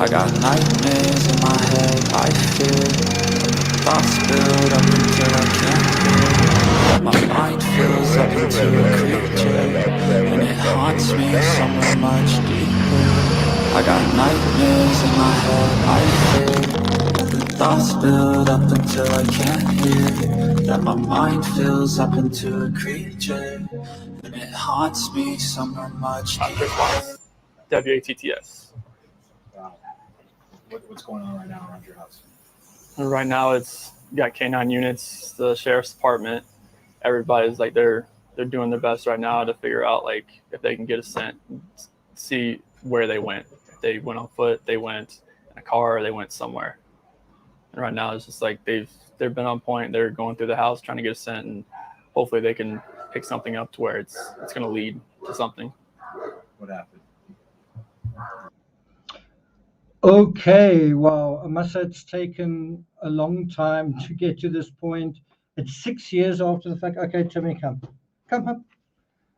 I got nightmares in my head, I fear. Thoughts build up until I can't breathe. My mind fills up into a creature, and it haunts me somewhere much deeper. I got nightmares in my head, I fear. Thoughts build up until I can't hear. That my mind fills up into a creature, and it haunts me somewhere much deeper. WATTS. Wow. What's going on right now around your house? Right now, it's got K9 units, the sheriff's department. Everybody's like they're doing their best right now to figure out like if they can get a scent, see where they went. If they went on foot, they went in a car, or they went somewhere. And right now, it's just like they've been on point. They're going through the house trying to get a scent, and hopefully they can pick something up to where it's going to lead to something. What happened? Okay, well, I must say it's taken a long time to get to this point. It's 6 years after the fact. Okay, Timmy, come up.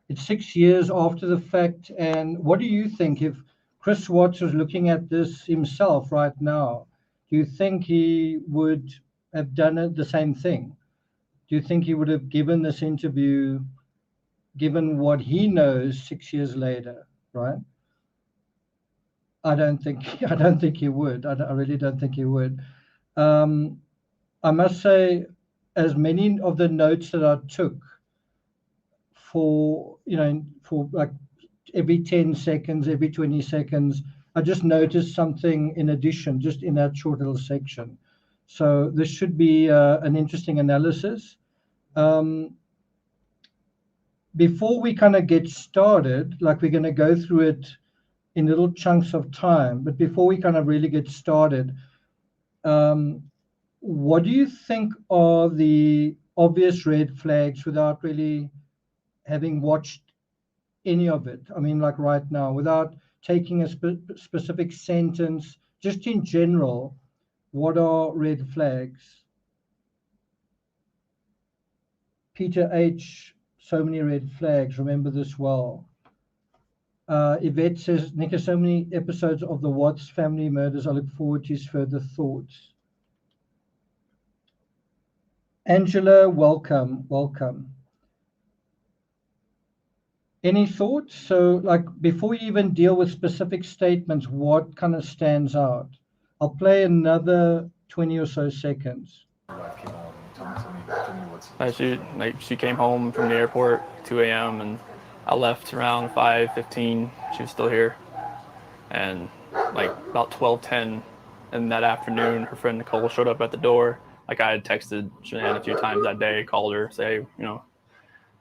It's 6 years after the fact. And what do you think if Chris Watts was looking at this himself right now? Do you think he would have done it the same thing? Do you think he would have given this interview, given what he knows 6 years later, right? I don't think he would. I really don't think he would. I must say, as many of the notes that I took for like every 10 seconds, every 20 seconds, I just noticed something in addition, just in that short little section. So this should be an interesting analysis. Before we kind of get started, like we're going to go through it in little chunks of time. But before we kind of really get started, what do you think are the obvious red flags without really having watched any of it? I mean, like right now, without taking a specific sentence, just in general, what are red flags? Peter H., so many red flags, remember this well. Yvette says, Nick, so many episodes of the Watts family murders. I look forward to his further thoughts. Angela, welcome. Any thoughts? So, like, before we even deal with specific statements, what kind of stands out? I'll play another 20 or so seconds. She came home from the airport 2 a.m. and I left around 5:15. She was still here, and like about 12:10 in that afternoon, her friend Nicole showed up at the door. Like I had texted Shanann a few times that day, called her, say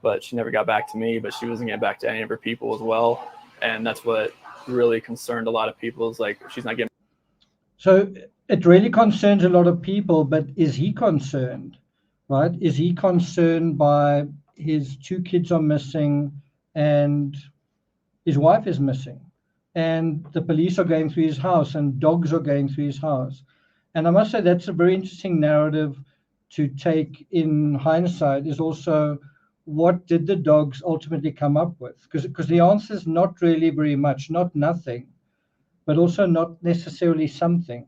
but she never got back to me. But she wasn't getting back to any of her people as well, and that's what really concerned a lot of people. Is like she's not getting. So it really concerns a lot of people. But is he concerned? Right? Is he concerned by his 2 kids are missing and his wife is missing, and the police are going through his house and dogs are going through his house? And I must say that's a very interesting narrative to take in hindsight, is also what did the dogs ultimately come up with? Because the answer is not really very much, not nothing, but also not necessarily something.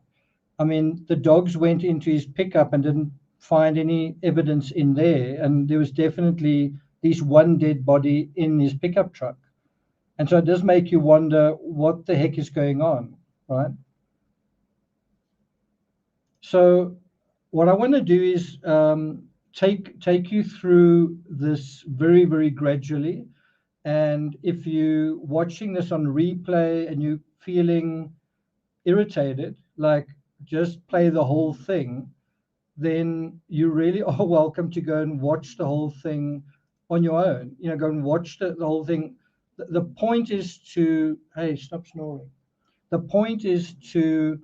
I mean, the dogs went into his pickup and didn't find any evidence in there, and there was definitely at least one dead body in his pickup truck. And so it does make you wonder what the heck is going on, right? So what I want to do is take you through this very, very gradually. And if you're watching this on replay and you're feeling irritated, like just play the whole thing, then you really are welcome to go and watch the whole thing on your own. Go and watch the whole thing. The point is to, hey, stop snoring. The point is to,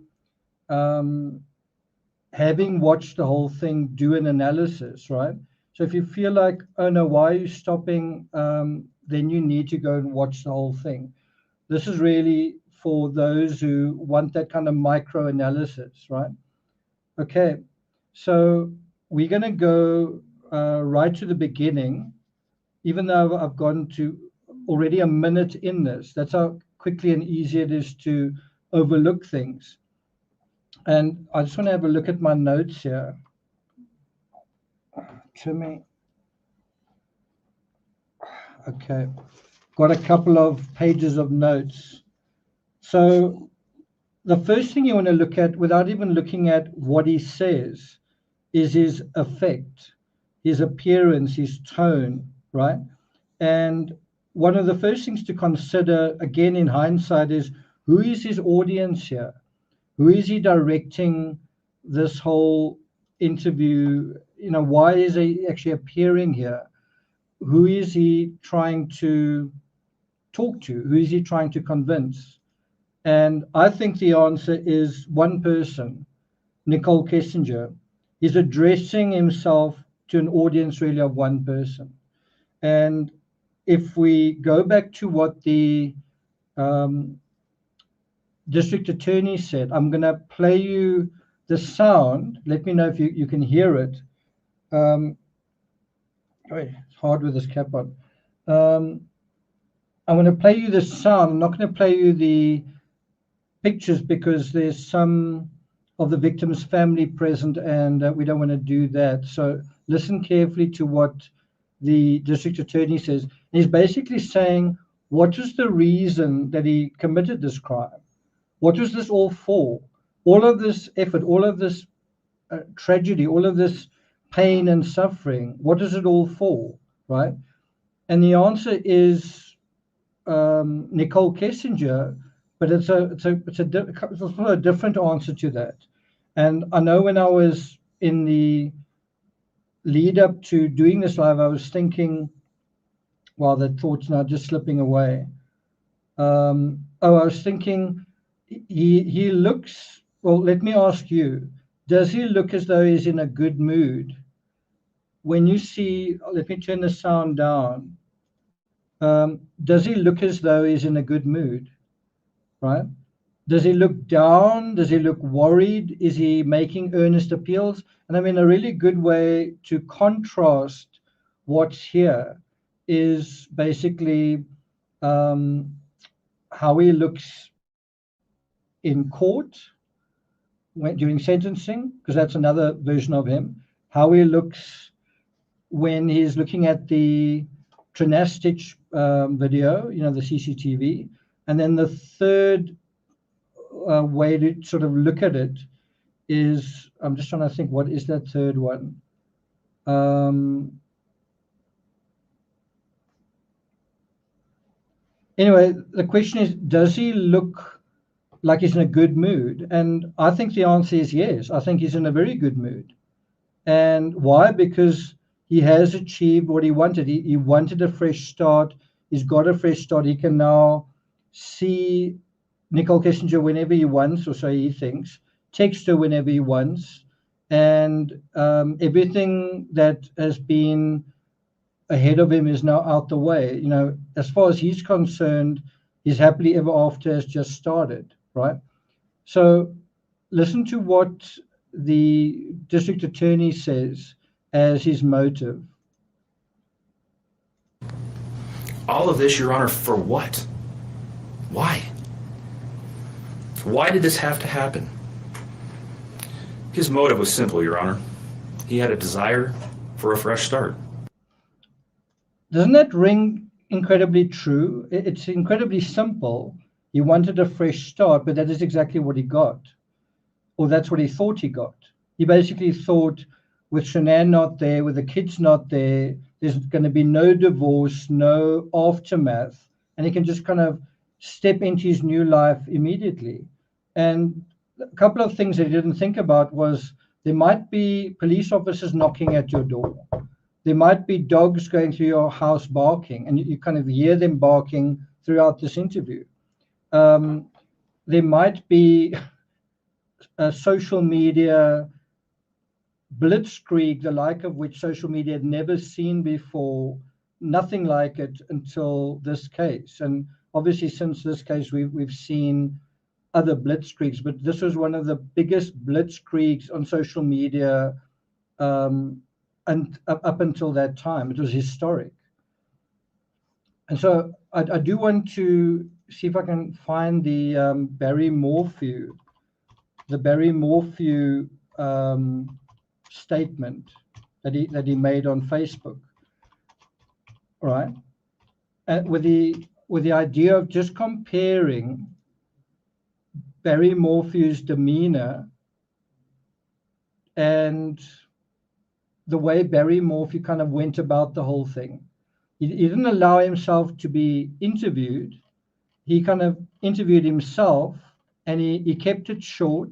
having watched the whole thing, do an analysis, right? So if you feel like, oh no, why are you stopping? Then you need to go and watch the whole thing. This is really for those who want that kind of micro analysis, right? Okay, so we're going to go right to the beginning, even though I've gone to already a minute in this. That's how quickly and easy it is to overlook things. And I just want to have a look at my notes here. Timmy. Okay. Got a couple of pages of notes. So the first thing you want to look at, without even looking at what he says, is his effect, his appearance, his tone, right? And one of the first things to consider, again in hindsight, is who is his audience here? Who is he directing this whole interview? You know, why is he actually appearing here? Who is he trying to talk to? Who is he trying to convince? And I think the answer is one person, Nicole Kessinger. He's addressing himself to an audience really of one person. And if we go back to what the district attorney said, I'm going to play you the sound. Let me know if you can hear it. It's hard with this cap on. I'm going to play you the sound. I'm not going to play you the pictures because there's some of the victim's family present, and we don't want to do that. So listen carefully to what the district attorney says. He's basically saying, what was the reason that he committed this crime? What was this all for? All of this effort, all of this tragedy, all of this pain and suffering, what is it all for, right? And the answer is Nicole Kessinger, but it's a different answer to that. And I know when I was in the lead up to doing this live, I was thinking, well, that thought's now just slipping away. I was thinking, he looks, well, let me ask you, does he look as though he's in a good mood? When you see, let me turn the sound down. Does he look as though he's in a good mood, right? Does he look down? Does he look worried? Is he making earnest appeals? And I mean, a really good way to contrast what's here is basically how he looks in court during sentencing, because that's another version of him. How he looks when he's looking at the Trinastich video, you know, the CCTV. And then the third way to sort of look at it is, I'm just trying to think, what is that third one? Anyway, the question is, does he look like he's in a good mood? And I think the answer is yes. I think he's in a very good mood. And why? Because he has achieved what he wanted. He wanted a fresh start. He's got a fresh start. He can now see Nicole Kessinger whenever he wants, or so he thinks, text her whenever he wants. And everything that has been ahead of him is now out the way. You know, as far as he's concerned, his happily ever after has just started, right? So listen to what the district attorney says as his motive. All of this, Your Honor, for what? Why? Why did this have to happen? His motive was simple, Your Honor. He had a desire for a fresh start. Doesn't that ring incredibly true? It's incredibly simple. He wanted a fresh start, but that is exactly what he got. Or that's what he thought he got. He basically thought, with Shanann not there, with the kids not there, there's going to be no divorce, no aftermath, and he can just kind of step into his new life immediately. And a couple of things that he didn't think about was there might be police officers knocking at your door. There might be dogs going through your house barking, and you kind of hear them barking throughout this interview. There might be a social media blitzkrieg, the like of which social media had never seen before, nothing like it until this case. And obviously, since this case, we've seen other blitzkriegs, but this was one of the biggest blitzkriegs on social media and up until that time. It was historic. And so I do want to see if I can find the Barry Morphew statement that he made on Facebook, right? With the idea of just comparing Barry Morphew's demeanor and the way Barry Morphew kind of went about the whole thing. He didn't allow himself to be interviewed. He kind of interviewed himself, and he kept it short,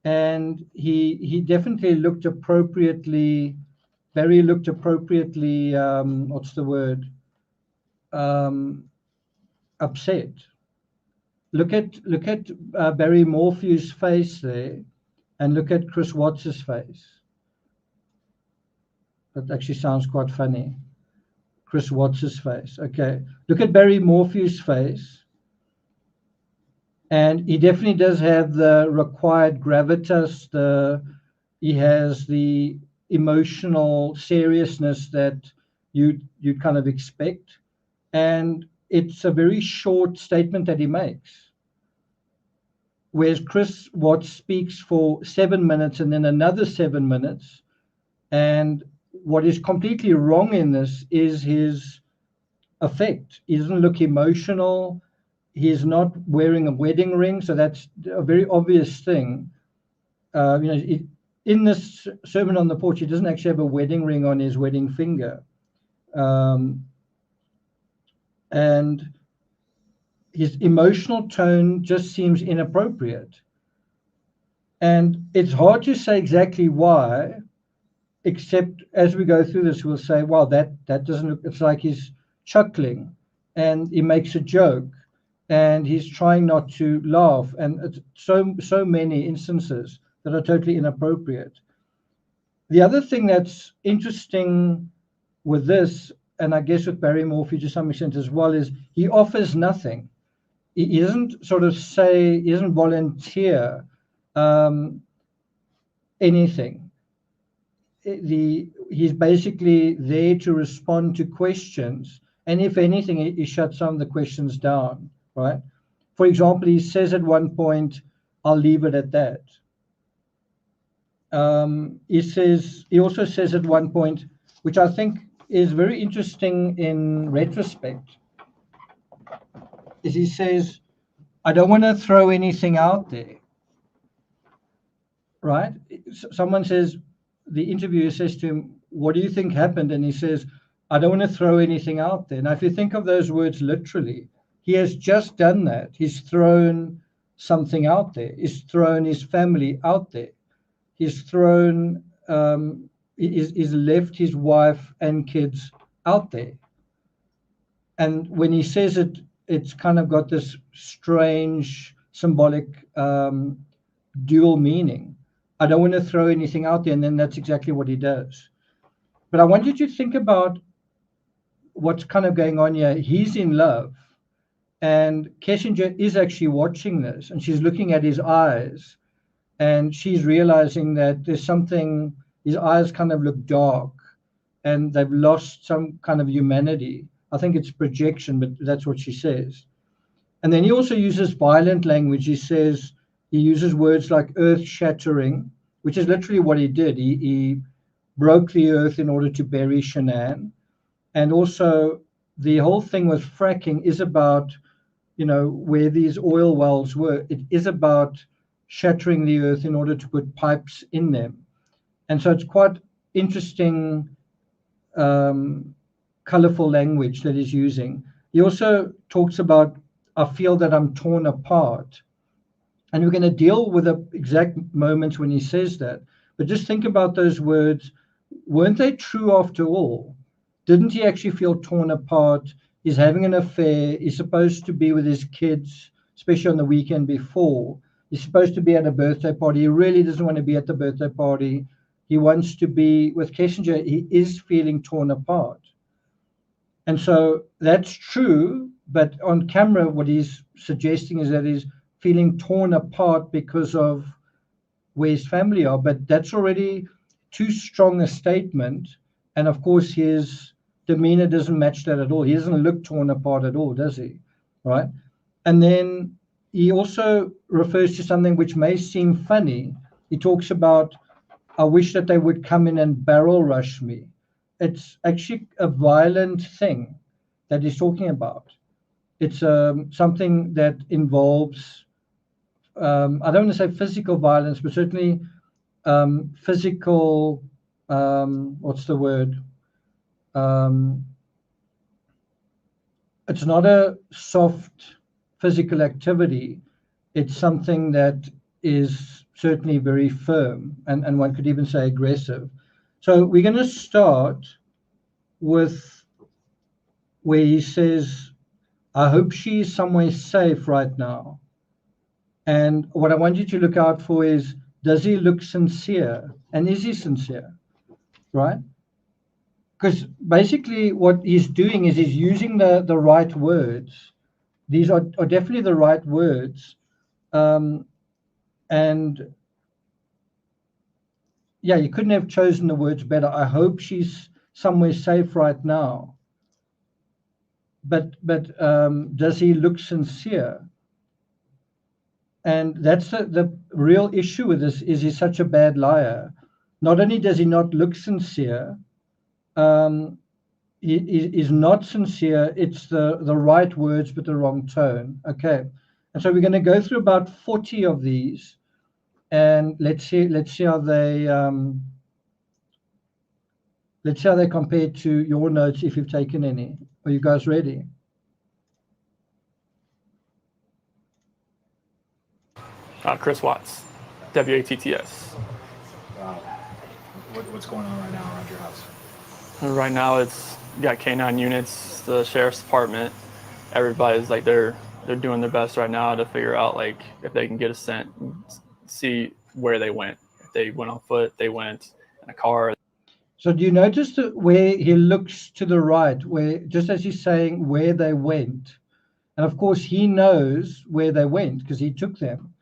and he definitely looked appropriately. Barry looked appropriately. What's the word? Upset. Look at Barry Morphew's face there, and look at Chris Watts's face. That actually sounds quite funny. Chris Watts's face. Okay, look at Barry Morphew's face, and he definitely does have the required gravitas. He has the emotional seriousness that you kind of expect, and it's a very short statement that he makes. Whereas Chris Watts speaks for 7 minutes and then another 7 minutes, and what is completely wrong in this is his effect. He doesn't look emotional. He's not wearing a wedding ring, so that's a very obvious thing. In this Sermon on the Porch, he doesn't actually have a wedding ring on his wedding finger. And his emotional tone just seems inappropriate. And it's hard to say exactly why, except as we go through this, we'll say, wow, that doesn't look, it's like he's chuckling and he makes a joke and he's trying not to laugh. And it's so many instances that are totally inappropriate. The other thing that's interesting with this, and I guess with Barry Morphew to some extent as well, is he offers nothing. He doesn't sort of say, he doesn't volunteer anything. He's basically there to respond to questions, and if anything, he shuts some of the questions down, right? For example, he says at one point, "I'll leave it at that." He also says at one point, which I think is very interesting in retrospect, is he says, "I don't want to throw anything out there," right? Someone says, the interviewer says to him, "What do you think happened?" And he says, "I don't want to throw anything out there." Now, if you think of those words literally, he has just done that. He's thrown something out there. He's thrown his family out there. He's thrown, he's left his wife and kids out there. And when he says it, it's kind of got this strange symbolic dual meaning. I don't want to throw anything out there, and then that's exactly what he does. But I want you to think about what's kind of going on here. He's in love, and Kessinger is actually watching this, and she's looking at his eyes, and she's realizing that there's something, his eyes kind of look dark, and they've lost some kind of humanity. I think it's projection, but that's what she says. And then he also uses violent language. He uses words like earth-shattering, which is literally what he did. He broke the earth in order to bury Shanann. And also, the whole thing with fracking is about, where these oil wells were. It is about shattering the earth in order to put pipes in them. And so it's quite interesting, colorful language that he's using. He also talks about, "I feel that I'm torn apart." And we're going to deal with the exact moments when he says that. But just think about those words. Weren't they true after all? Didn't he actually feel torn apart? He's having an affair. He's supposed to be with his kids, especially on the weekend before. He's supposed to be at a birthday party. He really doesn't want to be at the birthday party. He wants to be with Kessinger. He is feeling torn apart. And so that's true. But on camera, what he's suggesting is that he's feeling torn apart because of where his family are. But that's already too strong a statement. And of course, his demeanor doesn't match that at all. He doesn't look torn apart at all, does he? Right? And then he also refers to something which may seem funny. He talks about, I wish that they would come in and barrel rush me. It's actually a violent thing that he's talking about. It's something that involves, I don't want to say physical violence, but certainly physical, what's the word? It's not a soft physical activity. It's something that is certainly very firm, and one could even say aggressive. So we're going to start with where he says, I hope she is somewhere safe right now. And what I want you to look out for is, does he look sincere? And is he sincere? Right? Because basically what he's doing is he's using the right words. These are definitely the right words. And yeah, you couldn't have chosen the words better. I hope she's somewhere safe right now. But does he look sincere? And that's the real issue with this, is he's such a bad liar. Not only does he not look sincere, he is not sincere. It's the right words but the wrong tone. Okay, and so we're going to go through about 40 of these, and let's see how they compare to your notes if you've taken any. Are you guys ready? Chris Watts, WATTS. Wow. What's going on right now around your house? Right now, it's you got K9 units, the sheriff's department. Everybody's like they're doing their best right now to figure out like if they can get a scent, and see where they went. If they went on foot, they went in a car. So do you notice where he looks to the right, where just as he's saying where they went, and of course he knows where they went because he took them.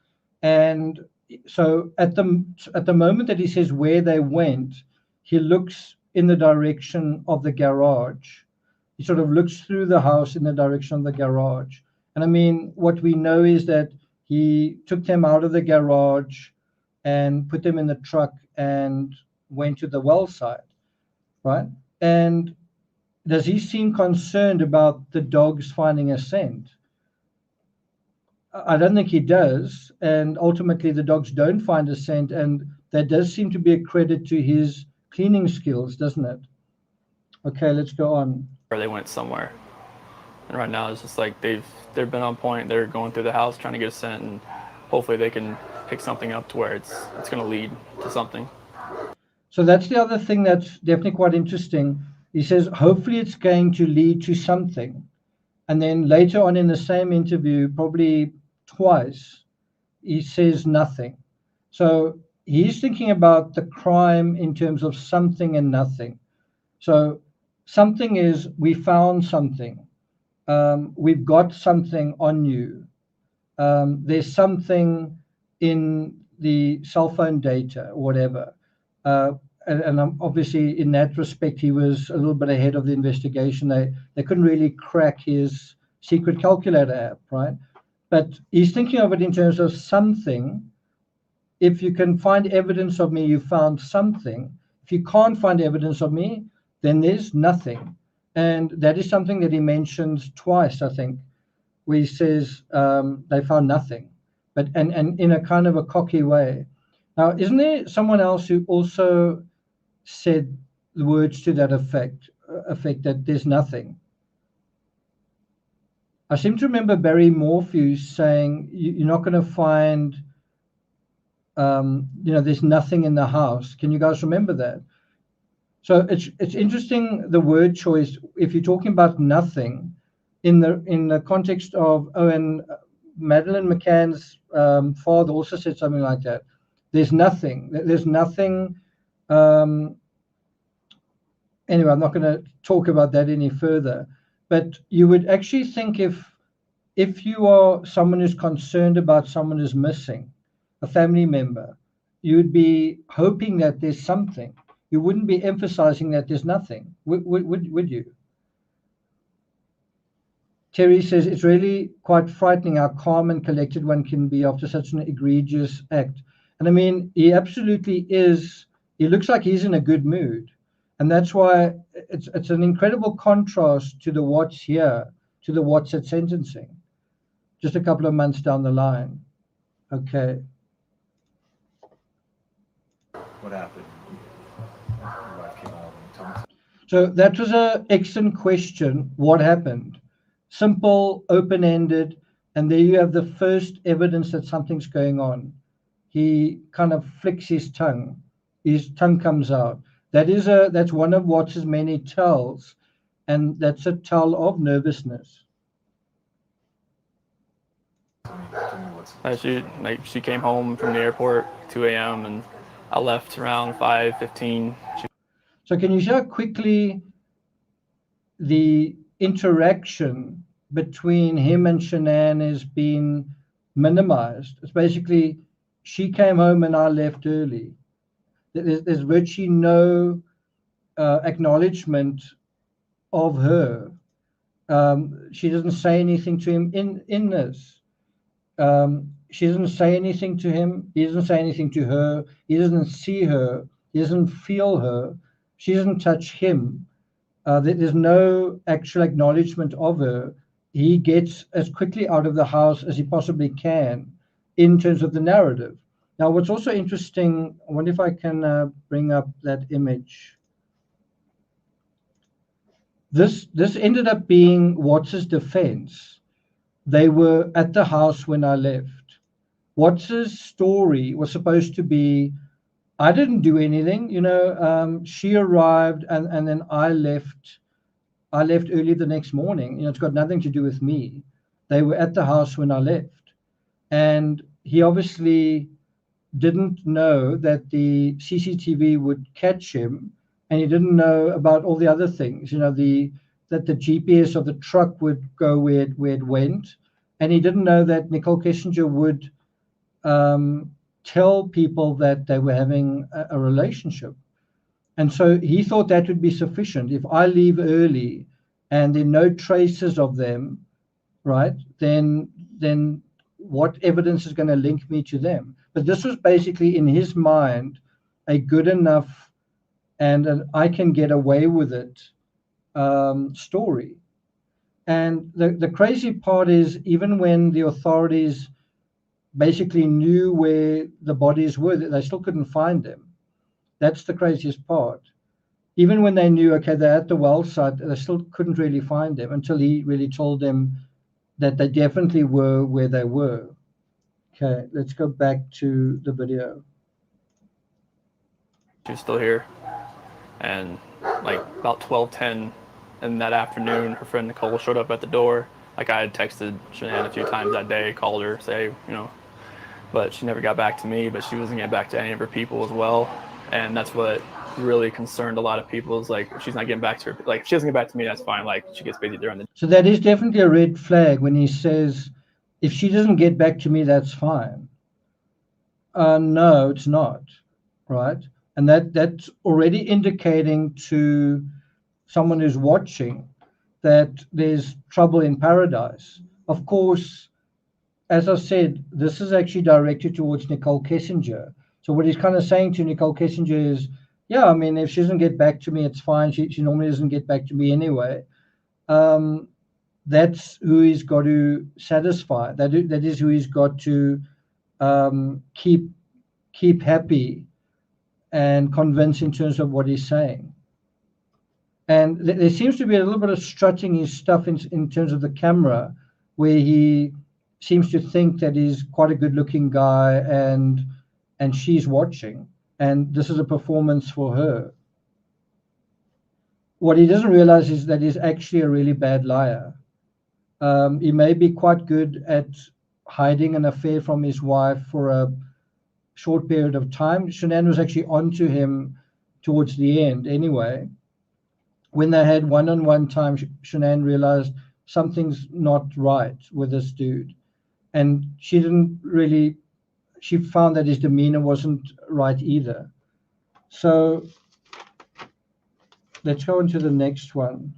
And so at the moment that he says where they went, he looks in the direction of the garage. He sort of looks through the house in the direction of the garage. And I mean, what we know is that he took them out of the garage and put them in the truck and went to the well side, right? And does he seem concerned about the dogs finding a scent? I don't think he does. And ultimately, the dogs don't find a scent. And that does seem to be a credit to his cleaning skills, doesn't it? Okay, let's go on. Or they went somewhere. And right now, it's just like they've been on point. They're going through the house trying to get a scent, and hopefully they can pick something up to where it's going to lead to something. So that's the other thing that's definitely quite interesting. He says, hopefully it's going to lead to something. And then later on in the same interview, probably twice, he says nothing. So he's thinking about the crime in terms of something and nothing. So something is, we found something. We've got something on you. There's something in the cell phone data or whatever. And obviously in that respect, he was a little bit ahead of the investigation. They couldn't really crack his secret calculator app, right? But he's thinking of it in terms of something. If you can find evidence of me, you found something. If you can't find evidence of me, then there's nothing. And that is something that he mentions twice, I think, where he says they found nothing, but and in a kind of a cocky way. Now, isn't there someone else who also said the words to that effect that there's nothing? I seem to remember Barry Morpheus saying you're not going to find, there's nothing in the house. Can you guys remember that? So it's interesting, the word choice. If you're talking about nothing, in the context of and Madeleine McCann's father also said something like that. There's nothing. There's nothing. Anyway, I'm not going to talk about that any further. But you would actually think if you are someone who's concerned about someone who's missing, a family member, you would be hoping that there's something. You wouldn't be emphasizing that there's nothing, would you? Terry says it's really quite frightening how calm and collected one can be after such an egregious act. And I mean, he absolutely is. He looks like he's in a good mood. And that's why it's an incredible contrast to the Watts here, to the Watts at sentencing, just a couple of months down the line. Okay. What happened? Your wife came out and told me. So that was an excellent question. What happened? Simple, open-ended, and there you have the first evidence that something's going on. He kind of flicks his tongue comes out. That's one of Watts's many tells, and that's a tell of nervousness. Tell me what's She came home from the airport 2 a.m. and I left around 5:15. So can you show quickly the interaction between him and Shanann has been minimized? It's basically, she came home and I left early. There's virtually no acknowledgement of her. She doesn't say anything to him in this. She doesn't say anything to him. He doesn't say anything to her. He doesn't see her. He doesn't feel her. She doesn't touch him. There's no actual acknowledgement of her. He gets as quickly out of the house as he possibly can in terms of the narrative. Now, what's also interesting, I wonder if I can bring up that image. This ended up being Watts's defense. They were at the house when I left. Watts's story was supposed to be, I didn't do anything, she arrived and then I left early the next morning. It's got nothing to do with me. They were at the house when I left. And he obviously didn't know that the CCTV would catch him, and he didn't know about all the other things, that the GPS of the truck would go where it went, and he didn't know that Nicole Kessinger would tell people that they were having a relationship. And so he thought that would be sufficient. If I leave early and there are no traces of them, right, then what evidence is going to link me to them? But this was basically, in his mind, a good enough and an I can get away with it story. And the crazy part is, even when the authorities basically knew where the bodies were, they still couldn't find them. That's the craziest part. Even when they knew, okay, they're at the well site, they still couldn't really find them until he really told them that they definitely were where they were. Okay, let's go back to the video. She was still here, and like about 12:10 in that afternoon, her friend Nicole showed up at the door. Like, I had texted Shanann a few times that day, called her, say, but she never got back to me, but she wasn't getting back to any of her people as well. And that's what really concerned a lot of people, is like, if she's not getting back to her, like, if she doesn't get back to me, that's fine. Like, she gets busy during the day. So that is definitely a red flag when he says, if she doesn't get back to me, that's fine. No, it's not, right? And that's already indicating to someone who's watching that there's trouble in paradise. Of course, as I said, this is actually directed towards Nicole Kessinger. So what he's kind of saying to Nicole Kessinger is, yeah, I mean, if she doesn't get back to me, it's fine. She normally doesn't get back to me anyway. That's who he's got to satisfy. That is who he's got to keep happy and convince in terms of what he's saying. And there seems to be a little bit of strutting his stuff in terms of the camera, where he seems to think that he's quite a good-looking guy and she's watching, and this is a performance for her. What he doesn't realize is that he's actually a really bad liar. He may be quite good at hiding an affair from his wife for a short period of time. Shanann was actually onto him towards the end anyway. When they had one-on-one time, Shanann realized something's not right with this dude. And she found that his demeanor wasn't right either. So let's go into the next one.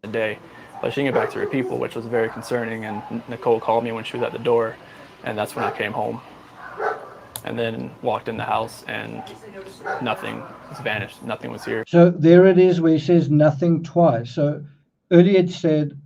day. But she didn't get back to her people, which was very concerning. And Nicole called me when she was at the door, and that's when I came home. And then walked in the house, and nothing was vanished. Nothing was here. So there it is where he says nothing twice. So earlier it said,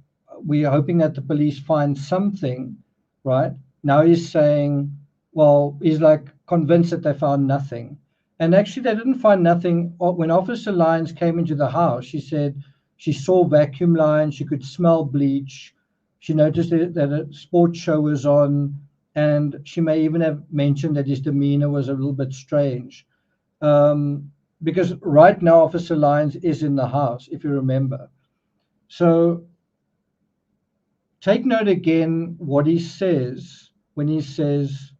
we are hoping that the police find something, right? Now he's saying, well, he's like convinced that they found nothing. And actually they didn't find nothing. When Officer Lyons came into the house, she said she saw vacuum lines, she could smell bleach. She noticed that a sports show was on, and she may even have mentioned that his demeanor was a little bit strange. Because right now Officer Lyons is in the house, if you remember. So take note again what he says when he says,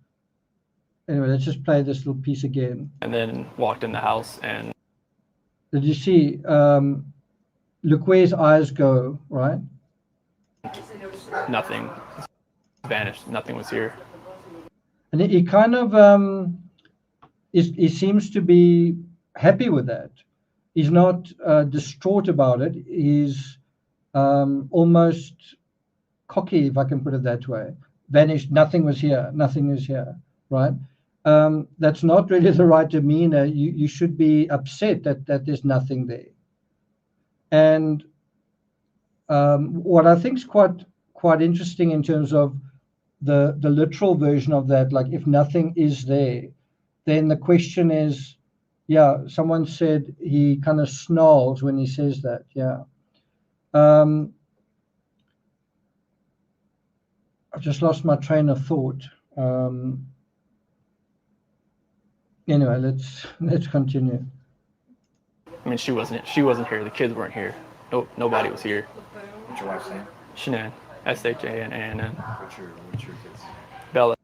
anyway, let's just play this little piece again. And then walked in the house, and Did you see? Look where his eyes go, right? nothing vanished. Nothing was here. And he kind of he seems to be happy with that. He's not distraught about it. He's almost cocky, if I can put it that way. Vanished. Nothing was here. Nothing is here. Right? That's not really the right demeanor. You should be upset that there's nothing there. And what I think is quite interesting in terms of the literal version of that, like if nothing is there, then the question is, yeah, someone said he kind of snarls when he says that. Yeah. I've just lost my train of thought. Anyway, let's continue. I mean, she wasn't here. The kids weren't here. Nobody was here. What's your wife's name? Shanann, Shanann. What's your kids? Bella.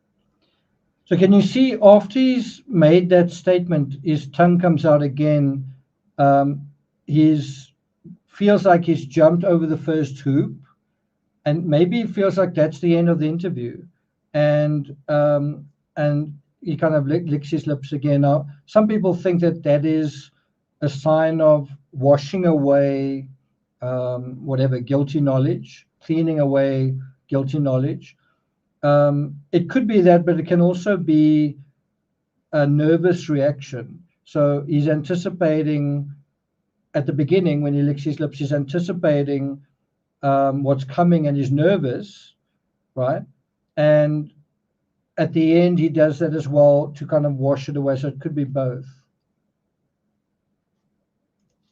So can you see after he's made that statement, his tongue comes out again. He's feels like he's jumped over the first hoop, and maybe he feels like that's the end of the interview, and he kind of licks his lips again. Now, some people think that is a sign of washing away whatever guilty knowledge, cleaning away guilty knowledge. It could be that, but it can also be a nervous reaction. So he's anticipating at the beginning when he licks his lips, he's anticipating what's coming and he's nervous, right? And at the end, he does that as well to kind of wash it away. So it could be both.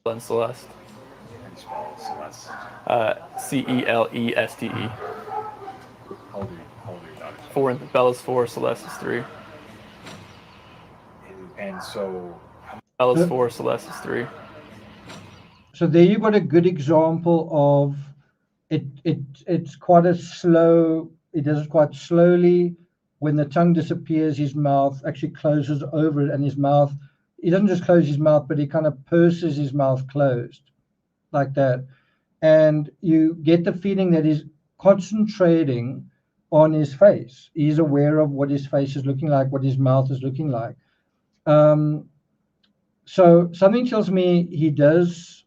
And Celeste. How do you spell Celeste? Celeste. How old are your daughters? 4. Bella's 4. Celeste is 3. And so, Bella's 4. Celeste is 3. So there you've got a good example of it. It's quite a slow. He does it quite slowly. When the tongue disappears, his mouth actually closes over it, and his mouth. He doesn't just close his mouth, but he kind of purses his mouth closed, like that. And you get the feeling that he's concentrating on his face. He's aware of what his face is looking like, what his mouth is looking like. So something tells me he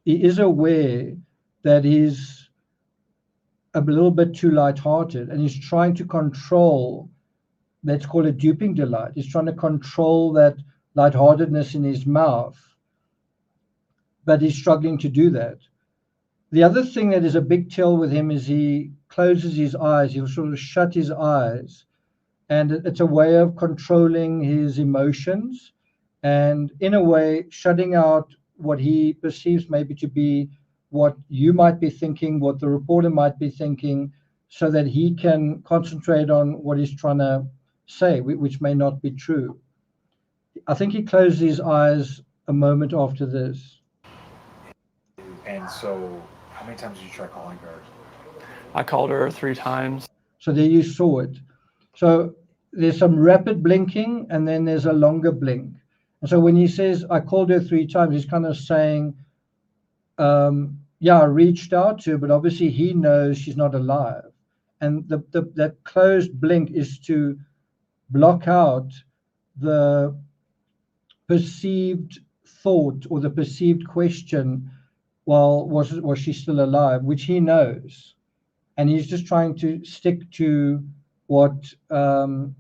is aware that he's a little bit too lighthearted, and he's trying to control, let's call it duping delight. He's trying to control that lightheartedness in his mouth, but he's struggling to do that. The other thing that is a big tell with him is he closes his eyes. He'll sort of shut his eyes, and it's a way of controlling his emotions, and in a way shutting out what he perceives maybe to be what you might be thinking, what the reporter might be thinking, so that he can concentrate on what he's trying to say, which may not be true. I think he closed his eyes a moment after this. and so, how many times did you try calling her? I called her 3 times. So there you saw it. So there's some rapid blinking, and then there's a longer blink. And so when he says, I called her 3 times, he's kind of saying, yeah, I reached out to her, but obviously he knows she's not alive. And that closed blink is to block out the perceived thought or the perceived question well, was she still alive, which he knows. And he's just trying to stick to what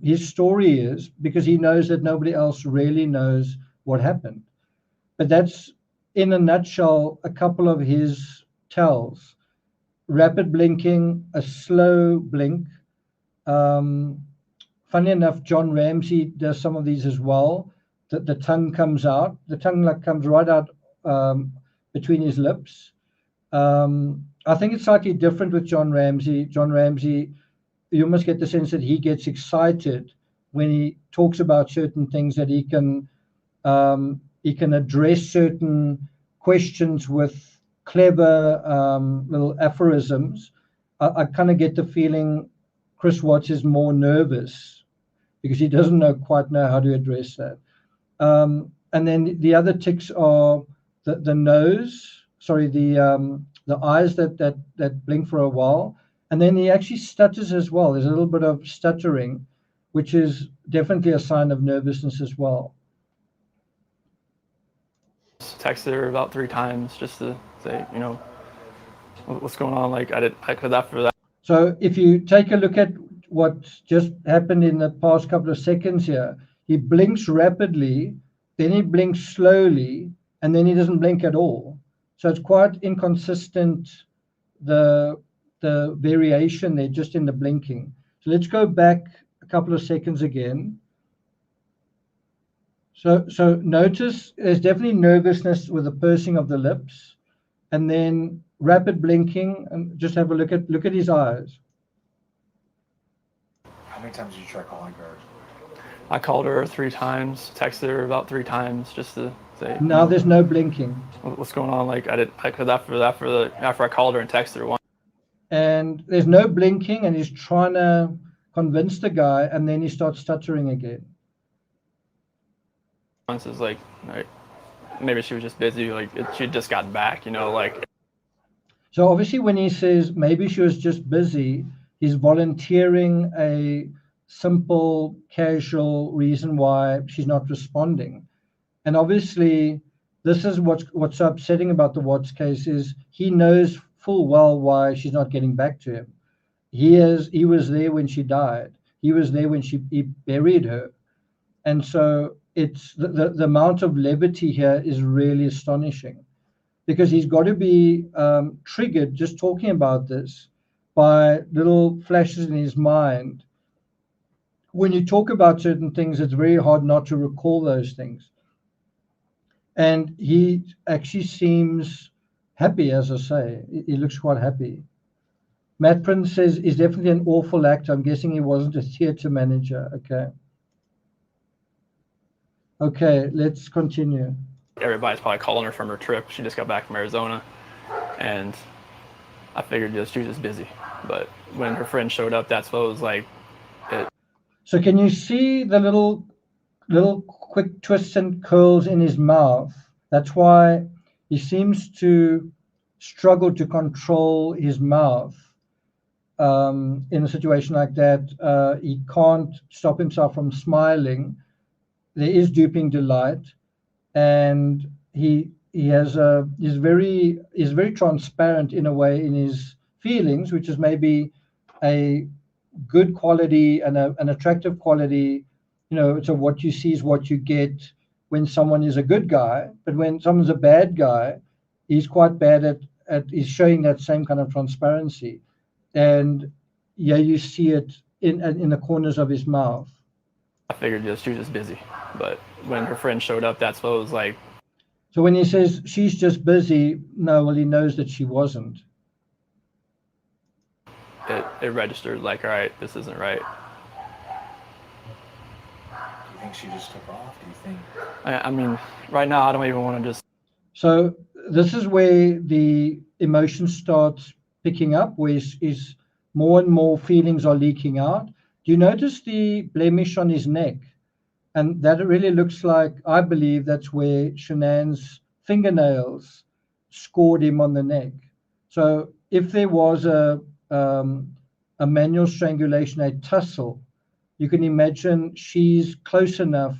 his story is, because he knows that nobody else really knows what happened. But that's, in a nutshell, a couple of his tells. Rapid blinking, a slow blink. Funny enough, John Ramsey does some of these as well. The tongue comes out. The tongue like comes right out between his lips. I think it's slightly different with John Ramsey. John Ramsey, you almost get the sense that he gets excited when he talks about certain things, that he can address certain questions with clever little aphorisms. I kind of get the feeling Chris Watts is more nervous because he doesn't quite know how to address that. And then the other tics are the nose, sorry, the eyes that blink for a while, and then he actually stutters as well. There's a little bit of stuttering, which is definitely a sign of nervousness as well. Texted her about 3 times just to say, you know, what's going on. Like because after that. So if you take a look at what just happened in the past couple of seconds here, he blinks rapidly, then he blinks slowly, and then he doesn't blink at all. So it's quite inconsistent, the variation there just in the blinking. So let's go back a couple of seconds again. So notice there's definitely nervousness with the pursing of the lips, and then rapid blinking, and just have a look at his eyes. How many times did you try calling her? I called her 3 times, texted her about 3 times just to say. Now there's no blinking. What's going on? Like because after I called her and texted her once. And there's no blinking, and he's trying to convince the guy, and then he starts stuttering again. Once is like maybe she was just busy, like she just got back, you know, like. So obviously when he says maybe she was just busy, he's volunteering a simple, casual reason why she's not responding. And obviously this is what's so upsetting about the Watts case, is he knows full well why she's not getting back to him. He was there when she died. He was there when he buried her. And so it's the amount of levity here is really astonishing, because he's got to be triggered just talking about this by little flashes in his mind. When you talk about certain things, it's very hard not to recall those things. And he actually seems happy, as I say. He looks quite happy. Matt Prince says he's definitely an awful actor. I'm guessing he wasn't a theatre manager. Okay, let's continue. Everybody's probably calling her from her trip. She just got back from Arizona, and I figured she was just busy. But when her friend showed up, that's what was like. So can you see the little quick twists and curls in his mouth? That's why he seems to struggle to control his mouth in a situation like that. He can't stop himself from smiling. There is duping delight, and he's very transparent in a way in his feelings, which is maybe a good quality and an attractive quality. You know, so what you see is what you get when someone is a good guy, but when someone's a bad guy, he's quite bad at he's showing that same kind of transparency. And yeah, you see it in the corners of his mouth. I figured she was just busy, but when her friend showed up, that's what was like. So when he says she's just busy, no, well, he knows that she wasn't. It registered like, all right, this isn't right. Do you think she just took off? Do you think? I mean, right now, I don't even want to just. So this is where the emotion starts picking up, where is more and more feelings are leaking out. Do you notice the blemish on his neck? And that really looks like, I believe that's where Shanann's fingernails scored him on the neck. So if there was a manual strangulation, a tussle, you can imagine she's close enough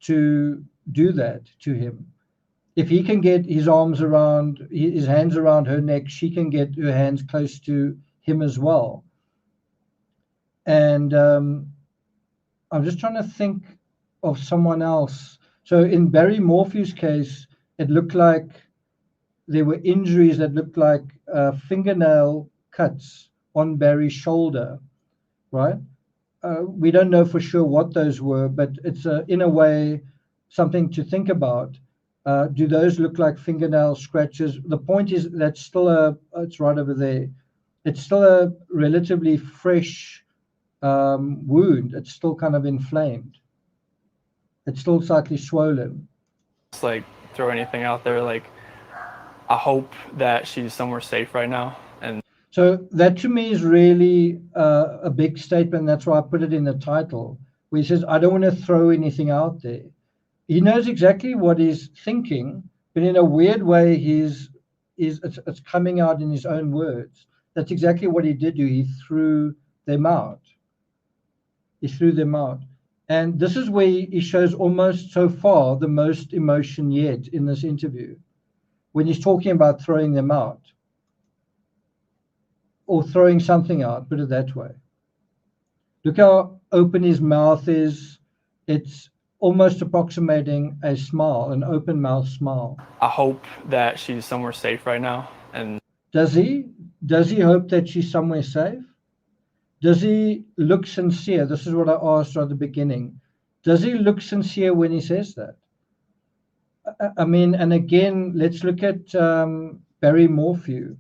to do that to him. if he can get his arms around, his hands around her neck, she can get her hands close to him as well. And I'm just trying to think of someone else. So in Barry Morphew's case, it looked like there were injuries that looked like fingernail cuts on Barry's shoulder, right? We don't know for sure what those were, but it's in a way something to think about. Do those look like fingernail scratches? The point is that's still it's right over there. It's still a relatively fresh wound. It's still kind of inflamed. It's still slightly swollen. Just like throw anything out there. Like, I hope that she's somewhere safe right now. And So that to me is really a big statement. That's why I put it in the title, where he says, I don't want to throw anything out there. He knows exactly what he's thinking, but in a weird way, it's coming out in his own words. That's exactly what he did do. He threw them out. He threw them out. And this is where he shows almost so far the most emotion yet in this interview, when he's talking about throwing them out. Or throwing something out, put it that way. Look how open his mouth is. It's almost approximating a smile, an open mouth smile. I hope that she's somewhere safe right now. And Does he? Does he hope that she's somewhere safe? Does he look sincere? This is what I asked at the beginning. Does he look sincere when he says that? I mean, and again, let's look at Barry Morphew.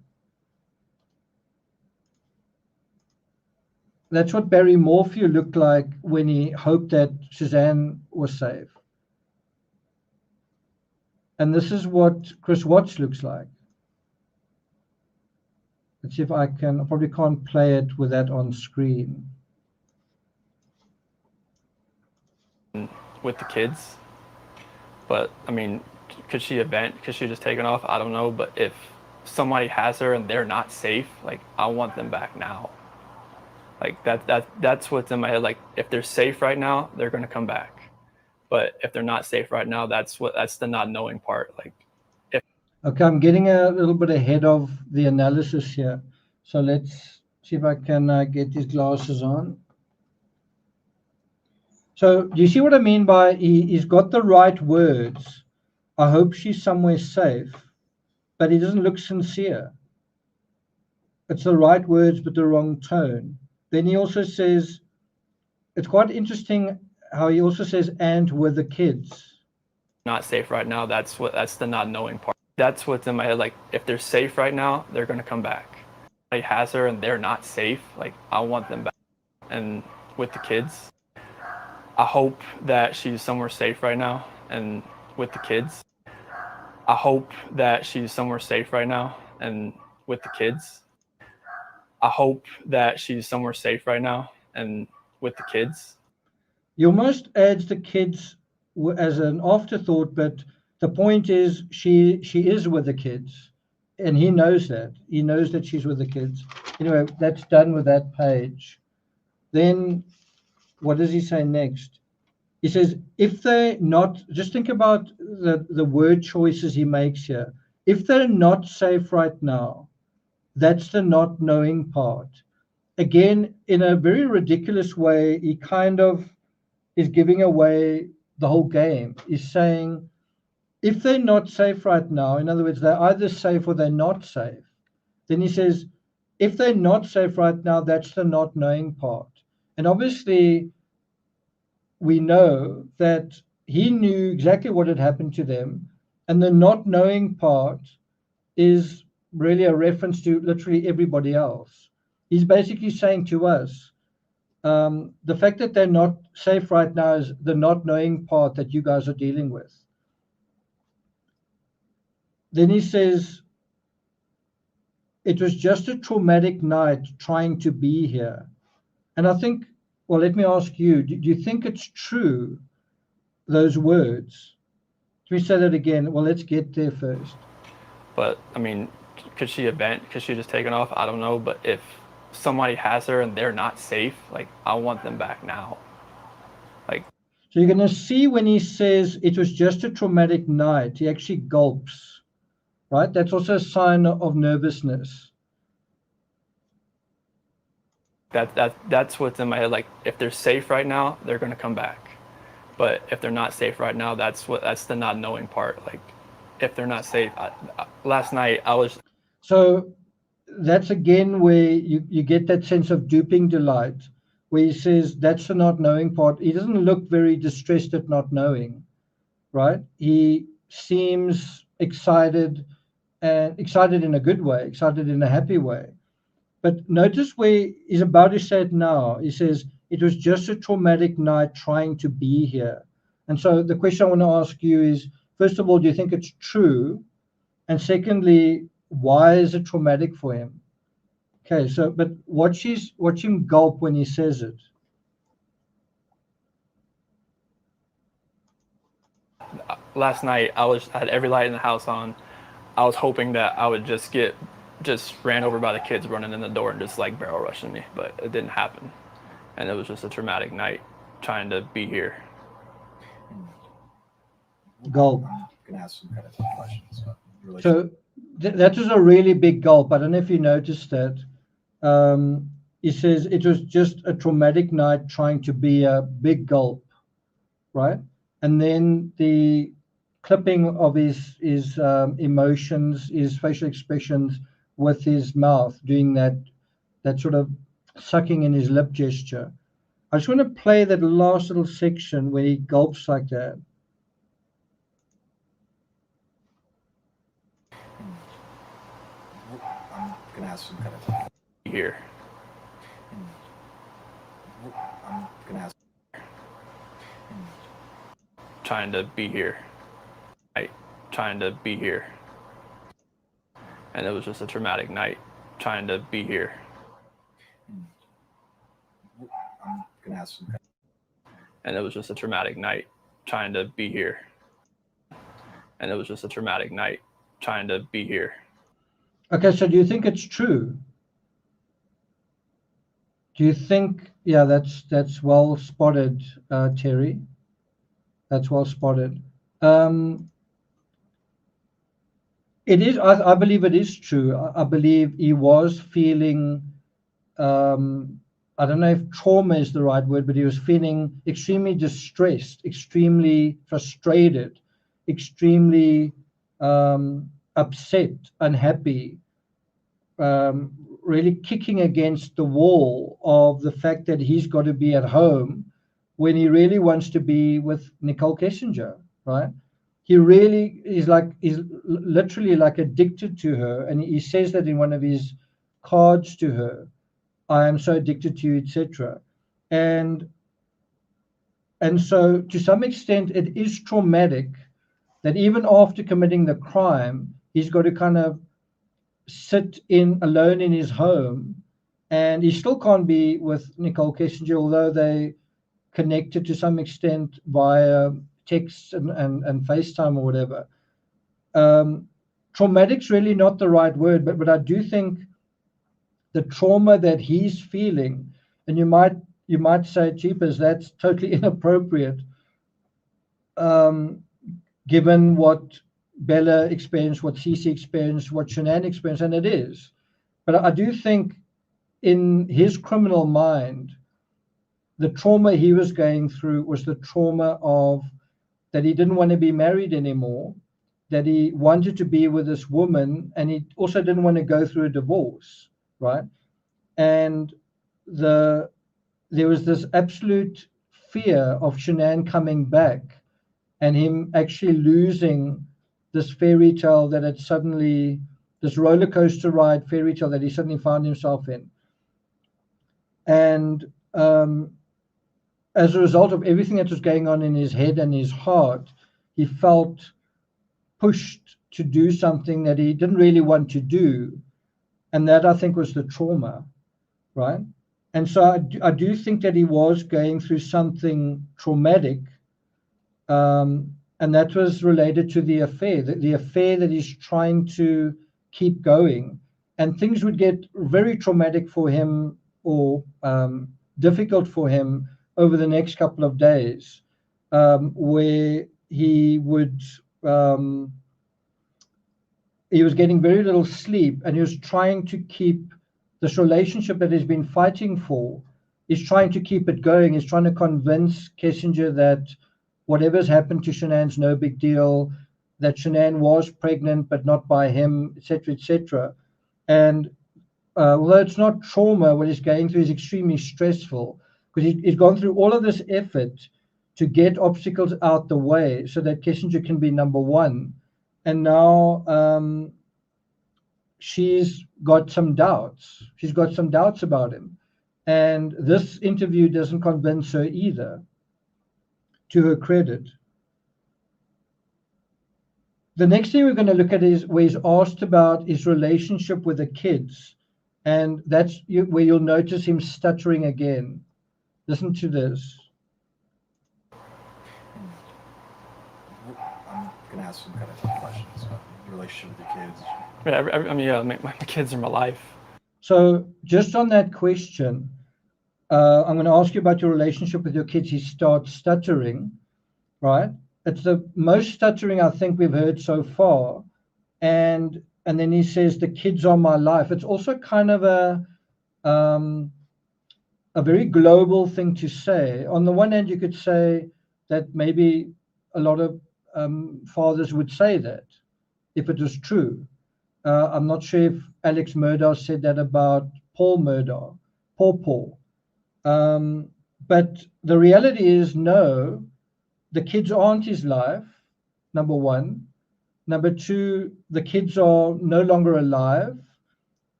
That's what Barry Morphew looked like when he hoped that Suzanne was safe. And this is what Chris Watts looks like. Let's see if I probably can't play it with that on screen. with the kids. But I mean, could she event? Could she just taken off? I don't know. But if somebody has her and they're not safe, like, I want them back now. Like that's what's in my head. Like, if they're safe right now, they're gonna come back. But if they're not safe right now, that's the not knowing part. Like, Okay, I'm getting a little bit ahead of the analysis here. So let's see if I can get these glasses on. So do you see what I mean by he's got the right words? I hope she's somewhere safe, but he doesn't look sincere. It's the right words, but the wrong tone. Then he also says, it's quite interesting how he also says, and with the kids. not safe right now, that's the not knowing part. That's what's in my head. Like, if they're safe right now, they're gonna come back. Somebody has her and they're not safe, like, I want them back. And with the kids, I hope that she's somewhere safe right now. And with the kids, I hope that she's somewhere safe right now. And with the kids, I hope that she's somewhere safe right now. And with the kids, He almost adds the kids as an afterthought, but the point is she is with the kids, and he knows that. He knows that she's with the kids. Anyway, that's done with that page. Then what does he say next? He says, if they're not, just think about the word choices he makes here. If they're not safe right now, that's the not knowing part. Again, in a very ridiculous way, he kind of is giving away the whole game. He's saying, if they're not safe right now, in other words, they're either safe or they're not safe, then he says, if they're not safe right now, that's the not knowing part. And obviously, we know that he knew exactly what had happened to them. And the not knowing part is really a reference to literally everybody else. He's basically saying to us, the fact that they're not safe right now is the not knowing part that you guys are dealing with. Then he says, it was just a traumatic night trying to be here. And I think, well, let me ask you, do you think it's true, those words? Let me say that again. Well, let's get there first. but I mean, could she event? Could she just taken off? I don't know. But if somebody has her and they're not safe, like, I want them back now. Like, So you're going to see when he says it was just a traumatic night, he actually gulps, right? That's also a sign of nervousness. That's what's in my head. Like, if they're safe right now, they're gonna come back. But if they're not safe right now, that's the not knowing part. Like, if they're not safe, last night I was. So that's again where you get that sense of duping delight, where he says that's the not knowing part. He doesn't look very distressed at not knowing, right? He seems excited, and excited in a good way, excited in a happy way. But notice where he's about to say it now. He says, it was just a traumatic night trying to be here. And so the question I want to ask you is, first of all, do you think it's true? And secondly, why is it traumatic for him? Okay, so, but watch him gulp when he says it. Last night I had every light in the house on. I was hoping that I would just ran over by the kids running in the door and just like barrel rushing me, but it didn't happen. And it was just a traumatic night trying to be here. Gulp. I'm going to ask some kind of tough questions. So that was a really big gulp. I don't know if you noticed that. He says it was just a traumatic night trying to be a big gulp, right? And then the clipping of his emotions, his facial expressions with his mouth, doing that sort of sucking in his lip gesture. I just want to play that last little section where he gulps like that. I'm going to ask some kind of tough Here. I'm going to ask. Trying to be here. Trying to be here. And it was just a traumatic night trying to be here. I'm going to ask some kind of. And it was just a traumatic night trying to be here. And it was just a traumatic night trying to be here. Okay, so do you think it's true? Do you think, yeah, that's well spotted, Terry. That's well spotted. It is, I believe it is true. I believe he was feeling, I don't know if trauma is the right word, but he was feeling extremely distressed, extremely frustrated, extremely upset, unhappy, really kicking against the wall of the fact that he's got to be at home when he really wants to be with Nicole Kessinger, right? He really is he's literally like addicted to her. And he says that in one of his cards to her, I am so addicted to you, etc. And so to some extent, it is traumatic that even after committing the crime, he's got to kind of sit alone in his home, and he still can't be with Nicole Kessinger, although they connected to some extent via text and FaceTime or whatever. Traumatic's really not the right word, but I do think the trauma that he's feeling, and you might say, Jeepers, that's totally inappropriate, given what Bella experienced, what Cece experienced, what Shanann experienced, and it is. But I do think in his criminal mind, the trauma he was going through was the trauma of that he didn't want to be married anymore, that he wanted to be with this woman, and he also didn't want to go through a divorce, right? And there was this absolute fear of Shanann coming back and him actually losing this fairy tale that had suddenly, this roller coaster ride fairy tale that he suddenly found himself in. And as a result of everything that was going on in his head and his heart, he felt pushed to do something that he didn't really want to do. And that, I think, was the trauma, right? And so I do think that he was going through something traumatic, and that was related to the affair, the affair that he's trying to keep going. And things would get very traumatic for him, or difficult for him over the next couple of days. where he would he was getting very little sleep, and he was trying to keep this relationship that he's been fighting for. He's trying to keep it going. He's trying to convince Kissinger that whatever's happened to Shanann's no big deal, that Shanann was pregnant, but not by him, etc., etc. And although it's not trauma, what he's going through is extremely stressful, because he's gone through all of this effort to get obstacles out the way so that Kissinger can be number one. And now she's got some doubts. She's got some doubts about him. And this interview doesn't convince her either, to her credit. The next thing we're going to look at is where he's asked about his relationship with the kids. And that's where you'll notice him stuttering again. Listen to this. I'm going to ask some kind of tough questions about your relationship with your kids. Yeah, my kids are my life. So just on that question, I'm going to ask you about your relationship with your kids. He starts stuttering, right? It's the most stuttering I think we've heard so far. And then he says, the kids are my life. It's also kind of a very global thing to say. On the one hand, you could say that maybe a lot of fathers would say that if it was true. I'm not sure if Alex Murdaugh said that about Paul Murdaugh, Paul. But the reality is, no, the kids aren't his life, number one. Number two, the kids are no longer alive.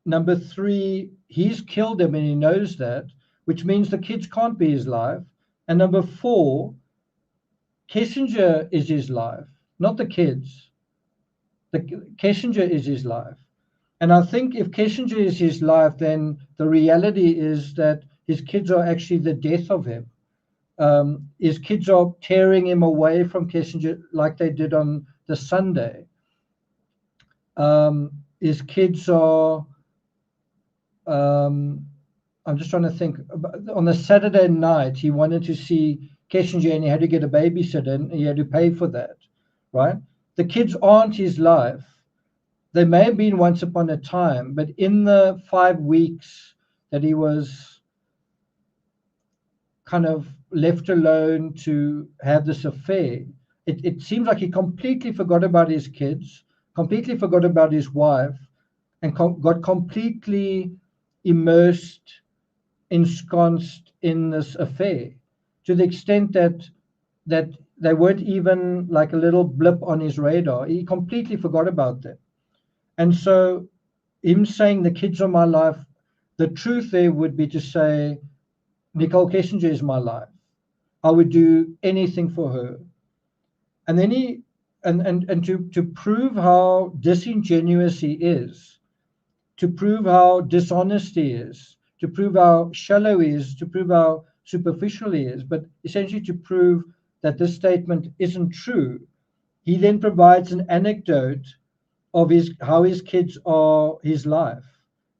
Number three, he's killed them and he knows that, which means the kids can't be his life. And number four, Kissinger is his life, not the kids. Kissinger is his life. And I think if Kissinger is his life, then the reality is that his kids are actually the death of him. His kids are tearing him away from Kissinger like they did on the Sunday. His kids are, I'm just trying to think, on the Saturday night, he wanted to see Kissinger and he had to get a babysitter and he had to pay for that, right? The kids aren't his life. They may have been once upon a time, but in the 5 weeks that he was kind of left alone to have this affair, it seems like he completely forgot about his kids, completely forgot about his wife, and got completely immersed, ensconced in this affair, to the extent that they weren't even like a little blip on his radar. He completely forgot about them. And so him saying the kids are my life, the truth there would be to say, Nicole Kissinger is my life. I would do anything for her. And then to prove how disingenuous he is, to prove how dishonest he is, to prove how shallow he is, to prove how superficial he is, but essentially to prove that this statement isn't true, he then provides an anecdote of how his kids are his life.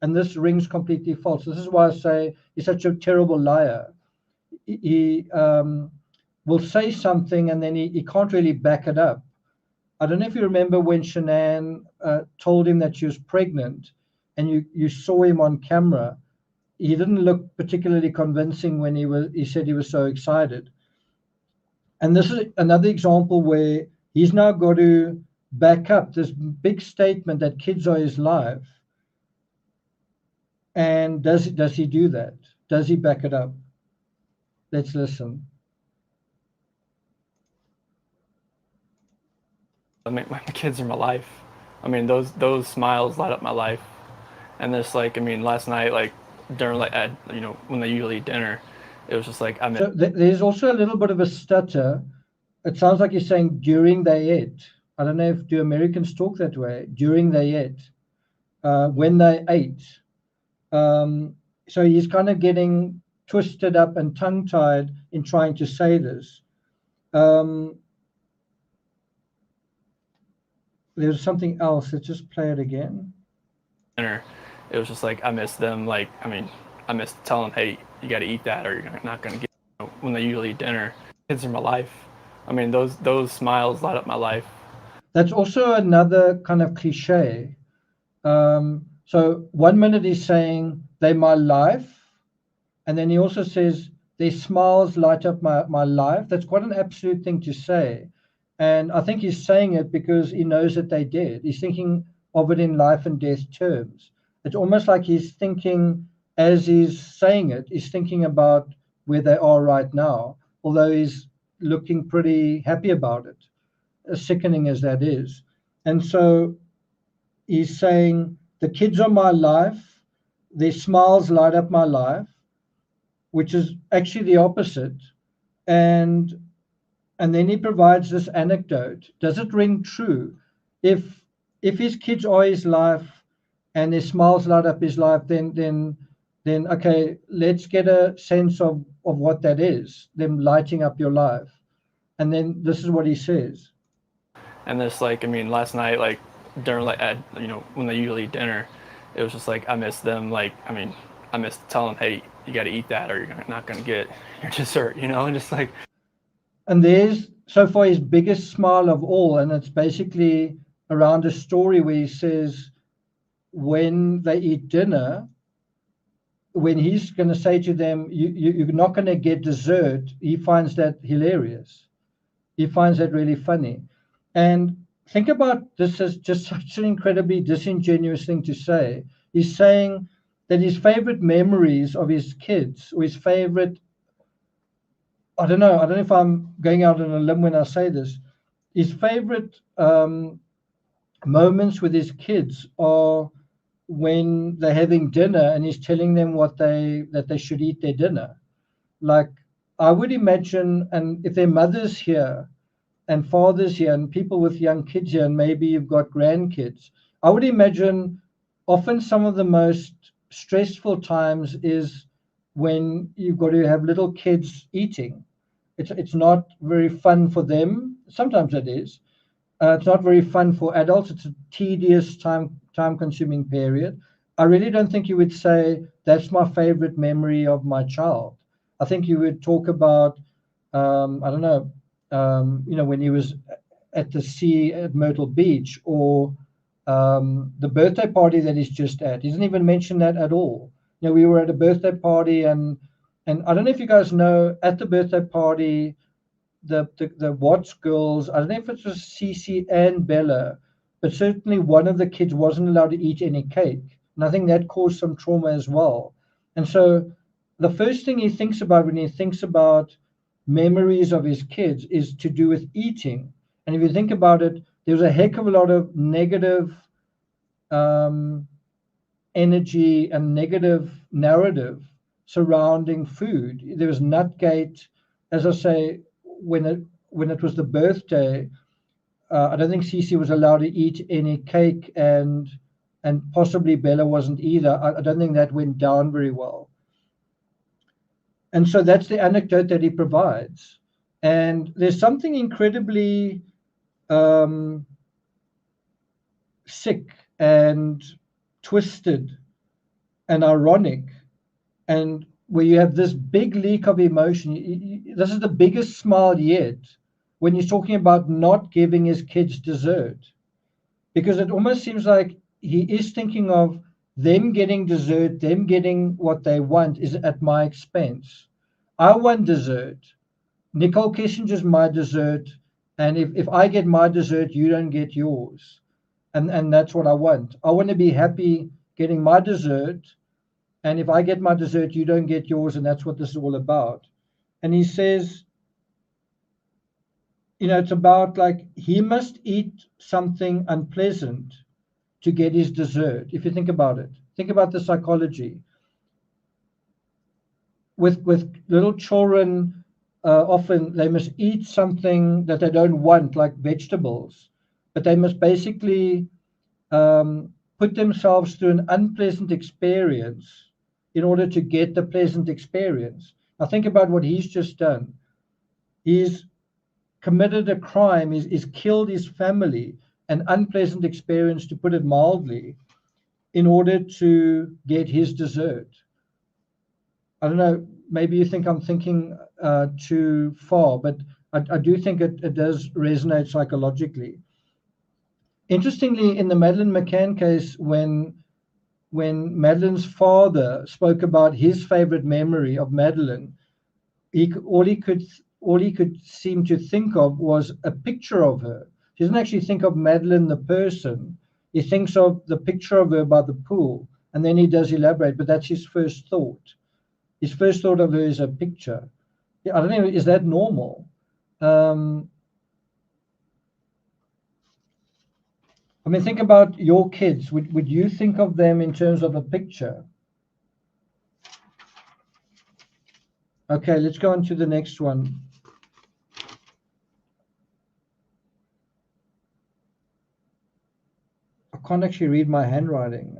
And this rings completely false. This is why I say he's such a terrible liar. He will say something and then he can't really back it up. I don't know if you remember when Shanann told him that she was pregnant and you saw him on camera. He didn't look particularly convincing when he said he was so excited. And this is another example where he's now got to back up this big statement that kids are his life. And does he do that? Does he back it up? Let's listen. My kids are my life. I mean, those smiles light up my life. And this, like, I mean, last night, like during, like, when they usually eat dinner, it was just like, I mean. So there's also a little bit of a stutter. It sounds like he's saying during they ate. I don't know do Americans talk that way? During they ate, when they ate. So he's kind of getting twisted up and tongue-tied in trying to say this. There's something else. Let's just play it again. Dinner, it was just like, I miss them. Like, I mean, I miss telling them, hey, you got to eat that or you're not going to get when they usually eat dinner. Kids are my life. I mean, those smiles light up my life. That's also another kind of cliche. So 1 minute he's saying they're my life, and then he also says their smiles light up my life. That's quite an absolute thing to say. And I think he's saying it because he knows that they did. He's thinking of it in life and death terms. It's almost like he's thinking, as he's saying it, he's thinking about where they are right now, although he's looking pretty happy about it, as sickening as that is. And so he's saying, the kids are my life, their smiles light up my life, which is actually the opposite. And then he provides this anecdote. Does it ring true? If his kids are his life and their smiles light up his life, then okay, let's get a sense of what that is, them lighting up your life. And then this is what he says. And this, like, I mean, last night, like, during, like, when they usually eat dinner, it was just like, I miss them. Like, I mean, I miss telling them, hey, you got to eat that or you're not going to get your dessert, and just like. And there's so far his biggest smile of all. And it's basically around a story where he says, when they eat dinner, when he's going to say to them, you're not going to get dessert, he finds that hilarious. He finds that really funny. And think about this as just such an incredibly disingenuous thing to say. He's saying that his favorite memories of his kids, or his favorite, I don't know if I'm going out on a limb when I say this, his favorite moments with his kids are when they're having dinner and he's telling them that they should eat their dinner. Like, I would imagine, and if their mother's here and fathers here and people with young kids here, and maybe you've got grandkids, I would imagine often some of the most stressful times is when you've got to have little kids eating. It's not very fun for them. Sometimes it is. It's not very fun for adults. It's a tedious, time-consuming period. I really don't think you would say that's my favorite memory of my child. I think you would talk about, I don't know, when he was at the sea at Myrtle Beach, or the birthday party that he's just at. He doesn't even mention that at all. We were at a birthday party, and I don't know if you guys know, at the birthday party, the Watts girls, I don't know if it was Cece and Bella, but certainly one of the kids wasn't allowed to eat any cake. And I think that caused some trauma as well. And so the first thing he thinks about when he thinks about memories of his kids is to do with eating. And if you think about it, there's a heck of a lot of negative energy and negative narrative surrounding food. There was Nutgate, as I say, when it was the birthday, I don't think Cece was allowed to eat any cake, and possibly Bella wasn't either. I don't think that went down very well. And so that's the anecdote that he provides. And there's something incredibly sick and twisted and ironic, and where you have this big leak of emotion. This is the biggest smile yet when he's talking about not giving his kids dessert, because it almost seems like he is thinking of them getting dessert, them getting what they want is at my expense. I want dessert. Nicole Kissinger's my dessert, and if I get my dessert, you don't get yours. And that's what I want. I want to be happy getting my dessert, and if I get my dessert, you don't get yours, and that's what this is all about. And he says, it's about, like, he must eat something unpleasant to get his dessert. If you think about it, think about the psychology. With little children, often they must eat something that they don't want, like vegetables, but they must basically put themselves through an unpleasant experience in order to get the pleasant experience. Now think about what he's just done. He's committed a crime, he's killed his family, an unpleasant experience, to put it mildly, in order to get his dessert. I don't know, maybe you think I'm thinking too far, but I do think it does resonate psychologically. Interestingly, in the Madeleine McCann case, when Madeleine's father spoke about his favorite memory of Madeleine, all he could seem to think of was a picture of her. He doesn't actually think of Madeleine the person. He thinks of the picture of her by the pool, and then he does elaborate, but that's his first thought. His first thought of her is a picture. Yeah, I don't know, is that normal? I mean, think about your kids. Would you think of them in terms of a picture? Okay, let's go on to the next one. I can't actually read my handwriting.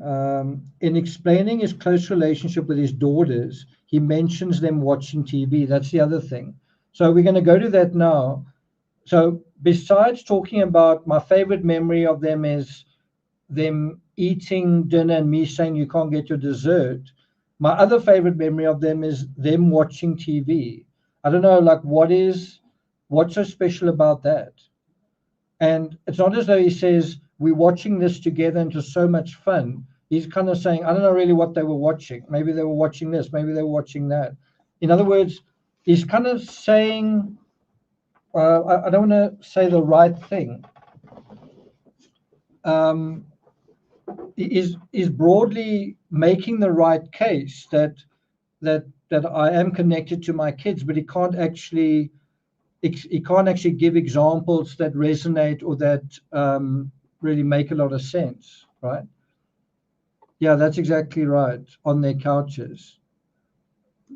In explaining his close relationship with his daughters, he mentions them watching TV. That's the other thing. So we're going to go to that now. So besides talking about my favorite memory of them is them eating dinner and me saying you can't get your dessert, my other favorite memory of them is them watching TV. I don't know, like what's so special about that? And it's not as though he says we're watching this together and it was so much fun. He's kind of saying, I don't know really what they were watching. Maybe they were watching this, maybe they were watching that. In other words, he's kind of saying, I don't want to say the right thing. Is broadly making the right case that I am connected to my kids, but he can't actually give examples that resonate or that really make a lot of sense, right? Yeah, that's exactly right. On their couches.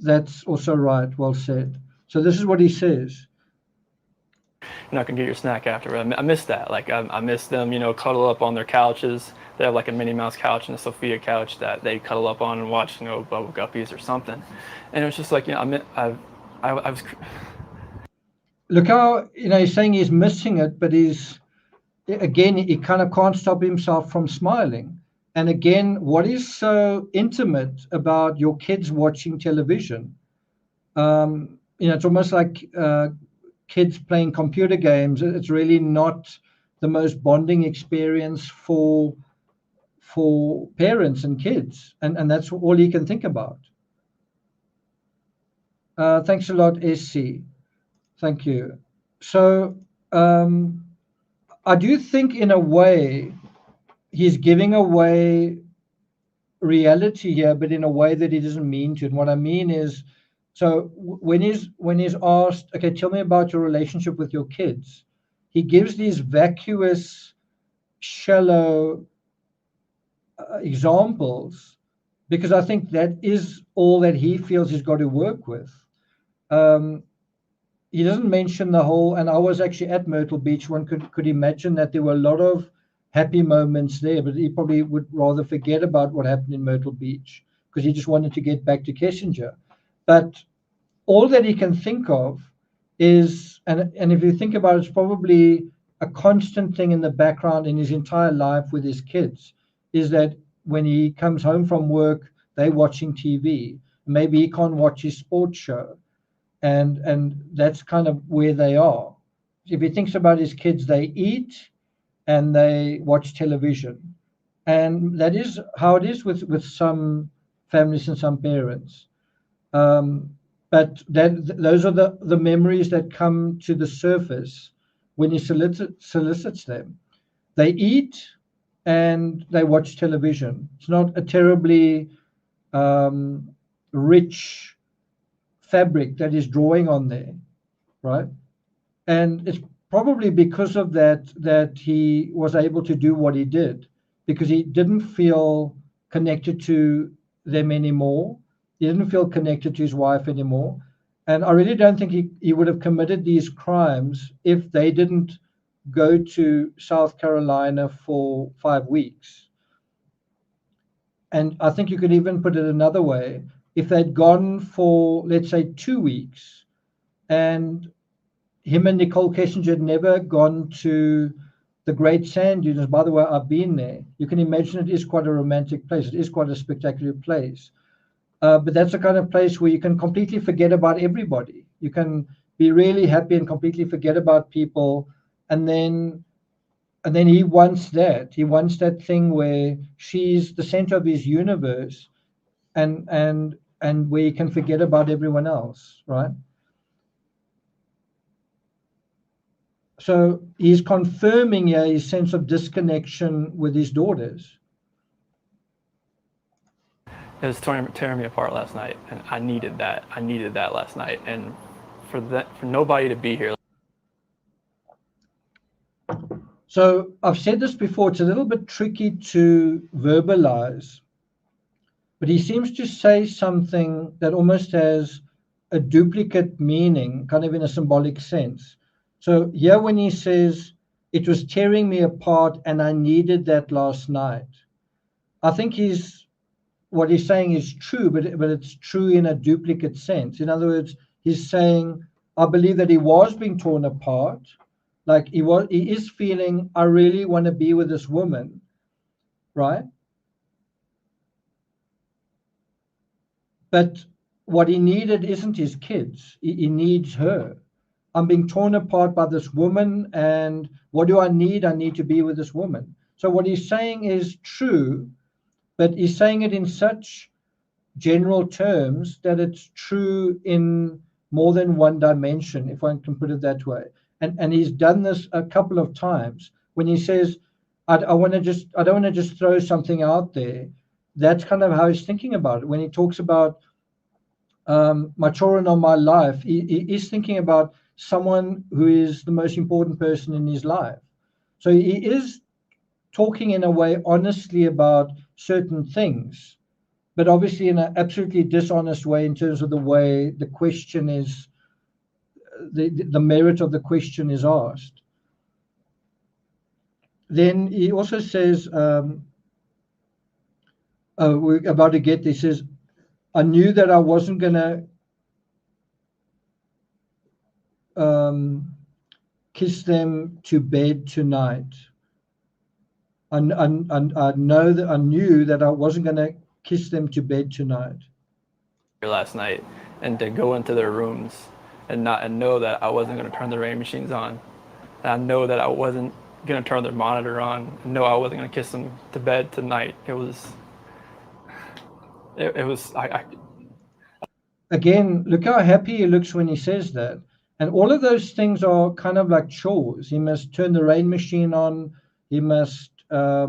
That's also right. Well said. So this is what he says. You're not gonna get your snack after. I miss that. Like I miss them, cuddle up on their couches. They have like a Minnie Mouse couch and a Sophia couch that they cuddle up on and watch, Bubble Guppies or something. And it was just like, I was. Look how he's saying he's missing it, but he kind of can't stop himself from smiling. And again, what is so intimate about your kids watching television? It's almost like kids playing computer games. It's really not the most bonding experience for parents and kids, and that's all he can think about. Thanks a lot, SC. Thank you. So I do think in a way he's giving away reality here, but in a way that he doesn't mean to. And what I mean is, so when he's asked, okay, tell me about your relationship with your kids, he gives these vacuous, shallow examples, because I think that is all that he feels he's got to work with. He doesn't mention the whole, and I was actually at Myrtle Beach. One could imagine that there were a lot of happy moments there, but he probably would rather forget about what happened in Myrtle Beach because he just wanted to get back to Kissinger. But all that he can think of is, and if you think about it, it's probably a constant thing in the background in his entire life with his kids, is that when he comes home from work, they're watching TV. Maybe he can't watch his sports show. And that's kind of where they are. If he thinks about his kids, they eat and they watch television. And that is how it is with some families and some parents. But those are the memories that come to the surface when he solicits them. They eat and they watch television. It's not a terribly rich fabric that is drawing on there, right? And it's probably because of that he was able to do what he did, because he didn't feel connected to them anymore. He didn't feel connected to his wife anymore. And I really don't think he would have committed these crimes if they didn't go to South Carolina for 5 weeks. And I think you could even put it another way. If they'd gone for, let's say, 2 weeks, and him and Nicole Kissinger had never gone to the Great Sand Dunes. By the way, I've been there. You can imagine it is quite a romantic place. It is quite a spectacular place. But that's the kind of place where you can completely forget about everybody. You can be really happy and completely forget about people, and then he wants that. He wants that thing where she's the center of his universe, and where he can forget about everyone else, right? So he's confirming here his sense of disconnection with his daughters. It was tearing me apart last night, and I needed that. I needed that last night, and for nobody to be here. So I've said this before, it's a little bit tricky to verbalize, but he seems to say something that almost has a duplicate meaning, kind of in a symbolic sense. So here when he says, it was tearing me apart and I needed that last night, I think what he's saying is true, but it's true in a duplicate sense. In other words, he's saying, I believe that he was being torn apart. Like he is feeling, I really want to be with this woman, right? But what he needed isn't his kids. He needs her. I'm being torn apart by this woman, and what do I need? I need to be with this woman. So what he's saying is true, but he's saying it in such general terms that it's true in more than one dimension, if one can put it that way. And he's done this a couple of times when he says, I don't want to just throw something out there. That's kind of how he's thinking about it. When he talks about my children are my life, he is thinking about someone who is the most important person in his life. So he is talking in a way honestly about certain things, but obviously in an absolutely dishonest way in terms of the way the question is, the merit of the question is asked. Then he also says, we're about to get this, says, I knew that I wasn't going to kiss them to bed tonight. I knew that I wasn't going to kiss them to bed tonight. Last night, and to go into their rooms and know that I wasn't going to turn the rain machines on. And I know that I wasn't going to turn their monitor on. I know I wasn't going to kiss them to bed tonight. It was. Again, look how happy he looks when he says that. And all of those things are kind of like chores. He must turn the rain machine on. He must, I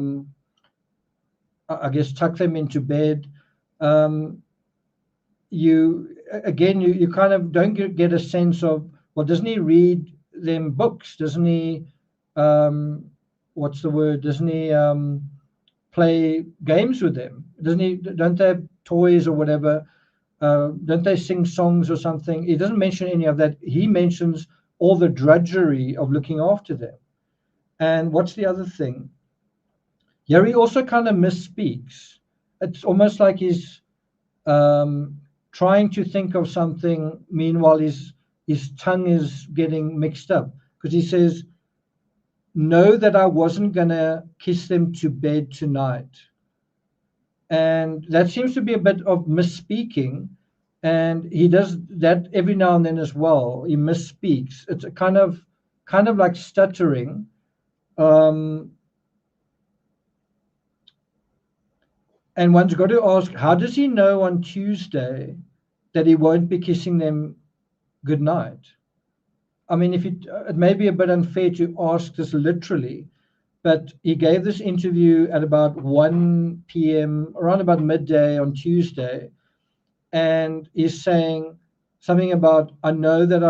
guess, tuck them into bed. You kind of don't get a sense of, well, doesn't he read them books? Doesn't he, what's the word? Doesn't he play games with them? Don't they have toys or whatever? Don't they sing songs or something? He doesn't mention any of that. He mentions all the drudgery of looking after them. And what's the other thing? Here he also kind of misspeaks. It's almost like he's trying to think of something, meanwhile his tongue is getting mixed up, because he says, know that I wasn't going to kiss them to bed tonight. And that seems to be a bit of misspeaking, and he does that every now and then as well. He misspeaks. It's a kind of like stuttering. And one's got to ask, how does he know on Tuesday that he won't be kissing them goodnight? I mean, it may be a bit unfair to ask this literally, but he gave this interview at about 1 p.m., around about midday on Tuesday, and he's saying something about, I know that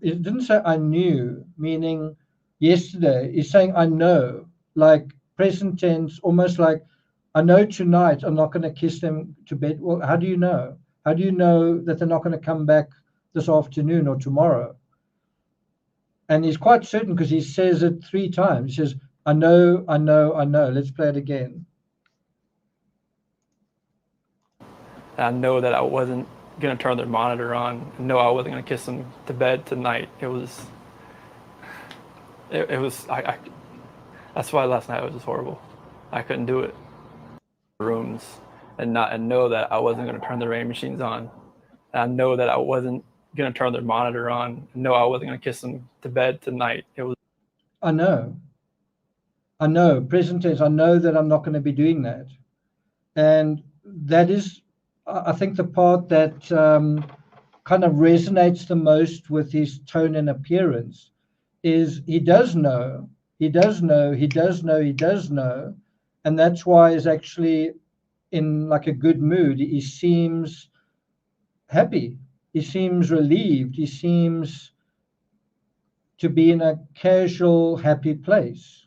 it didn't say I knew, meaning yesterday. He's saying I know, like present tense, almost like, I know tonight I'm not going to kiss them to bed. Well, how do you know? How do you know that they're not going to come back this afternoon or tomorrow? And he's quite certain because he says it 3 times. He says, I know, I know, I know. Let's play it again. I know that I wasn't going to turn their monitor on. I know I wasn't going to kiss them to bed tonight. It was, that's why last night was just horrible. I couldn't do it. Rooms and know that I wasn't going to turn the rain machines on. And I know that I wasn't gonna turn their monitor on. No, I wasn't gonna kiss them to bed tonight. It was I know, present tense. I know that I'm not going to be doing that. And that is, I think, the part that kind of resonates the most with his tone and appearance is he does know, he does know, he does know, he does know. And that's why he's actually in like a good mood. He seems happy. He seems relieved. He seems to be in a casual, happy place.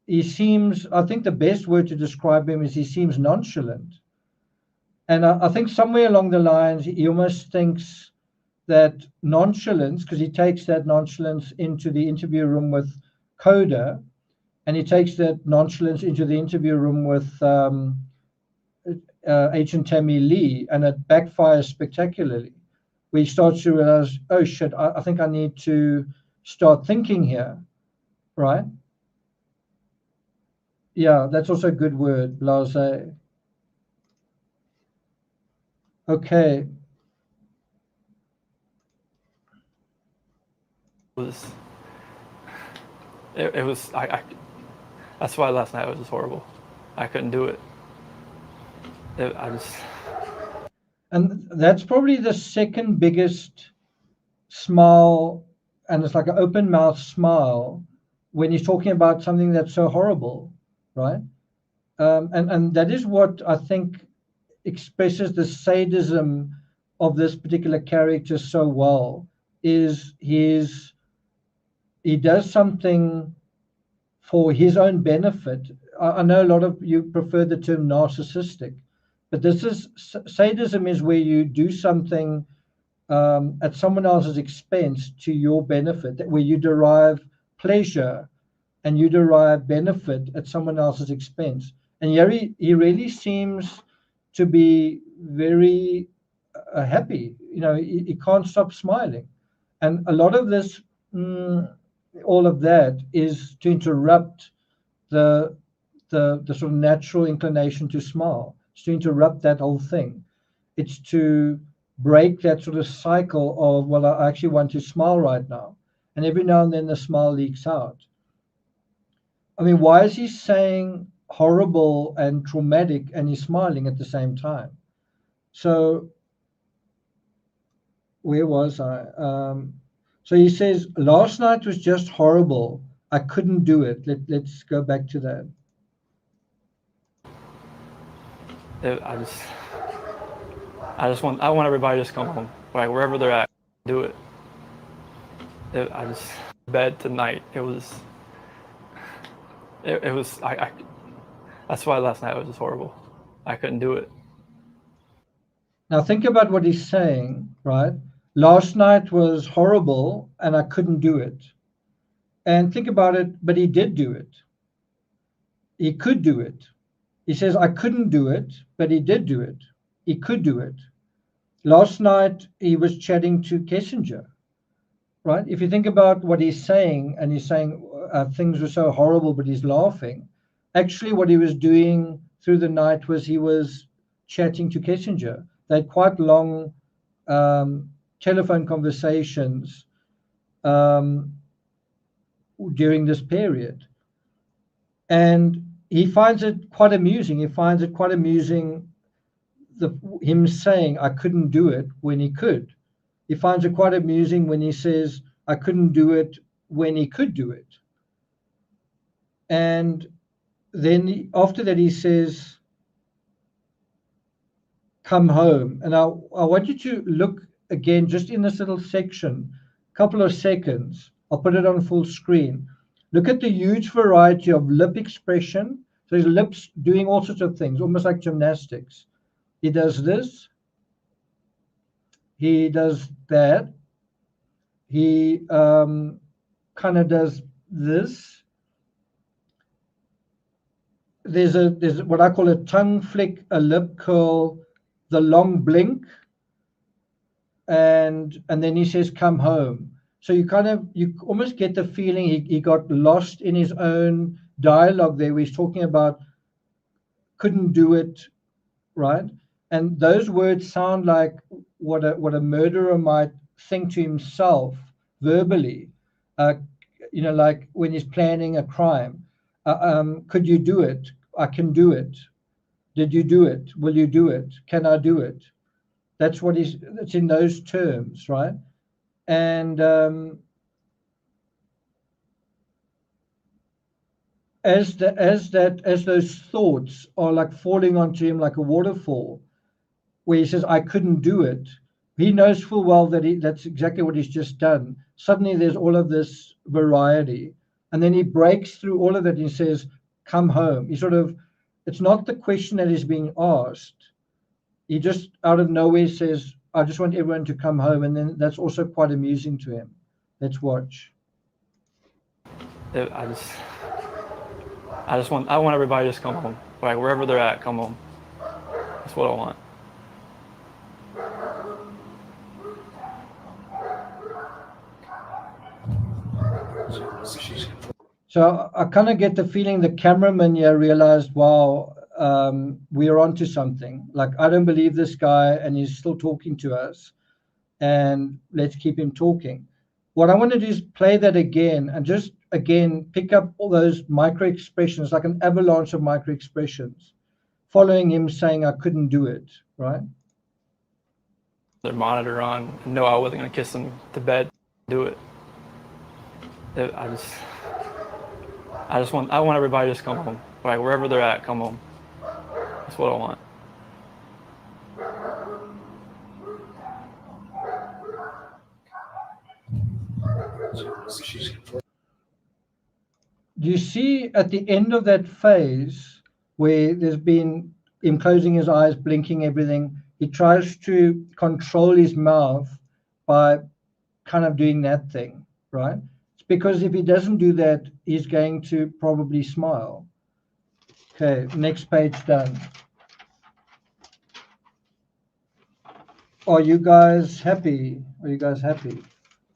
He seems, I think the best word to describe him is he seems nonchalant. And I think somewhere along the lines, he almost thinks that nonchalance, because he takes that nonchalance into the interview room with Coda, and he takes that nonchalance into the interview room with Agent Tammy Lee, and it backfires spectacularly. We start to realize, oh shit, I think I need to start thinking here, right? Yeah, that's also a good word, blasé. Okay. it was I that's why last night was just horrible. I couldn't do it. I just And that's probably the second biggest smile, and it's like an open mouth smile when he's talking about something that's so horrible, right? And that is what I think expresses the sadism of this particular character so well. Is he does something for his own benefit. I know a lot of you prefer the term narcissistic, but this is sadism is where you do something at someone else's expense to your benefit, where you derive pleasure and you derive benefit at someone else's expense. And here he really seems to be very happy. You know, he can't stop smiling. And a lot of this, all of that is to interrupt the sort of natural inclination to smile. It's to interrupt that whole thing. It's to break that sort of cycle of, well, I actually want to smile right now. And every now and then the smile leaks out. I mean, why is he saying horrible and traumatic and he's smiling at the same time? So where was I? So he says, last night was just horrible. I couldn't do it. Let's go back to that. I want everybody to just come home, like wherever they're at, do it. Bed tonight. It was that's why last night was just horrible. I couldn't do it. Now think about what he's saying, right? Last night was horrible and I couldn't do it. And think about it, but he did do it. He could do it. He says, I couldn't do it, but he did do it. He could do it. Last night, he was chatting to Kissinger, right? If you think about what he's saying, and he's saying things were so horrible, but he's laughing. Actually, what he was doing through the night was he was chatting to Kissinger. They had quite long telephone conversations during this period. And he finds it quite amusing. He finds it quite amusing, him saying, I couldn't do it when he could. He finds it quite amusing when he says, I couldn't do it when he could do it. And then after that, he says, come home. And I want you to look again, just in this little section, a couple of seconds. I'll put it on full screen. Look at the huge variety of lip expression. So his lips doing all sorts of things, almost like gymnastics. He does this. He does that. He kind of does this. There's what I call a tongue flick, a lip curl, the long blink, and then he says, come home. So you almost get the feeling he got lost in his own dialogue there, where he's talking about couldn't do it, right? And those words sound like what a murderer might think to himself verbally, like when he's planning a crime. Could you do it? I can do it. Did you do it? Will you do it? Can I do it? That's what it's in those terms, right? And as those thoughts are like falling onto him like a waterfall, where he says, I couldn't do it, he knows full well that that's exactly what he's just done. Suddenly there's all of this variety. And then he breaks through all of that and he says, come home. It's not the question that is being asked. He just out of nowhere says, I just want everyone to come home. And then that's also quite amusing to him. Let's watch. I want everybody to just come home. Like wherever they're at, come home. That's what I want. So I kind of get the feeling the cameraman here realized, wow, we're onto something. Like, I don't believe this guy and he's still talking to us, and let's keep him talking. What I want to do is play that again and just again pick up all those micro expressions, like an avalanche of micro expressions, following him saying, I couldn't do it, right? Their monitor on. No, I wasn't going to kiss them to bed. Do it. I want everybody to just come home. Like wherever they're at, come home. That's what I want. Do you see at the end of that phase where there's been him closing his eyes, blinking everything, he tries to control his mouth by kind of doing that thing, right? It's because if he doesn't do that, he's going to probably smile. Okay, next page done. Are you guys happy? Are you guys happy?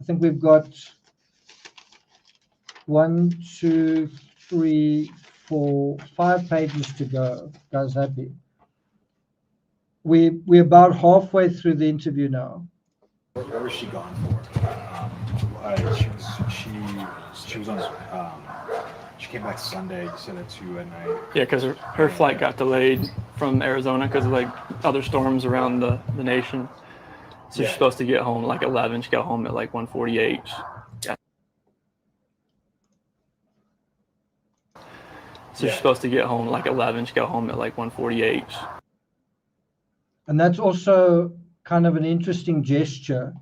I think we've got 1, 2, 3, 4, 5 pages to go. Guys happy? We're about halfway through the interview now. What was she gone for? She was on. She came back Sunday. You said at 2 at night. Yeah, because her flight got delayed from Arizona because of like other storms around the nation. So she's supposed to get home at like 11. She got home at like 1:48. Yeah. So she's supposed to get home at like 11. She got home at like 1:48. And that's also kind of an interesting gesture.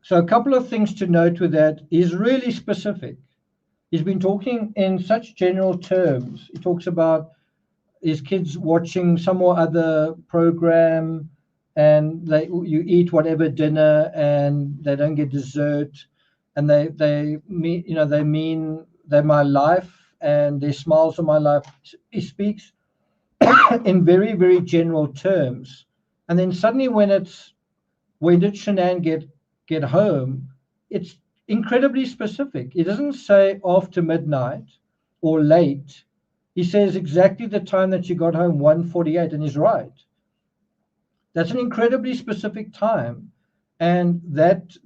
So a couple of things to note with that is really specific. He's been talking in such general terms. He talks about his kids watching some or other program, and you eat whatever dinner, and they don't get dessert, and they mean they're my life, and their smiles are my life. He speaks in very, very general terms, and then suddenly when did Shanann get home, it's incredibly specific. He doesn't say after midnight or late. He says exactly the time that she got home, 1:48, and he's right. That's an incredibly specific time, and that's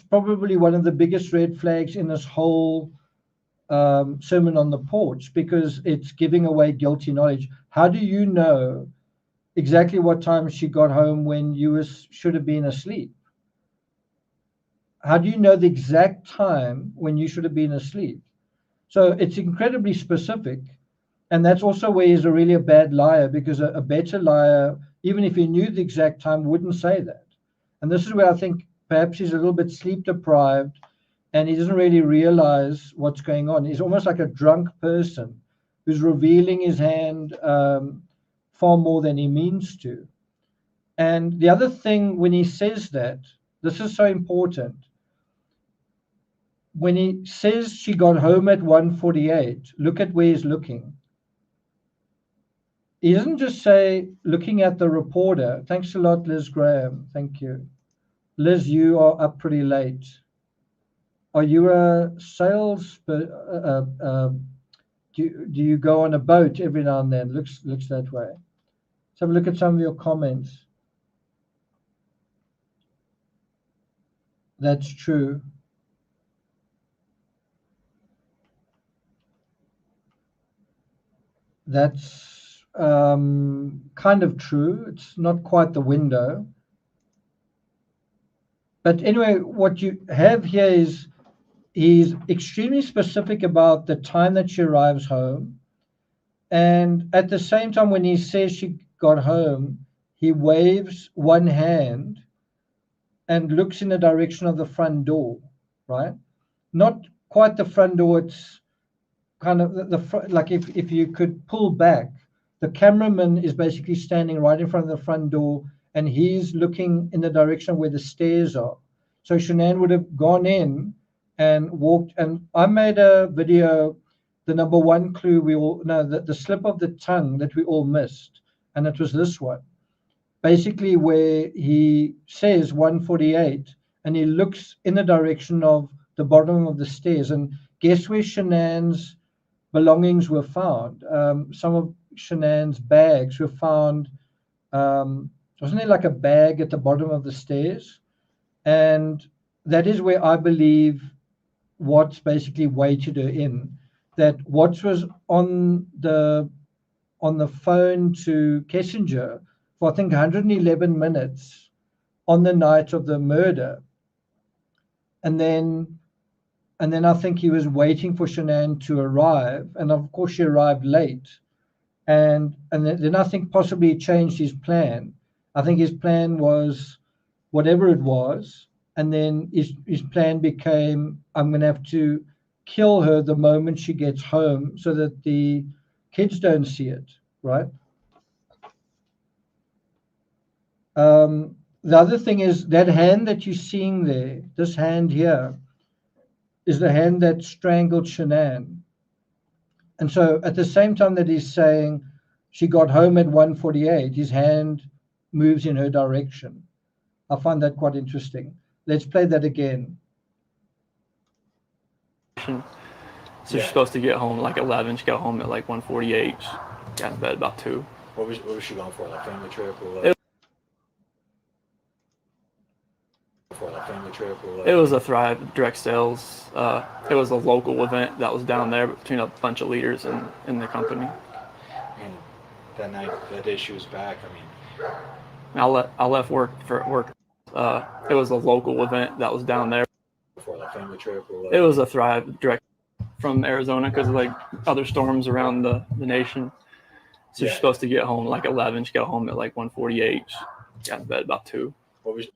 probably one of the biggest red flags in this whole Sermon on the Porch, because it's giving away guilty knowledge. How do you know exactly what time she got home when you should have been asleep? How do you know the exact time when you should have been asleep? So it's incredibly specific. And that's also where he's really a bad liar, because a better liar, even if he knew the exact time, wouldn't say that. And this is where I think perhaps he's a little bit sleep deprived and he doesn't really realize what's going on. He's almost like a drunk person who's revealing his hand far more than he means to. And the other thing, when he says that, this is so important. When he says she got home at 1:48, look at where he's looking. He doesn't just say, looking at the reporter. Thanks a lot, Liz Graham. Thank you. Liz, you are up pretty late. Are you a sales? Do you go on a boat every now and then? Looks that way. Let's have a look at some of your comments. That's true. That's kind of true. It's not quite the window. But anyway, what you have here is he's extremely specific about the time that she arrives home. And at the same time, when he says she got home, he waves one hand and looks in the direction of the front door, right? Not quite the front door. It's kind of like if you could pull back, the cameraman is basically standing right in front of the front door and he's looking in the direction where the stairs are. So Shanann would have gone in and walked. And I made a video, the number one clue we all know, the slip of the tongue that we all missed. And it was this one, basically where he says 148 and he looks in the direction of the bottom of the stairs. And guess where Shanann's belongings were found? Some of Shanann's bags were found. Wasn't there like a bag at the bottom of the stairs? And that is where I believe Watts basically weighted her in. That Watts was on the phone to Kessinger for I think 111 minutes on the night of the murder, and then I think he was waiting for Shanann to arrive, and of course she arrived late, and then I think possibly he changed his plan. I think his plan was whatever it was, and then his plan became, I'm going to have to kill her the moment she gets home so that the kids don't see it, right? The other thing is that hand that you're seeing there, this hand here, is the hand that strangled Shanann. And so at the same time that he's saying she got home at 1:48, his hand moves in her direction. I find that quite interesting. Let's play that again. So she's supposed to get home at like 11. She got home at like 1:48. She got in bed about 2. What was she going for? Like family trip or like? It was a Thrive direct sales. It was a local event that was down there between a bunch of leaders in the company. And that night, that day she was back. I mean, I left work for work. It was a local event that was down there. for like family trip or like? It was a Thrive direct from Arizona because of like other storms around the nation. So she's supposed to get home at like 11. She got home at like 1:48. She got in bed about 2. What was?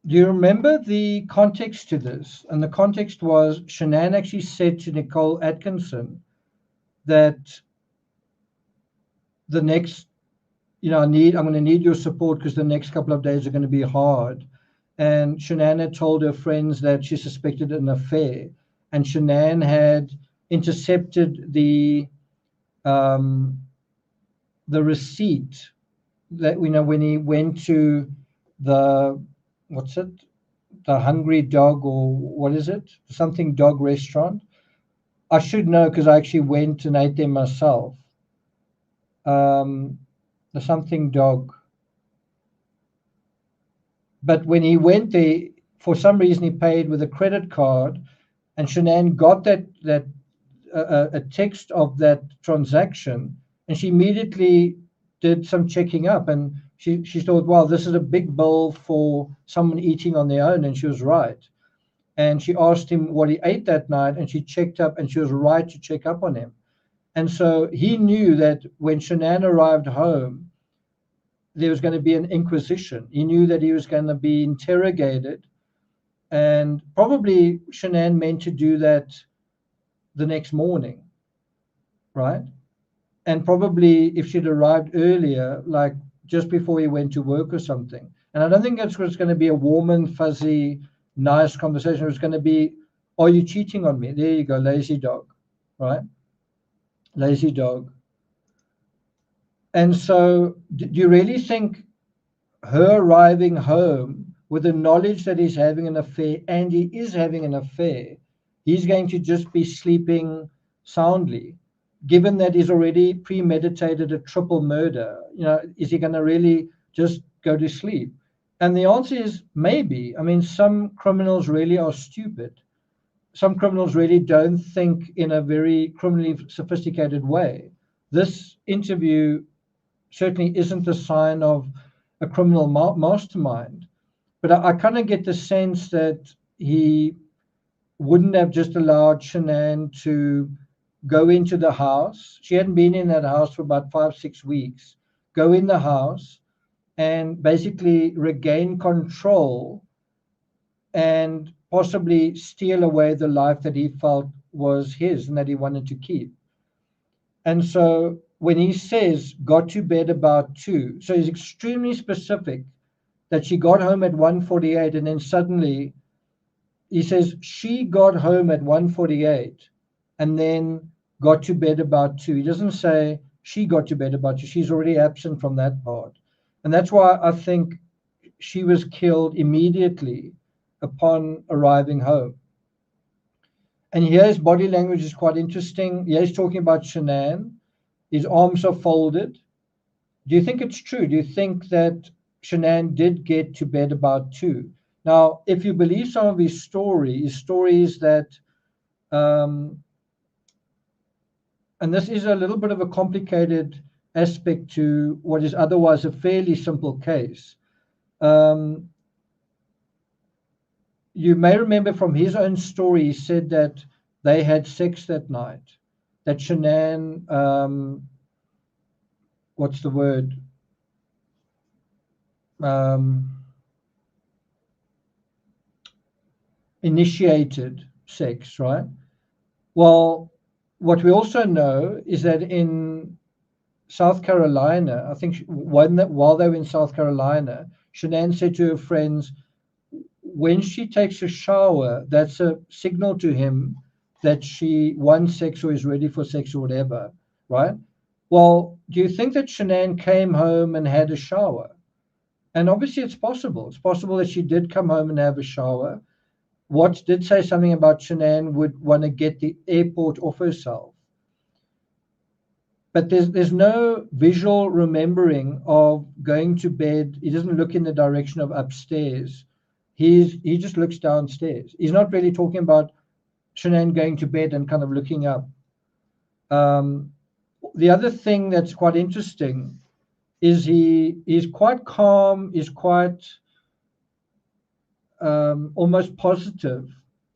Do you remember the context to this? And the context was Shanann actually said to Nicole Atkinson that the next, I'm going to need your support because the next couple of days are going to be hard. And Shanann had told her friends that she suspected an affair. And Shanann had intercepted the receipt that, when he went to the Hungry Dog, or what is it? Something dog restaurant. I should know because I actually went and ate there myself. The Something Dog. But when he went there, for some reason he paid with a credit card, and Shanann got a text of that transaction, and she immediately did some checking up, and she thought, wow, this is a big bill for someone eating on their own, and she was right. And she asked him what he ate that night, and she checked up, and she was right to check up on him. And so he knew that when Shanann arrived home, there was going to be an inquisition. He knew that he was going to be interrogated, and probably Shanann meant to do that the next morning, right? And probably if she'd arrived earlier, like just before he went to work or something. And I don't think it was going to be a warm and fuzzy, nice conversation. It was going to be, are you cheating on me? There you go, lazy dog, right? Lazy dog. And so do you really think her arriving home with the knowledge that he's having an affair, and he is having an affair, he's going to just be sleeping soundly, given that he's already premeditated a triple murder? Is he going to really just go to sleep? And the answer is maybe. I mean, some criminals really are stupid. Some criminals really don't think in a very criminally sophisticated way. This interview certainly isn't a sign of a criminal mastermind, but I kind of get the sense that he wouldn't have just allowed Shanann to go into the house. She hadn't been in that house for about 5-6 weeks. Go in the house and basically regain control and possibly steal away the life that he felt was his and that he wanted to keep. And so when he says got to bed about 2, so he's extremely specific that she got home at 1:48, and then suddenly he says she got home at 1:48 and then got to bed about 2. He doesn't say she got to bed about 2. She's already absent from that part. And that's why I think she was killed immediately upon arriving home. And here his body language is quite interesting. Here he's talking about Shanann. His arms are folded. Do you think it's true? Do you think that Shanann did get to bed about 2? Now, if you believe some of his stories that, and this is a little bit of a complicated aspect to what is otherwise a fairly simple case. You may remember from his own story, he said that they had sex that night, that Shanann, what's the word? Initiated sex, right? Well, what we also know is that in South Carolina, I think while they were in South Carolina, Shanann said to her friends, when she takes a shower, that's a signal to him that she wants sex or is ready for sex or whatever, right? Well, do you think that Shanann came home and had a shower? And obviously it's possible. It's possible that she did come home and have a shower. Watts did say something about Shanann would want to get the airport off herself. But there's no visual remembering of going to bed. He doesn't look in the direction of upstairs. He just looks downstairs. He's not really talking about Shanann going to bed and kind of looking up. The other thing that's quite interesting is he's quite calm, he's quite almost positive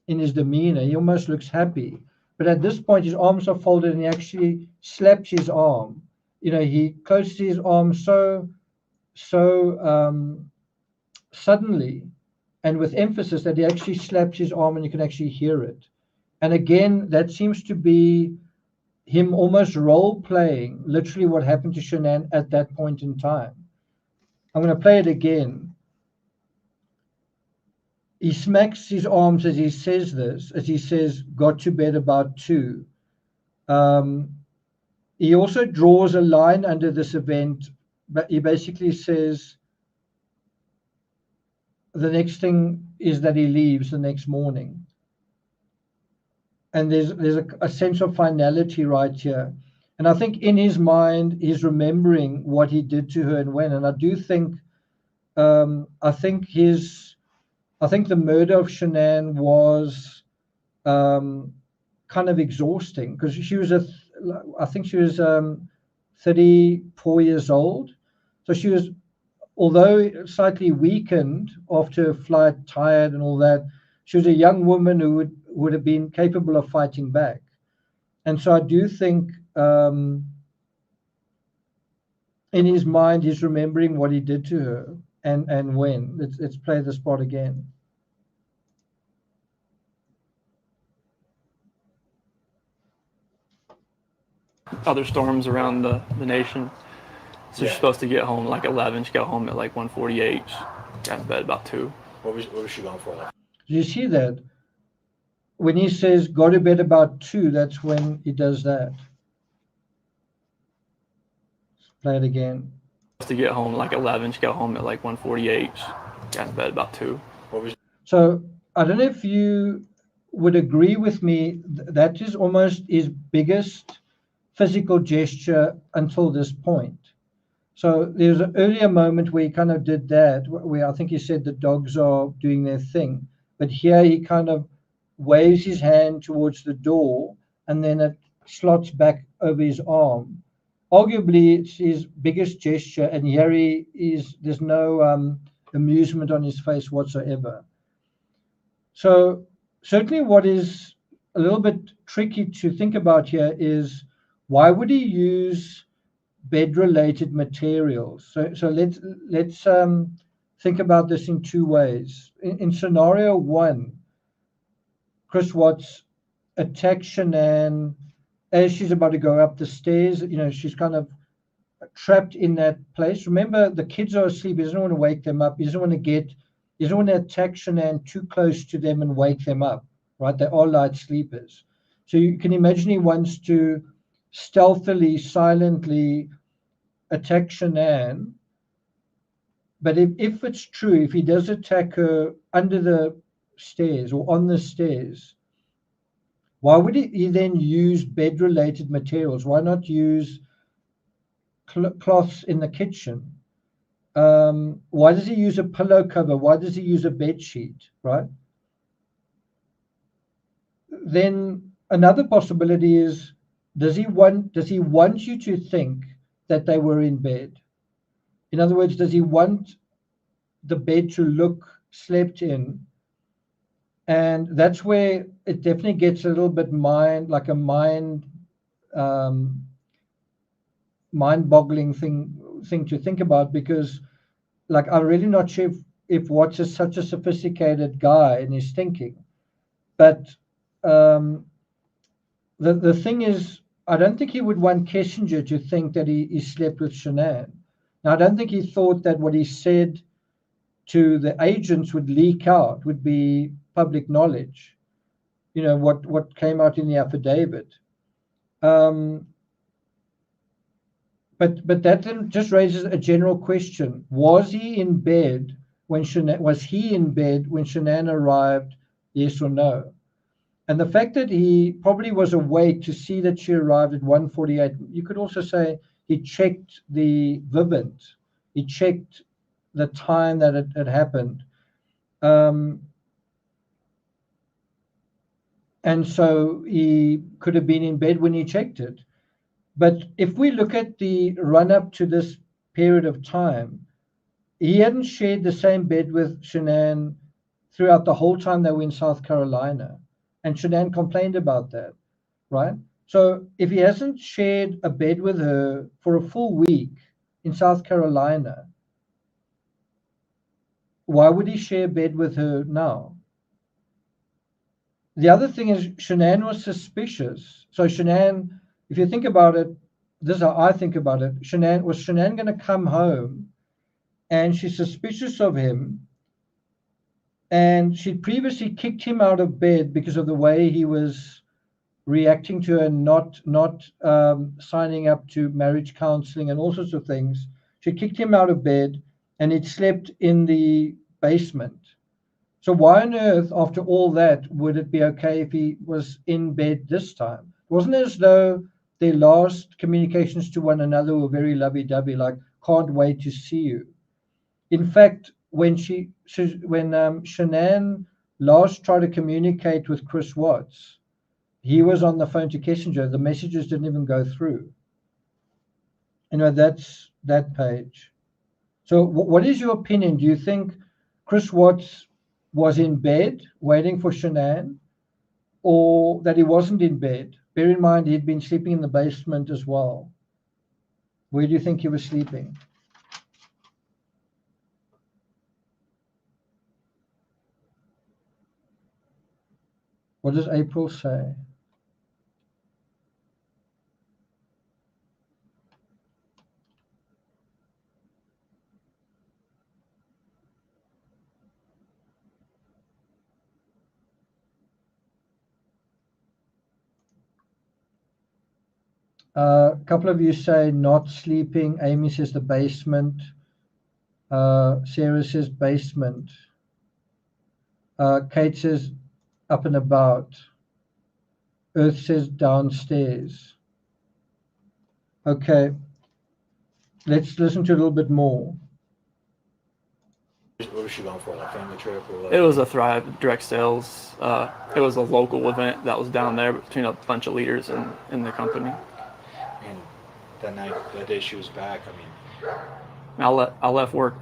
in his demeanor. He almost looks happy. But at this point, his arms are folded and he actually slaps his arm. You know, he closes his arm so suddenly and with emphasis that he actually slaps his arm and you can actually hear it. And again, that seems to be him almost role-playing literally what happened to Shanann at that point in time. I'm going to play it again. He smacks his arms as he says this, as he says, got to bed about 2. He also draws a line under this event, but he basically says the next thing is that he leaves the next morning. And there's a sense of finality right here. And I think in his mind, he's remembering what he did to her and when. And I do think, I think the murder of Shanann was kind of exhausting because she was I think she was 34 years old. So she was, although slightly weakened after a flight, tired and all that, she was a young woman who would have been capable of fighting back. And so I do think in his mind, he's remembering what he did to her and when. Let's play this part again. Other storms around the nation. So she's supposed to get home like 11. She got home at like 1:48. She got in bed about 2. What was she going for? Do you see that? When he says go to bed about 2, that's when he does that. Let's play it again. Supposed to get home like 11. She got home at like 1:48. She got in bed about 2. So I don't know if you would agree with me. That is almost his biggest physical gesture until this point. So there's an earlier moment where he kind of did that, where I think he said the dogs are doing their thing. But here he kind of waves his hand towards the door, and then it slots back over his arm. Arguably, it's his biggest gesture, and here there's no amusement on his face whatsoever. So certainly what is a little bit tricky to think about here is, why would he use bed-related materials? So let's think about this in two ways. In scenario one, Chris Watts attacks Shanann as she's about to go up the stairs. You know, she's kind of trapped in that place. Remember, the kids are asleep. He doesn't want to wake them up. He doesn't want to attack Shanann too close to them and wake them up, right? They are light sleepers. So you can imagine he wants to stealthily, silently attack Shanann. But if it's true, if he does attack her under the stairs or on the stairs, why would he then use bed-related materials? Why not use cloths in the kitchen? Why does he use a pillow cover? Why does he use a bed sheet, right? Then another possibility is, does he want you to think that they were in bed? In other words, does he want the bed to look slept in? And that's where it definitely gets a little bit mind-boggling thing to think about, because like, I'm really not sure if Watts is such a sophisticated guy in his thinking. But the thing is, I don't think he would want Kessinger to think that he slept with Shanann. Now, I don't think he thought that what he said to the agents would leak out, would be public knowledge, you know, what came out in the affidavit. But that then just raises a general question. Was he in bed when Shanann arrived, yes or no? And the fact that he probably was awake to see that she arrived at 1:48, you could also say he checked the Vivint. He checked the time that it had happened. And so he could have been in bed when he checked it. But if we look at the run-up to this period of time, he hadn't shared the same bed with Shanann throughout the whole time they were in South Carolina. And Shanann complained about that, right? So if he hasn't shared a bed with her for a full week in South Carolina, why would he share a bed with her now? The other thing is, Shanann was suspicious. So Shanann, if you think about it, this is how I think about it. Was Shanann going to come home and she's suspicious of him, and she'd previously kicked him out of bed because of the way he was reacting to her, not signing up to marriage counseling and all sorts of things. She kicked him out of bed, and he'd slept in the basement. So why on earth, after all that, would it be okay if he was in bed this time? It wasn't as though their last communications to one another were very lovey-dovey, like, can't wait to see you. In fact, when Shanann last tried to communicate with Chris Watts, he was on the phone to Kessinger. The messages didn't even go through. You know, that's that page. So what is your opinion? Do you think Chris Watts was in bed waiting for Shanann, or that he wasn't in bed? Bear in mind, he'd been sleeping in the basement as well. Where do you think he was sleeping? What does April say? A couple of you say not sleeping. Amy says the basement. Sarah says basement. Kate says up and about. Earth says downstairs. Okay. Let's listen to a little bit more. What was she going for? Like family trip or what? It was a Thrive direct sales. It was a local event that was down there between a bunch of leaders in the company. And that night, that day she was back. I mean, I left work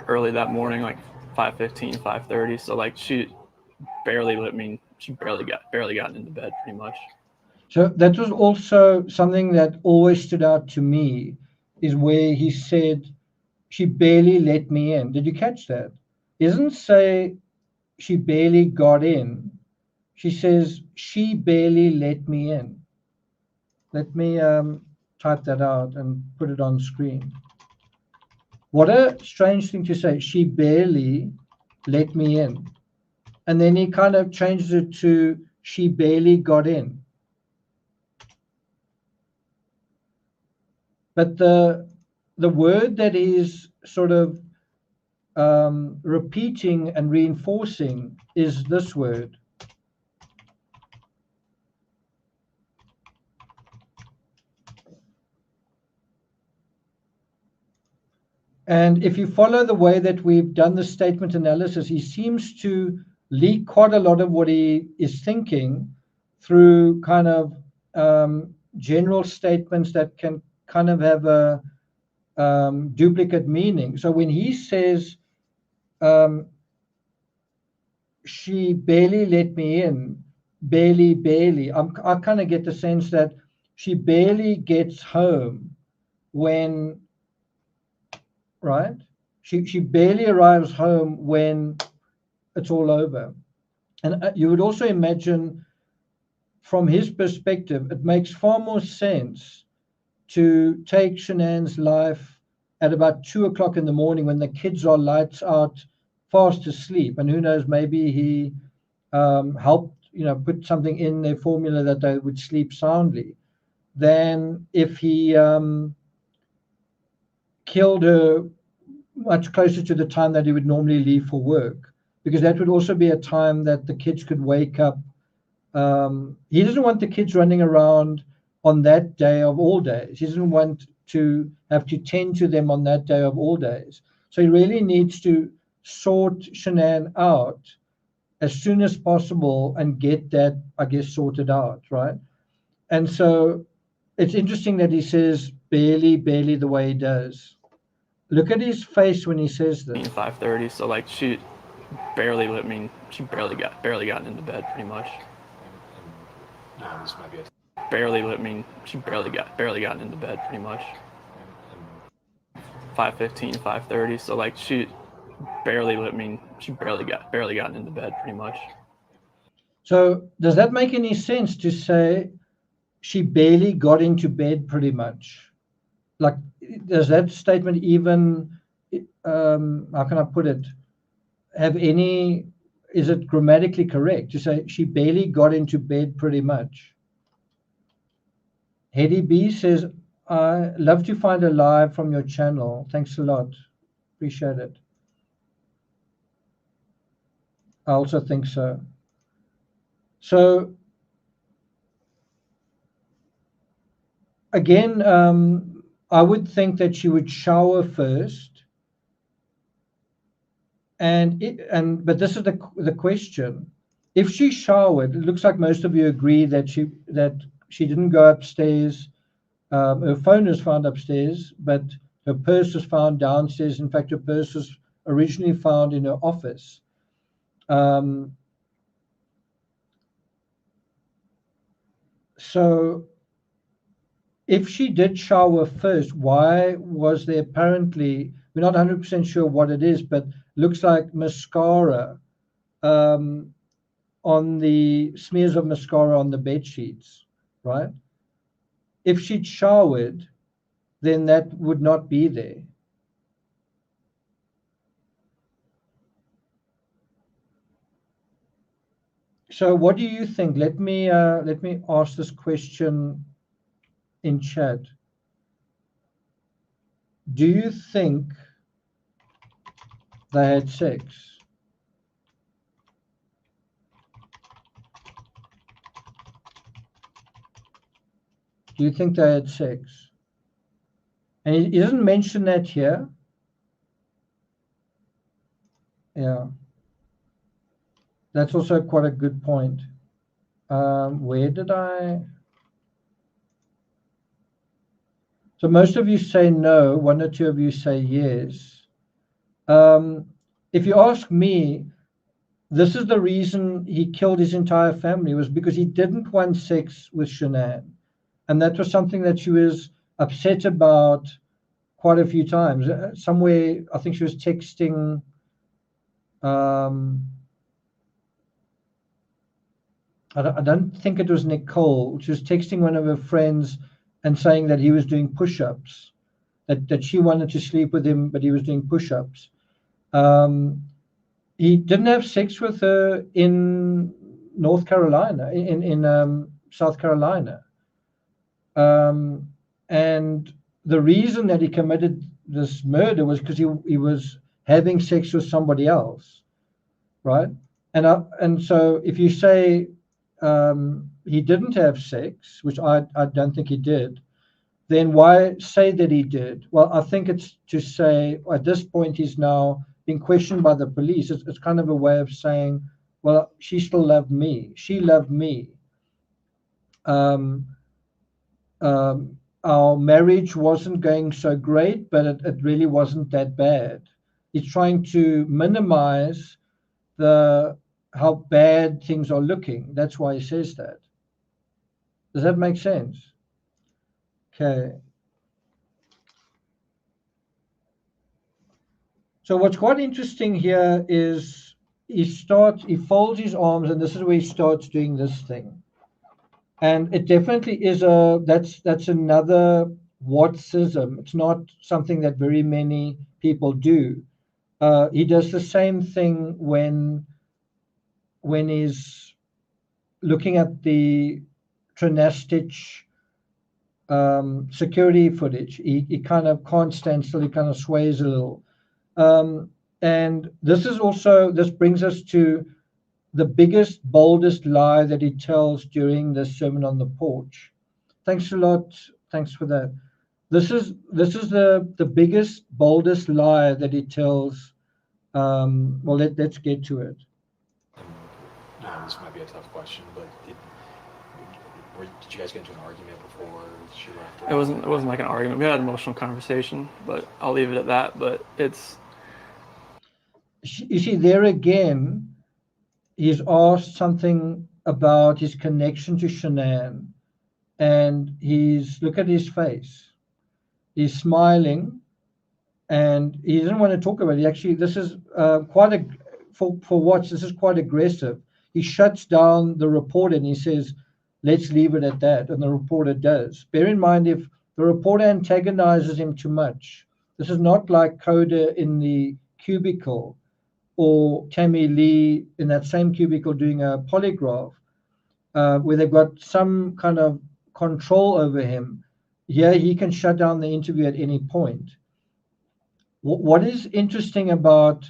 early that morning, like 5:15, 5:30. So like she barely gotten into bed pretty much. So that was also something that always stood out to me, is where he said, she barely let me in. Did you catch that? He doesn't say she barely got in. She says, she barely let me in. Let me type that out and put it on screen. What a strange thing to say. She barely let me in. And then he kind of changes it to, she barely got in. But the word that is sort of repeating and reinforcing is this word. And if you follow the way that we've done the statement analysis, he seems to leak quite a lot of what he is thinking through kind of general statements that can kind of have a duplicate meaning. So when he says, she barely let me in, barely, I kind of get the sense that she barely gets home when, right? She barely arrives home when it's all over. And you would also imagine, from his perspective, it makes far more sense to take Shanann's life at about 2 o'clock in the morning when the kids are lights out, fast asleep. And who knows, maybe he helped, put something in their formula that they would sleep soundly, than if he killed her much closer to the time that he would normally leave for work, because that would also be a time that the kids could wake up. He doesn't want the kids running around on that day of all days. He doesn't want to have to tend to them on that day of all days. So he really needs to sort Shanann out as soon as possible and get that, I guess, sorted out, right? And so it's interesting that he says barely the way he does. Look at his face when he says this. 5:30. So like she barely gotten into bed pretty much. and this might be a She barely gotten into bed pretty much. 5:15, 5:30. So like she barely gotten into bed pretty much. So does that make any sense to say she barely got into bed pretty much? Like, does that statement even, how can I put it, is it grammatically correct to say she barely got into bed pretty much? Hedy B says, I love to find a live from your channel. Thanks a lot. Appreciate it. I also think so. So again, I would think that she would shower first, but this is the question. If she showered, it looks like most of you agree that she didn't go upstairs. Her phone was found upstairs, but her purse was found downstairs. In fact, her purse was originally found in her office. So if she did shower first, why was there apparently, we're not 100% sure what it is, but looks like mascara on the smears of mascara on the bed sheets, right? If she'd showered, then that would not be there. So what do you think? Let me ask this question in chat. Do you think they had sex? Do you think they had sex? And he doesn't mention that here. Yeah. That's also quite a good point. Where did I? So most of you say no, one or two of you say yes. If you ask me, this is the reason he killed his entire family, was because he didn't want sex with Shanann. And that was something that she was upset about quite a few times. Somewhere, I think she was texting. I don't think it was Nicole. She was texting one of her friends and saying that he was doing push-ups, that she wanted to sleep with him, but he was doing push-ups. He didn't have sex with her in North Carolina, in South Carolina. And the reason that he committed this murder was because he was having sex with somebody else, right? And so if you say he didn't have sex, which I don't think he did, then why say that he did? Well, I think it's to say at this point he's now being questioned by the police. It's kind of a way of saying, well, she still loved me. She loved me. Our marriage wasn't going so great, but it really wasn't that bad. He's trying to minimize how bad things are looking. That's why he says that. Does that make sense? Okay. So what's quite interesting here is he folds his arms, and this is where he starts doing this thing. And it definitely is that's another Wattsism. It's not something that very many people do. He does the same thing when he's looking at the Trinastich security footage. He kind of can't stand still. He kind of sways a little. And this brings us to the biggest, boldest lie that he tells during the Sermon on the Porch. Thanks a lot. Thanks for that. This is the biggest, boldest lie that he tells. Well, let's get to it. This might be a tough question, but did you guys get into an argument before she left? It wasn't like an argument. We had an emotional conversation, but I'll leave it at that. But it's. You see, there again, he's asked something about his connection to Shanann, and look at his face. He's smiling, and he doesn't want to talk about it. Actually, this is for Watts, this is quite aggressive. He shuts down the reporter and he says, let's leave it at that. And the reporter does. Bear in mind, if the reporter antagonizes him too much, this is not like Coda in the cubicle or Tammy Lee in that same cubicle doing a polygraph, where they've got some kind of control over him. Here, he can shut down the interview at any point. What is interesting about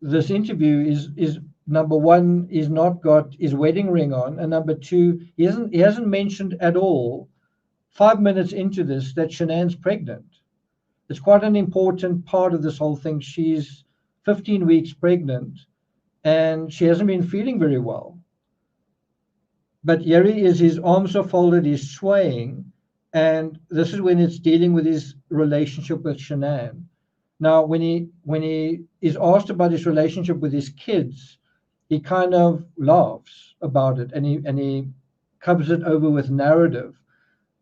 this interview is number one, he's not got his wedding ring on, and number two, he hasn't mentioned at all 5 minutes into this that Shanann's pregnant. It's quite an important part of this whole thing. She's 15 weeks pregnant, and she hasn't been feeling very well. But here he is, his arms are folded, he's swaying, and this is when it's dealing with his relationship with Shanann. Now, when he is asked about his relationship with his kids, he kind of laughs about it, and he covers it over with narrative.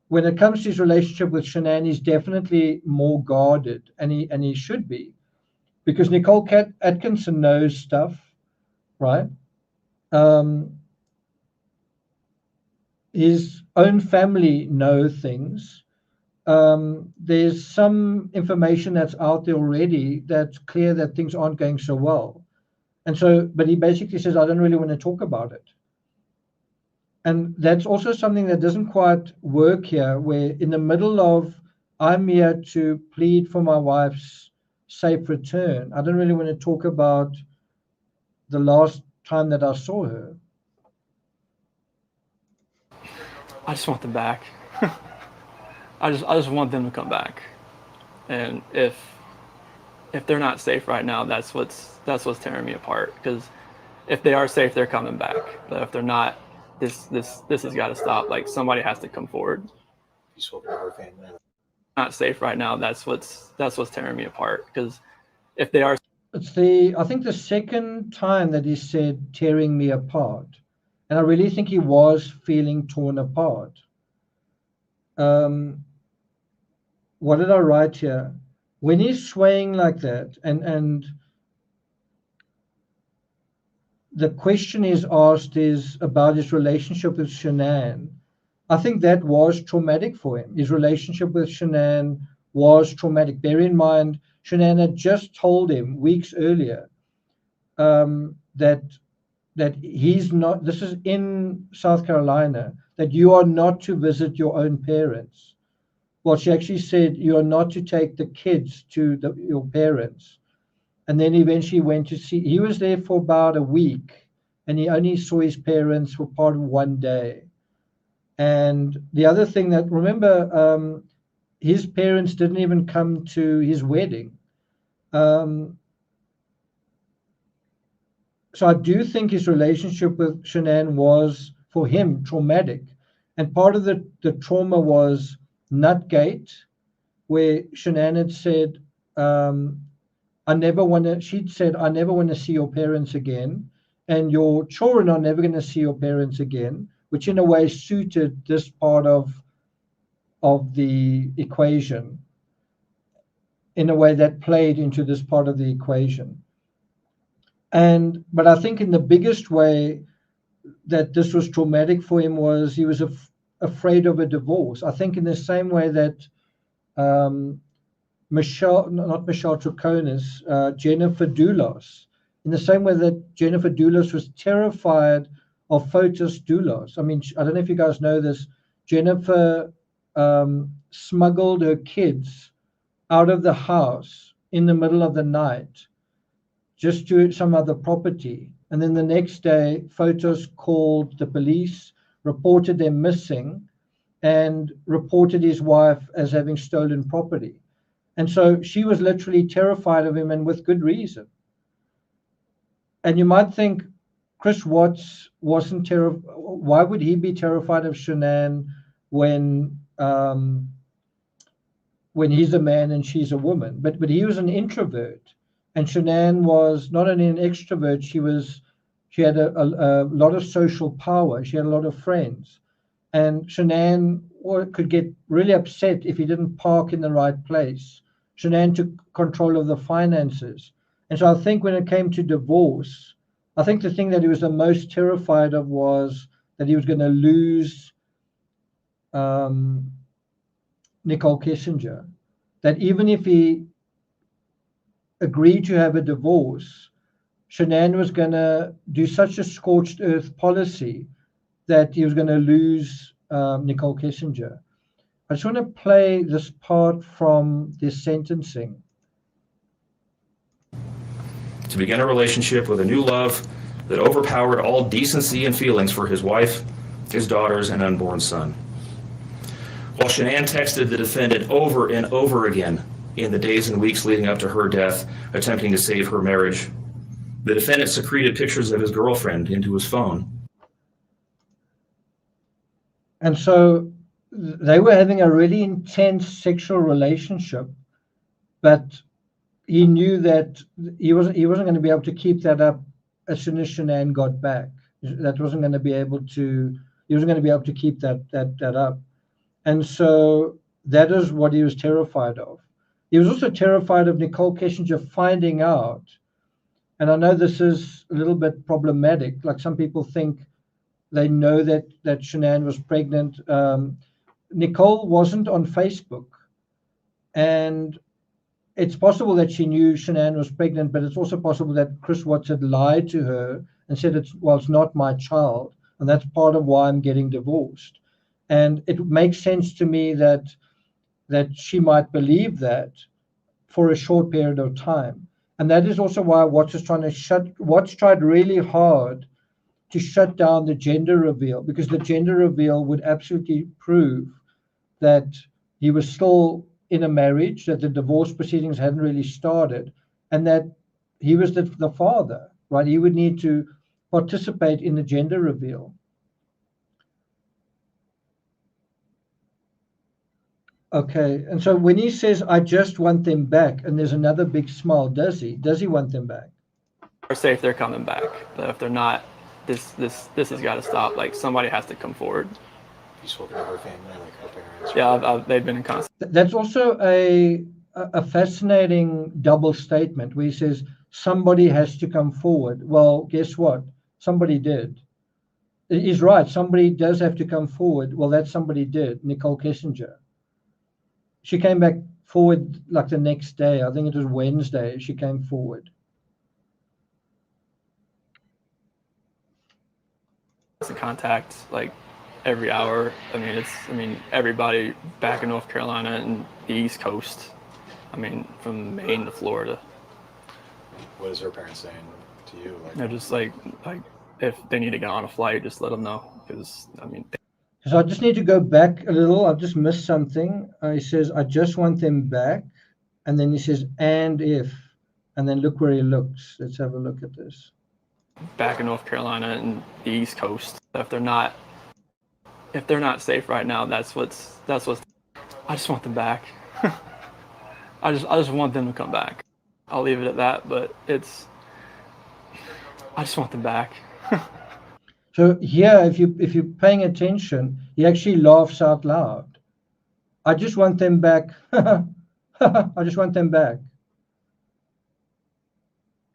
When it comes to his relationship with Shanann, he's definitely more guarded, and he should be, because Nicole Atkinson knows stuff, right? His own family know things. There's some information that's out there already that's clear that things aren't going so well. And so, but he basically says, I don't really want to talk about it. And that's also something that doesn't quite work here, where in the middle of, I'm here to plead for my wife's safe return, I don't really want to talk about the last time that I saw her. I just want them back. I just want them to come back. And if they're not safe right now, that's what's tearing me apart. Because if they are safe, they're coming back. But if they're not, this has got to stop. Like, somebody has to come forward. You spoke to her family. Not safe right now. That's what's tearing me apart. Because if they are, It's I think the second time that he said tearing me apart, and I really think he was feeling torn apart. What did I write here? When he's swaying like that, and the question is asked is about his relationship with Shanann. I think that was traumatic for him. His relationship with Shanann was traumatic. Bear in mind, Shanann had just told him weeks earlier that he's not, this is in South Carolina, that you are not to visit your own parents. Well, she actually said you are not to take the kids to your parents. And then eventually went to see, he was there for about a week, and he only saw his parents for part of one day. And the other thing that, remember, his parents didn't even come to his wedding. So I do think his relationship with Shanann was, for him, traumatic. And part of the trauma was Nutgate, where Shanann had said, she'd said, I never want to see your parents again, and your children are never going to see your parents again, which in a way suited this part of the equation, in a way that played into this part of the equation. But I think in the biggest way that this was traumatic for him was he was afraid of a divorce. I think in the same way that Michelle Troconis, Jennifer Doulos, in the same way that Jennifer Doulos was terrified of Fotis Doulos. I mean, I don't know if you guys know this. Jennifer smuggled her kids out of the house in the middle of the night just to some other property. And then the next day, Fotis called the police, reported them missing, and reported his wife as having stolen property. And so she was literally terrified of him, and with good reason. And you might think Chris Watts wasn't terrified. Why would he be terrified of Shanann when he's a man and she's a woman? But he was an introvert, and Shanann was not only an extrovert. She had a lot of social power. She had a lot of friends, and Shanann could get really upset if he didn't park in the right place. Shanann took control of the finances. And so I think when it came to divorce, I think the thing that he was the most terrified of was that he was going to lose Nicole Kessinger. That even if he agreed to have a divorce, Shanann was going to do such a scorched earth policy that he was going to lose Nicole Kessinger. I just want to play this part from this sentencing. To begin a relationship with a new love that overpowered all decency and feelings for his wife, his daughters, and unborn son. While Shanann texted the defendant over and over again in the days and weeks leading up to her death, attempting to save her marriage, the defendant secreted pictures of his girlfriend into his phone. And so they were having a really intense sexual relationship, but he knew that he wasn't going to be able to keep that up as soon as Shanann got back. That wasn't going to be able to. He wasn't going to be able to keep that up, and so that is what he was terrified of. He was also terrified of Nicole Kessinger finding out. And I know this is a little bit problematic. Like, some people think they know that Shanann was pregnant. Nicole wasn't on Facebook, and it's possible that she knew Shanann was pregnant, but it's also possible that Chris Watts had lied to her and said, it's not my child, and that's part of why I'm getting divorced. And it makes sense to me that she might believe that for a short period of time. And that is also why Watts tried really hard to shut down the gender reveal, because the gender reveal would absolutely prove that he was still in a marriage, that the divorce proceedings hadn't really started, and that he was the father, right? He would need to participate in the gender reveal. Okay, and so when he says, I just want them back, and there's another big smile, does he? Does he want them back? Or say if they're coming back, but if they're not, this has got to stop. Like, somebody has to come forward. You spoken to her family, like her parents? Yeah, they've been in constant. That's also a fascinating double statement where he says somebody has to come forward. Well, guess what? Somebody did. He's right. Somebody does have to come forward. Well, that somebody did. Nicole Kessinger. She came back forward like the next day. I think it was Wednesday. She came forward. Contact like every hour. I mean, everybody back in North Carolina and the East Coast. I mean, from Maine to Florida. What is her parents saying to you? Like, They're just like if they need to get on a flight, just let them know. Because I mean, So I just need to go back a little. I've just missed something. He says, I just want them back. And then he says, and if. And then look where he looks. Let's have a look at this. back in North Carolina and the East Coast. If they're not safe right now, that's what's. I just want them back. I just want them to come back. I'll leave it at that. But I just want them back. So here, if you're paying attention, he actually laughs out loud. I just want them back. I just want them back.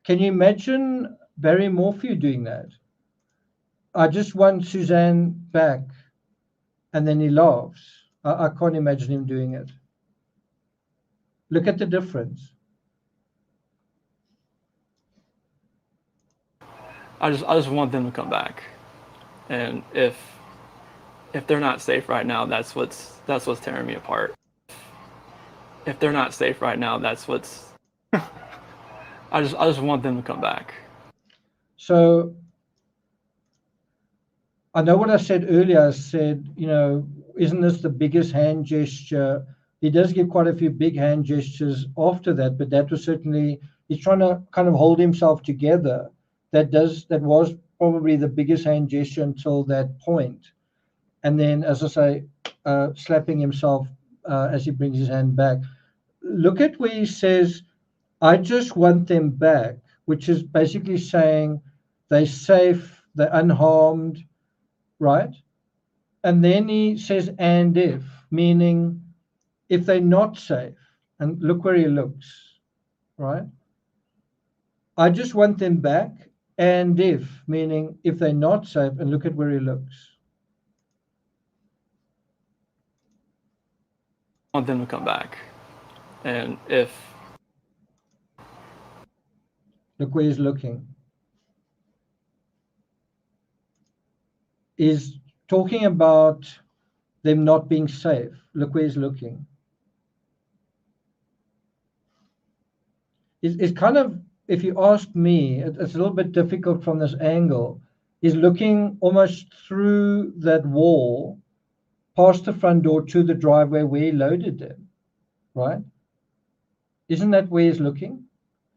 Can you imagine Barry Morphew doing that? I just want Suzanne back. And then he laughs. I can't imagine him doing it. Look at the difference. I just want them to come back. And if they're not safe right now, that's what's tearing me apart. If they're not safe right now, that's what's. I just want them to come back. So I know what I said earlier. I said, isn't this the biggest hand gesture? He does give quite a few big hand gestures after that, but that was certainly, he's trying to kind of hold himself together. That was probably the biggest hand gesture until that point. And then, as I say, slapping himself as he brings his hand back. Look at where he says, I just want them back, which is basically saying they're safe, they're unharmed, right? And then he says, and if, meaning if they're not safe, and look where he looks, right? I just want them back, and if, meaning if they're not safe, and look at where he looks. I want them to come back. And if. Look where he's looking. He's talking about them not being safe. Look where he's looking. It's kind of, if you ask me, it's a little bit difficult from this angle. He's looking almost through that wall, past the front door to the driveway where he loaded them, right? Isn't that where he's looking?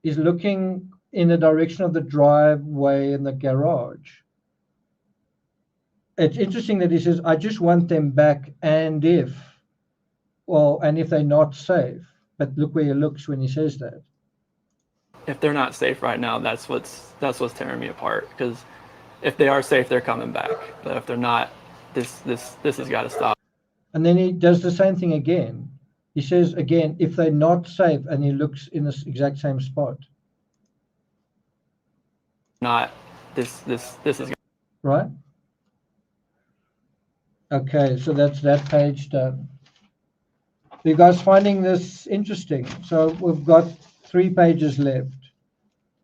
He's looking in the direction of the driveway and the garage. It's interesting that he says, I just want them back, and if they're not safe. But look where he looks when he says that. If they're not safe right now, that's what's tearing me apart. Because if they are safe, they're coming back. But if they're not, this has got to stop. And then he does the same thing again. He says again, if they're not safe, and he looks in this exact same spot. Not this is right. Okay, so that's that page done. Are you guys finding this interesting? So we've got 3 pages left.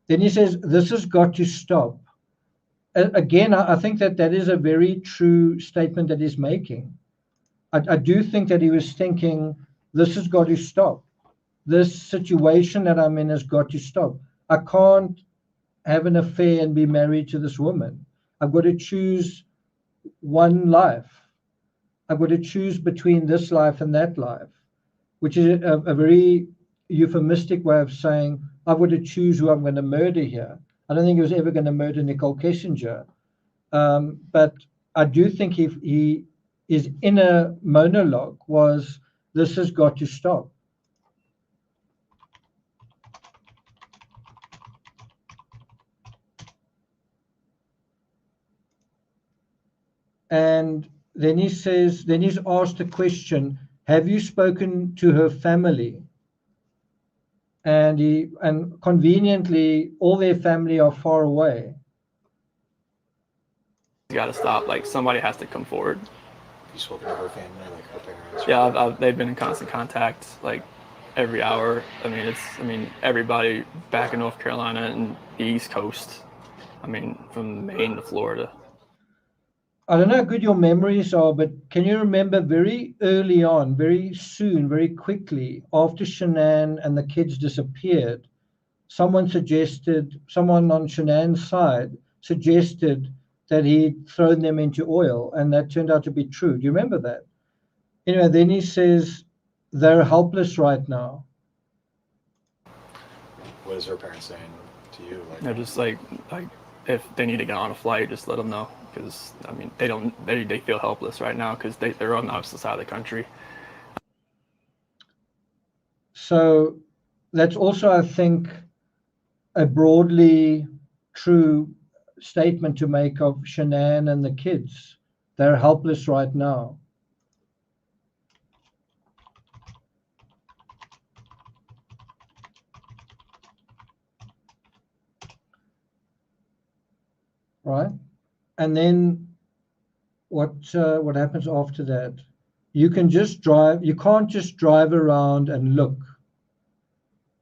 Then he says, this has got to stop. Again, I think that is a very true statement that he's making. I do think that he was thinking, this has got to stop. This situation that I'm in has got to stop. I can't have an affair and be married to this woman. I've got to choose one life. I've got to choose between this life and that life. which is a very euphemistic way of saying, I've got to choose who I'm going to murder here. I don't think he was ever going to murder Nicole Kessinger. But I do think his inner monologue was, this has got to stop. And then he says, then he's asked the question, have you spoken to her family? And conveniently, all their family are far away. You got to stop. Like, somebody has to come forward. You spoken to her family, like her parents? Yeah, they've been in constant contact, like every hour. I mean, everybody back in North Carolina and the East Coast. I mean, from Maine to Florida. I don't know how good your memories are, but can you remember very early on, very soon, very quickly, after Shanann and the kids disappeared, someone on Shanann's side suggested that he'd thrown them into oil, and that turned out to be true. Do you remember that? Anyway, then he says, they're helpless right now. What is her parents saying to you? Like, They're just like if they need to get on a flight, just let them know, because I mean they feel helpless right now because they're on the opposite side of the country. So that's also, I think, a broadly true statement to make of Shanann and the kids. They're helpless right now. Right? And then what happens after that? You can't just drive around and look.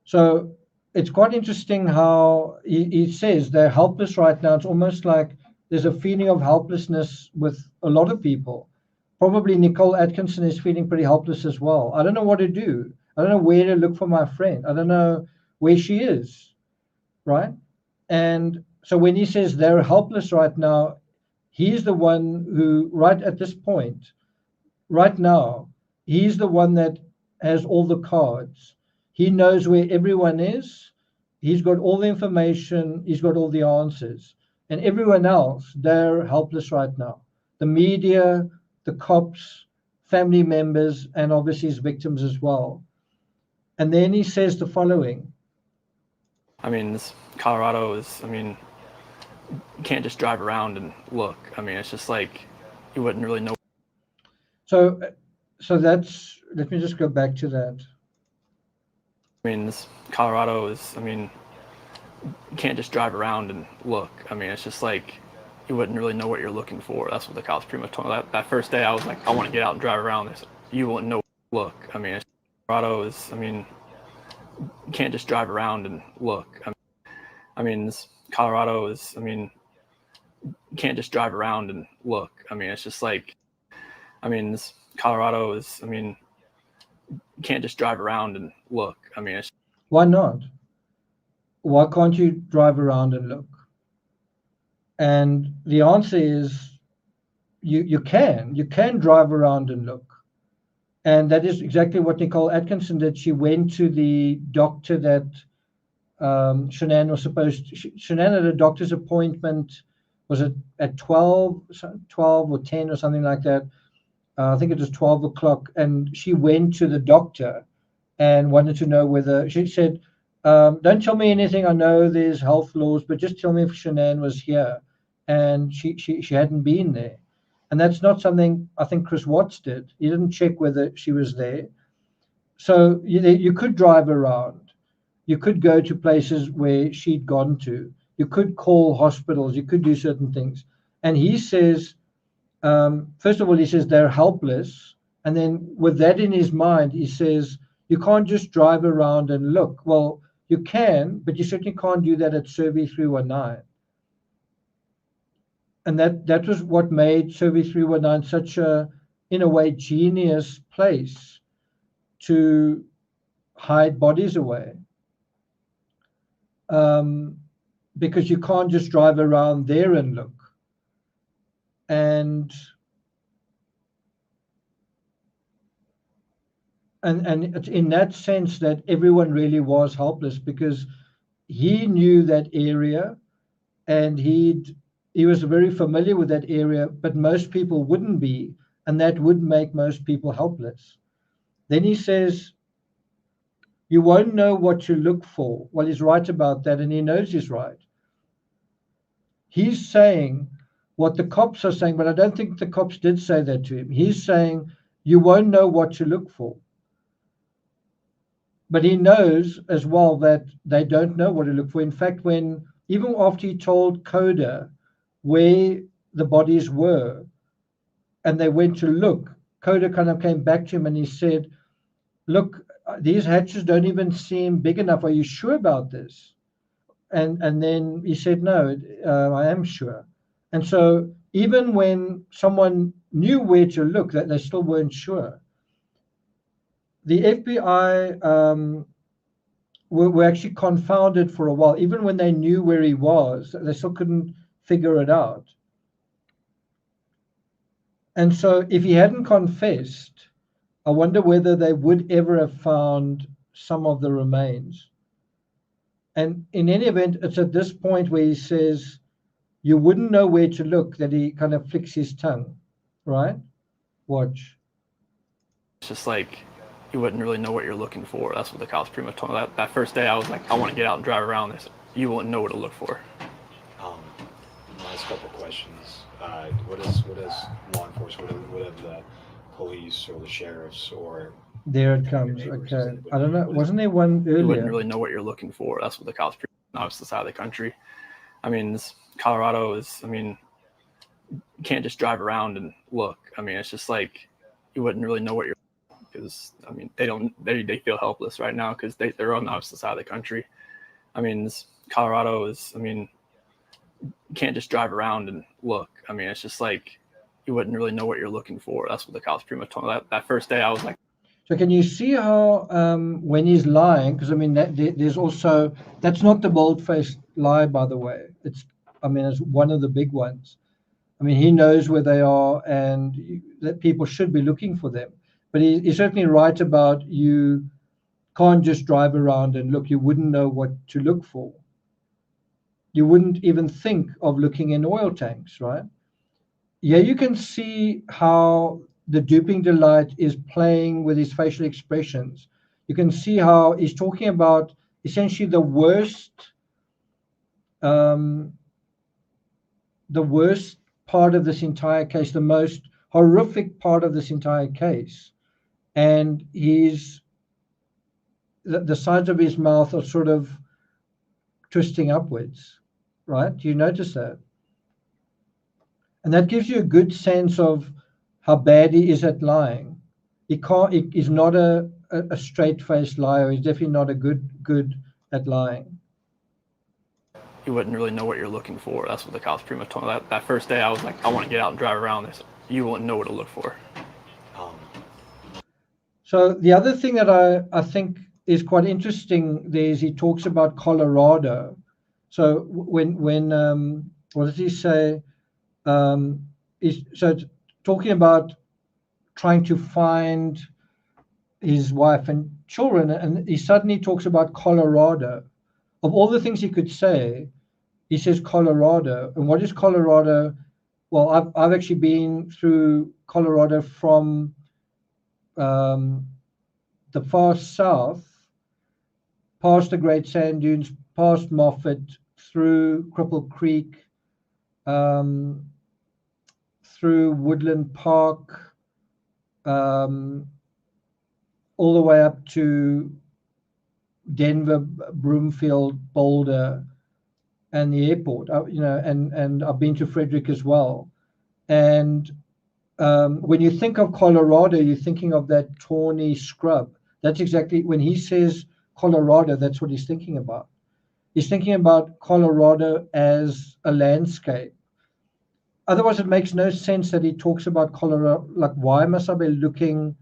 So it's quite interesting how he says they're helpless right now. It's almost like there's a feeling of helplessness with a lot of people. Probably Nicole Atkinson is feeling pretty helpless as well. I don't know what to do. I don't know where to look for my friend. I don't know where she is, right? And so when he says they're helpless right now, he's the one who, right at this point, right now, he's the one that has all the cards. He knows where everyone is. He's got all the information. He's got all the answers. And everyone else, they're helpless right now. The media, the cops, family members, and obviously his victims as well. And then he says the following. I mean, Colorado is, I mean, you can't just drive around and look. I mean, it's just like you wouldn't really know. So that's, let me just go back to that. I mean, Colorado is, I mean, you can't just drive around and look. I mean, it's just like you wouldn't really know what you're looking for. That's what the cops pretty much told me. That first day, I was like, I want to get out and drive around. They said, you wouldn't know. Look, I mean, Colorado is, I mean, you can't just drive around and look. I mean, Colorado is, I mean, you can't just drive around and look. I mean, it's just like, I mean, Colorado is, I mean, you can't just drive around and look. I mean, why not? Why can't you drive around and look? And the answer is you can drive around and look. And that is exactly what Nicole Atkinson did. She went to the doctor that Shanann was supposed to. Shanann had a doctor's appointment, was it at 12 or 10 or something like that? I think it was 12 o'clock. And she went to the doctor and wanted to know whether, she said, don't tell me anything. I know there's health laws, but just tell me if Shanann was here. And she hadn't been there. And that's not something I think Chris Watts did. He didn't check whether she was there. So you could drive around. You could go to places where she'd gone to. You could call hospitals. You could do certain things. And he says, first of all, he says they're helpless. And then with that in his mind, he says, you can't just drive around and look. Well, you can, but you certainly can't do that at Survey 319. And that was what made Survey 319 such a, in a way, genius place to hide bodies away. Because you can't just drive around there and look. And and it's in that sense that everyone really was helpless, because he knew that area, and he was very familiar with that area, but most people wouldn't be, and that would make most people helpless. Then he says, you won't know what to look for. Well, he's right about that, and he knows he's right. He's saying what the cops are saying, but I don't think the cops did say that to him. He's saying, you won't know what to look for. But he knows as well that they don't know what to look for. In fact, even after he told Coda where the bodies were, and they went to look, Coda kind of came back to him and he said, look, these hatches don't even seem big enough. Are you sure about this? And then he said, no, I am sure. And so even when someone knew where to look, that they still weren't sure. The FBI were actually confounded for a while. Even when they knew where he was, they still couldn't figure it out. And so if he hadn't confessed, I wonder whether they would ever have found some of the remains. And in any event, it's at this point where he says, you wouldn't know where to look, that he kind of flicks his tongue, right? Watch. It's just like, you wouldn't really know what you're looking for. That's what the cops pretty much told me. That first day, I was like, I want to get out and drive around this. You wouldn't know what to look for. Last couple of questions. What is law enforcement? What have the police or the sheriffs or? There it comes. Okay. I don't know. Wasn't there one earlier? You wouldn't really know what you're looking for. That's what the cops pretty much on the side of the country. I mean, Colorado is, I mean, you can't just drive around and look. I mean, it's just like, you wouldn't really know what you're, because, I mean, they feel helpless right now because they're on the opposite side of the country. I mean, Colorado is, I mean, you can't just drive around and look. I mean, it's just like, you wouldn't really know what you're looking for. That's what the cops pretty much told me. That first day, I was like. So can you see how when he's lying, because I mean, there's also, that's not the bold-faced lie, by the way. It's one of the big ones. I mean, he knows where they are and that people should be looking for them. But he's certainly right about, you can't just drive around and look. You wouldn't know what to look for. You wouldn't even think of looking in oil tanks, right? Yeah, you can see how the duping delight is playing with his facial expressions. You can see how he's talking about essentially the worst part of this entire case, the most horrific part of this entire case. And the sides of his mouth are sort of twisting upwards, right? Do you notice that? And that gives you a good sense of how bad he is at lying. He's not a straight-faced liar. He's definitely not a good at lying. You wouldn't really know what you're looking for. That's what the cops pretty much told me. That first day, I was like, I want to get out and drive around this. You wouldn't know what to look for. So the other thing that I think is quite interesting there is he talks about Colorado. So when what does he say? So it's talking about trying to find his wife and children, and he suddenly talks about Colorado. Of all the things he could say, he says Colorado. And what is Colorado? Well, I've actually been through Colorado from the far south, past the Great Sand Dunes, past Moffat, through Cripple Creek, through Woodland Park, all the way up to Denver, Broomfield, Boulder, and the airport. And I've been to Frederick as well. And when you think of Colorado, you're thinking of that tawny scrub. That's exactly, when he says Colorado, that's what he's thinking about. He's thinking about Colorado as a landscape. Otherwise, it makes no sense that he talks about Colorado. Like, why must I be looking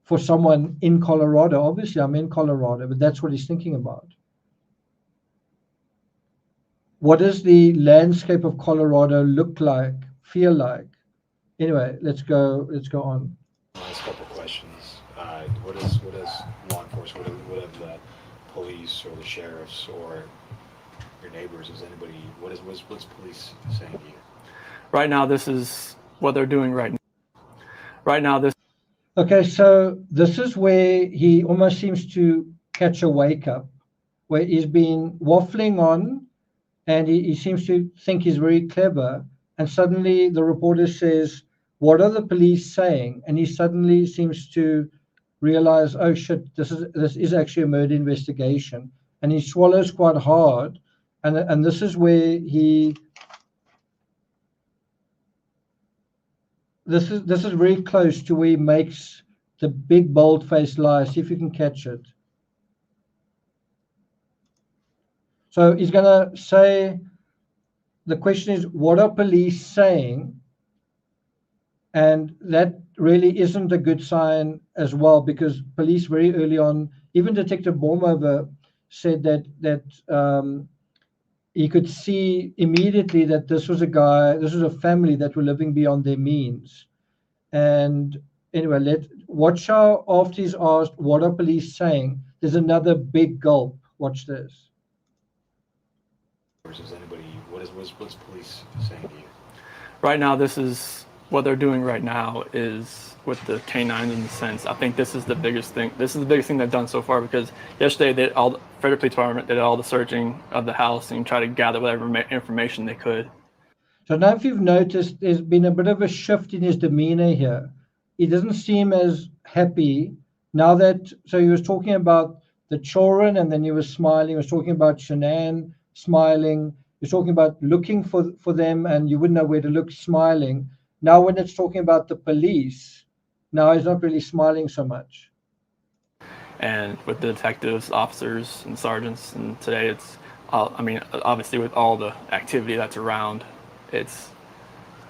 for someone in Colorado? Obviously, I'm in Colorado, but that's what he's thinking about. What does the landscape of Colorado look like, feel like? Anyway, let's go on. Last couple of questions. what is law enforcement? What have the police or the sheriffs or your neighbors? Is anybody? What's police saying to you? Right now, this is what they're doing right now. Right now, this Okay, so this is where he almost seems to catch a wake up, where he's been waffling on and he seems to think he's very clever. And suddenly the reporter says, "What are the police saying?" And he suddenly seems to realize, oh shit, this is actually a murder investigation. And he swallows quite hard. And this is where this is very close to where he makes the big bold-faced lie. See if you can catch it. So he's going to say, the question is, what are police saying? And that really isn't a good sign as well, because police very early on, even Detective Bormover said that he could see immediately that this was a family that were living beyond their means. And anyway, watch how after he's asked, what are police saying? There's another big gulp. Watch this. Is anybody? What's police saying to you? right now, this is what they're doing right now is with the canines in the sense. I think this is the biggest thing. This is the biggest thing they've done so far, because yesterday Frederick Police Department did all the searching of the house and tried to gather whatever information they could. So now if you've noticed, there's been a bit of a shift in his demeanor here. He doesn't seem as happy now that, so he was talking about the children and then he was smiling. He was talking about Shanann smiling. He was talking about looking for them and you wouldn't know where to look, smiling. Now when it's talking about the police, now he's not really smiling so much. And with the detectives, officers, and sergeants, and today it's, I mean, obviously with all the activity that's around, there's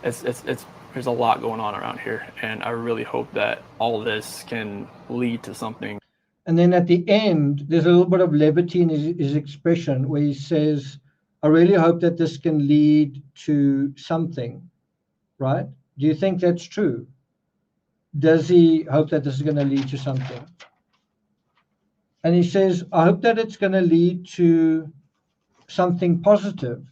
a lot going on around here, and I really hope that all this can lead to something. And then at the end, there's a little bit of levity in his expression where he says, I really hope that this can lead to something, right? Do you think that's true? Does he hope that this is going to lead to something? And he says, I hope that it's going to lead to something positive.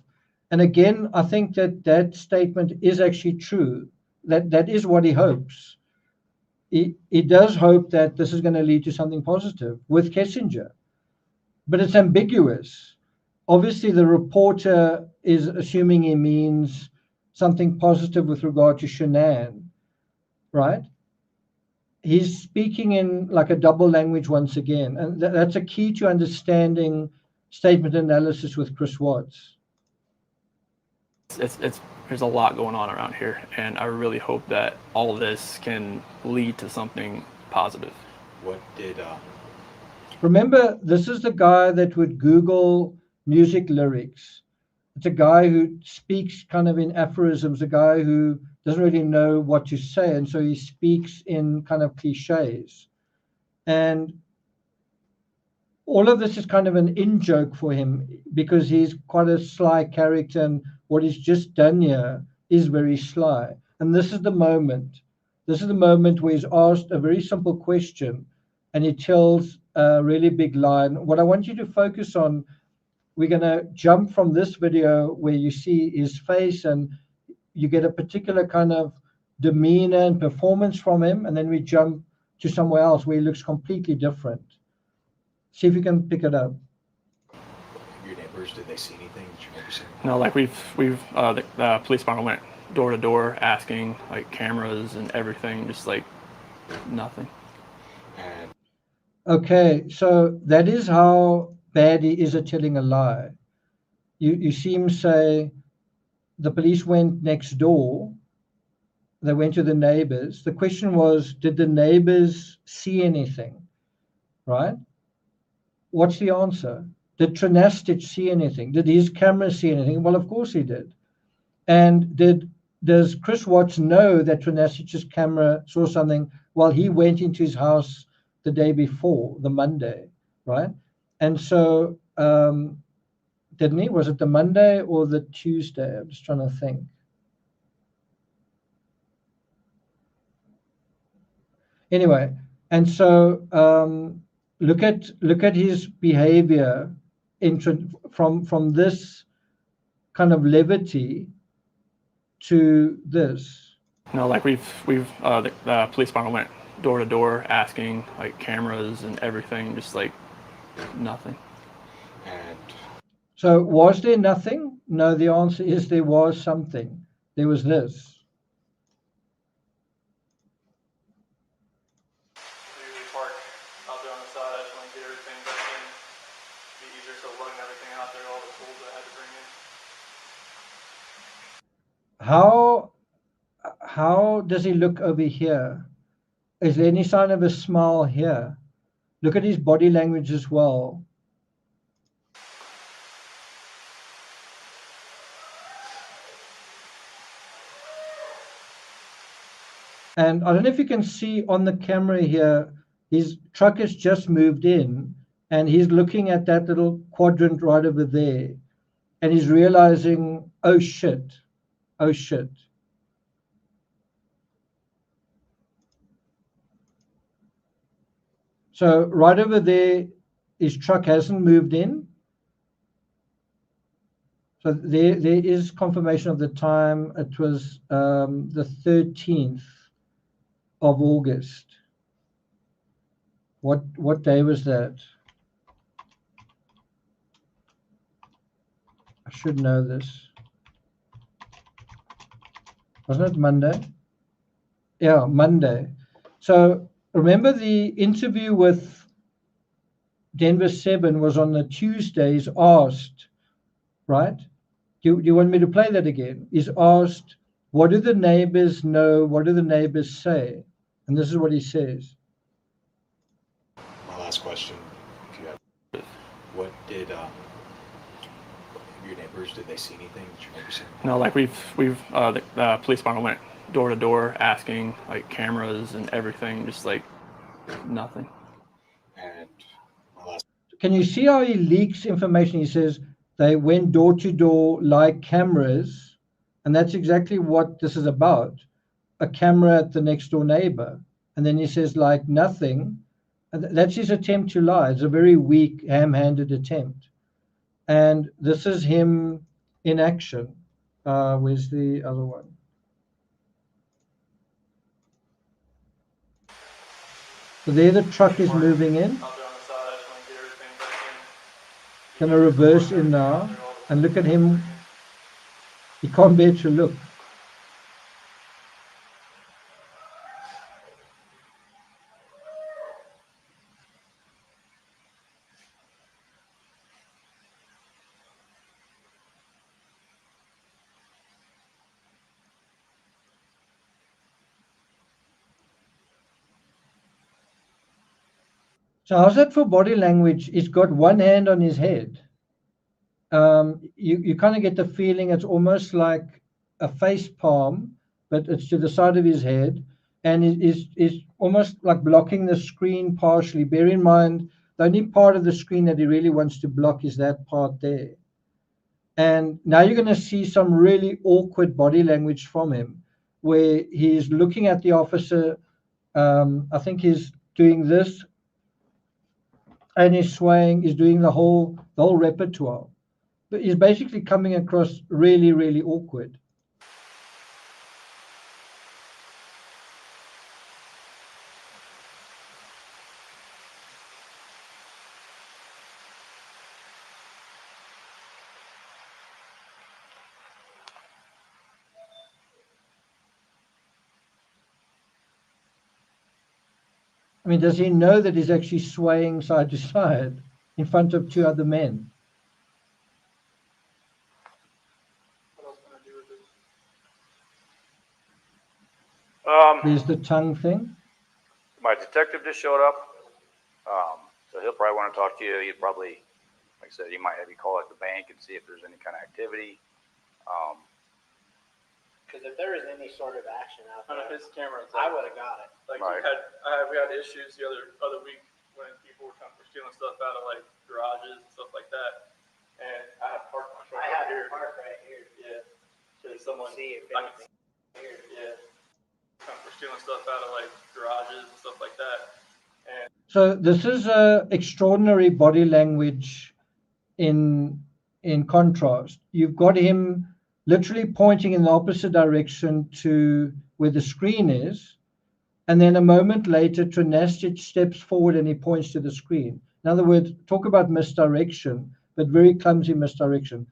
And again, I think that statement is actually true. That is what he hopes. He does hope that this is going to lead to something positive with Kessinger. But it's ambiguous. Obviously, the reporter is assuming he means something positive with regard to Shanann, right? He's speaking in like a double language once again. And that's a key to understanding statement analysis with Chris Watts. There's a lot going on around here, and I really hope that all this can lead to something positive. What did Remember, this is the guy that would Google music lyrics. It's a guy who speaks kind of in aphorisms, a guy who doesn't really know what to say, and so he speaks in kind of cliches. And all of this is kind of an in-joke for him because he's quite a sly character, and what he's just done here is very sly. And this is the moment. This is the moment where he's asked a very simple question and he tells a really big lie. What I want you to focus on, we're going to jump from this video where you see his face and you get a particular kind of demeanor and performance from him, and then we jump to somewhere else where he looks completely different. See if you can pick it up. your neighbors, did they see anything? Did your neighbors see anything? No, like the police department went door to door asking, like, cameras and everything, just like nothing. And Okay, so that is how bad he is at telling a lie. You see him say, the police went next door, they went to the neighbors. The question was, did the neighbors see anything, right? What's the answer? Did Trinastich see anything? Did his camera see anything? Well, of course he did. And does Chris Watts know that Trinastich's camera saw something while he went into his house the day before, the Monday, right? And so, didn't he? Was it the Monday or the Tuesday? I'm just trying to think. Anyway, And so look at his behavior from this kind of levity to this. No, like the police department went door to door asking like cameras and everything, just like nothing. And So was there nothing? No, the answer is there was something. There was this. Usually park out there on the side. I just want to get everything back in. Be easier, so lugging everything out there, all the tools that I had to bring in. How does he look over here? Is there any sign of a smile here? Look at his body language as well. And I don't know if you can see on the camera here, his truck has just moved in and he's looking at that little quadrant right over there and he's realizing, oh shit, oh shit. So right over there, his truck hasn't moved in. So there is confirmation of the time. It was the 13th of August. What day was that? I should know this. Wasn't it Monday? Yeah, Monday. So remember the interview with Denver 7 was on the Tuesdays asked, right? Do you want me to play that again? He's asked, what do the neighbors know? What do the neighbors say? And this is what he says. my last question, if you have, what did your neighbors, did they see anything? Did your neighbors see anything? No, like the police department went door to door asking like cameras and everything, just like nothing. And my last, Can you see how he leaks information? He says they went door to door like cameras, and that's exactly what this is about, a camera at the next door neighbor. And then he says like nothing, and that's his attempt to lie. It's a very weak, ham-handed attempt. And this is him in action. Where's the other one? So there the truck is moving in. Going to reverse in now and look at him. He can't bear to look. So how's that for body language? He's got one hand on his head. You kind of get the feeling it's almost like a face palm, but it's to the side of his head, and is almost like blocking the screen partially. Bear in mind, the only part of the screen that he really wants to block is that part there. And now you're going to see some really awkward body language from him, where he's looking at the officer. I think he's doing this, and he's swaying. He's doing the whole repertoire. But he's basically coming across really, really awkward. I mean, does he know that he's actually swaying side to side in front of two other men? There's the tongue thing. My detective just showed up, so he'll probably want to talk to you. He'd probably, like I said, he might have you call at the bank and see if there's any kind of activity. Because if there is any sort of action out I there, know his camera. I would have got it. Like Right. we had issues the other week when people were stealing stuff out of like garages and stuff like that, and I had parked my truck I right had here. to park right here. Yeah, so You someone can see if I can- anything here. yeah, we're stealing stuff out of like garages and stuff like that, So this is a extraordinary body language in contrast. You've got him literally pointing in the opposite direction to where the screen is, and then a moment later Trinastic steps forward and he points to the screen. In other words, talk about misdirection, but very clumsy misdirection.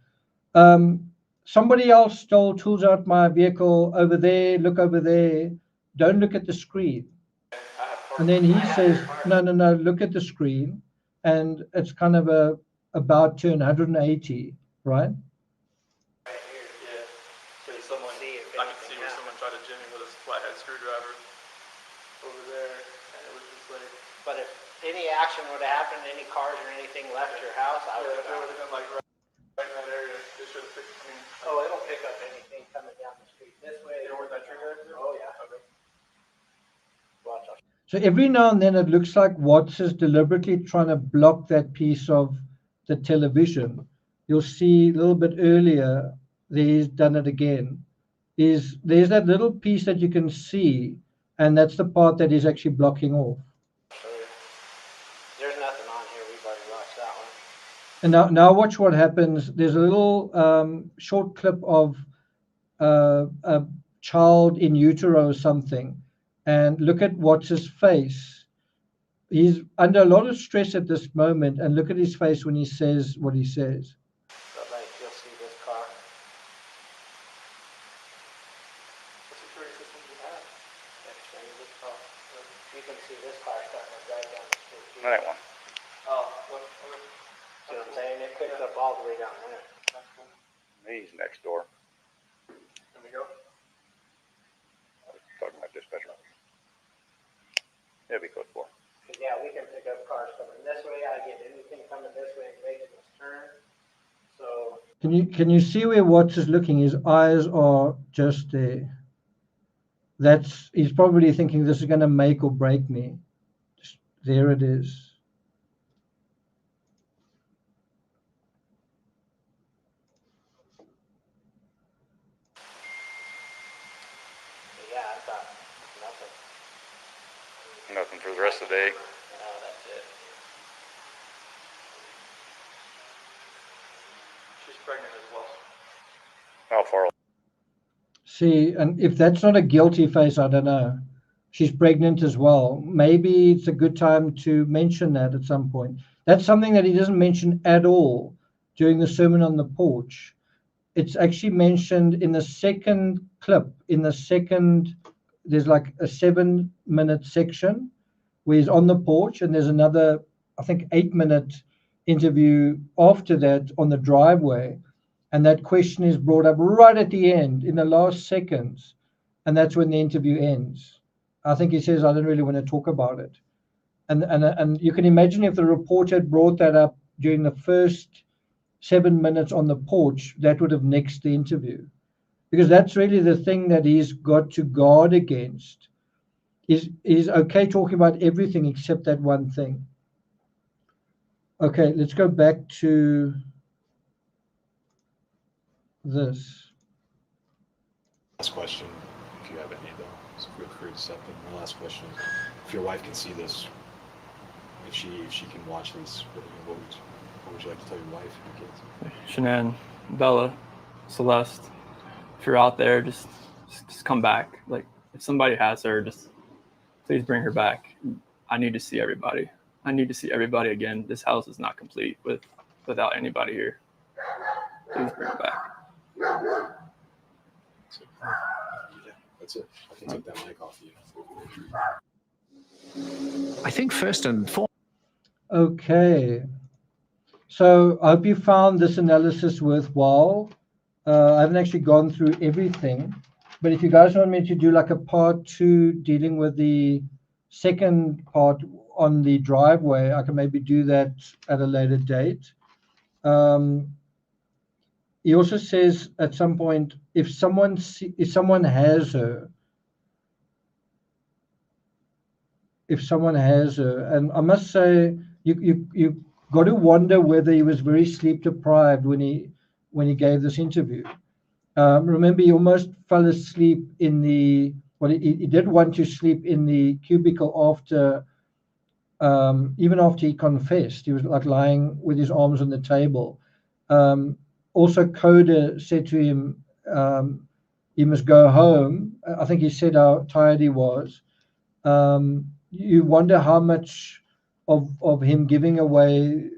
Somebody else stole tools out my vehicle over there, look over there, don't look at the screen. And then he says, no, look at the screen. And it's kind of a about turn 180, right? Yeah. Okay, someone, I could see where someone tried to jim me with a flathead screwdriver over there, and it was just like. But if any action would have happened, any cars or anything left your house, I would If it would have. have been like right in that area, it should have picked. I mean, Oh, it'll pick up anything coming down the street this way. you know where that trigger is? Oh, yeah. Okay. Watch out. So every now and then it looks like Watts is deliberately trying to block that piece of the television. You'll see a little bit earlier, he's done it again. There's that little piece that you can see, and that's the part that he's actually blocking off. There's nothing on here. We've already watched that one. And now watch what happens. There's a little short clip of a child in utero or something, and look at Watts's face. He's under a lot of stress at this moment, and look at his face when he says what he says. But like, you'll see this car. What security system do you have? Explain this car. You can see this car starting to drive down the street. That one. Oh, what? See what I'm saying? It picks up all the way down there. That's cool. He's next door. Can we go? Talking about dispatcher. Yeah, be code 4. Cause yeah, we can pick up cars coming this way. I get anything coming this way and making this turn. So Can you see where Watts is looking? His eyes are just there. He's probably thinking this is going to make or break me. Just, there it is. yeah, I thought nothing. Nothing for the rest of the day. No, that's it. She's pregnant as well. How far? See, and if that's not a guilty face, I don't know. She's pregnant as well. Maybe it's a good time to mention that at some point. That's something that he doesn't mention at all during the Sermon on the Porch. It's actually mentioned in the second clip. There's like a 7-minute section where he's on the porch, and there's another, I think, 8-minute interview after that on the driveway. And that question is brought up right at the end, in the last seconds. And that's when the interview ends. I think he says, I don't really want to talk about it. And you can imagine if the reporter had brought that up during the first 7 minutes on the porch, that would have nixed the interview. Because that's really the thing that he's got to guard against. He's okay talking about everything except that one thing. Okay, let's go back to this. Last question, if you have any though, so feel free to step in. My last question is, if your wife can see this, if she can watch this, what would you like to tell your wife and your kids? Shanann, Bella, Celeste, if you're out there, just come back. Like, if somebody has her, just please bring her back. I need to see everybody. I need to see everybody again. This house is not complete without anybody here. Please bring her back. That's it. I can take that mic off you. I think first and foremost. Okay. So I hope you found this analysis worthwhile. I haven't actually gone through everything, but if you guys want me to do like a part 2 dealing with the second part on the driveway, I can maybe do that at a later date. He also says at some point, if someone has her, and I must say, you got to wonder whether he was very sleep deprived when he gave this interview. Remember, he almost fell asleep in he did want to sleep in the cubicle after even after he confessed, he was like lying with his arms on the table. Also, Coda said to him, he must go home. I think he said how tired he was. You wonder how much of him giving away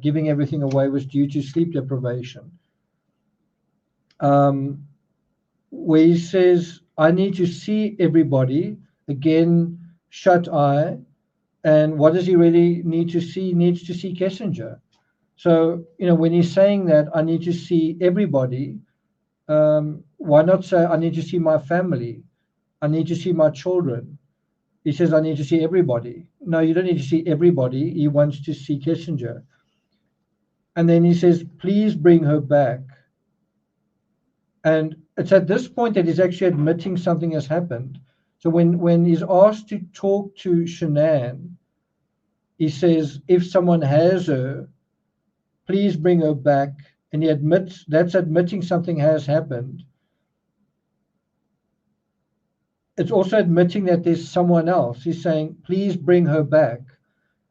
giving everything away was due to sleep deprivation. Where he says, I need to see everybody, again, shut eye. And what does he really need to see? He needs to see Kissinger. So, when he's saying that, I need to see everybody, why not say, I need to see my family? I need to see my children. He says, I need to see everybody. No, you don't need to see everybody. He wants to see Kissinger. And then he says, please bring her back. And it's at this point that he's actually admitting something has happened. So when he's asked to talk to Shanann, he says, if someone has her, please bring her back. And he admits, that's admitting something has happened. It's also admitting that there's someone else. He's saying, please bring her back.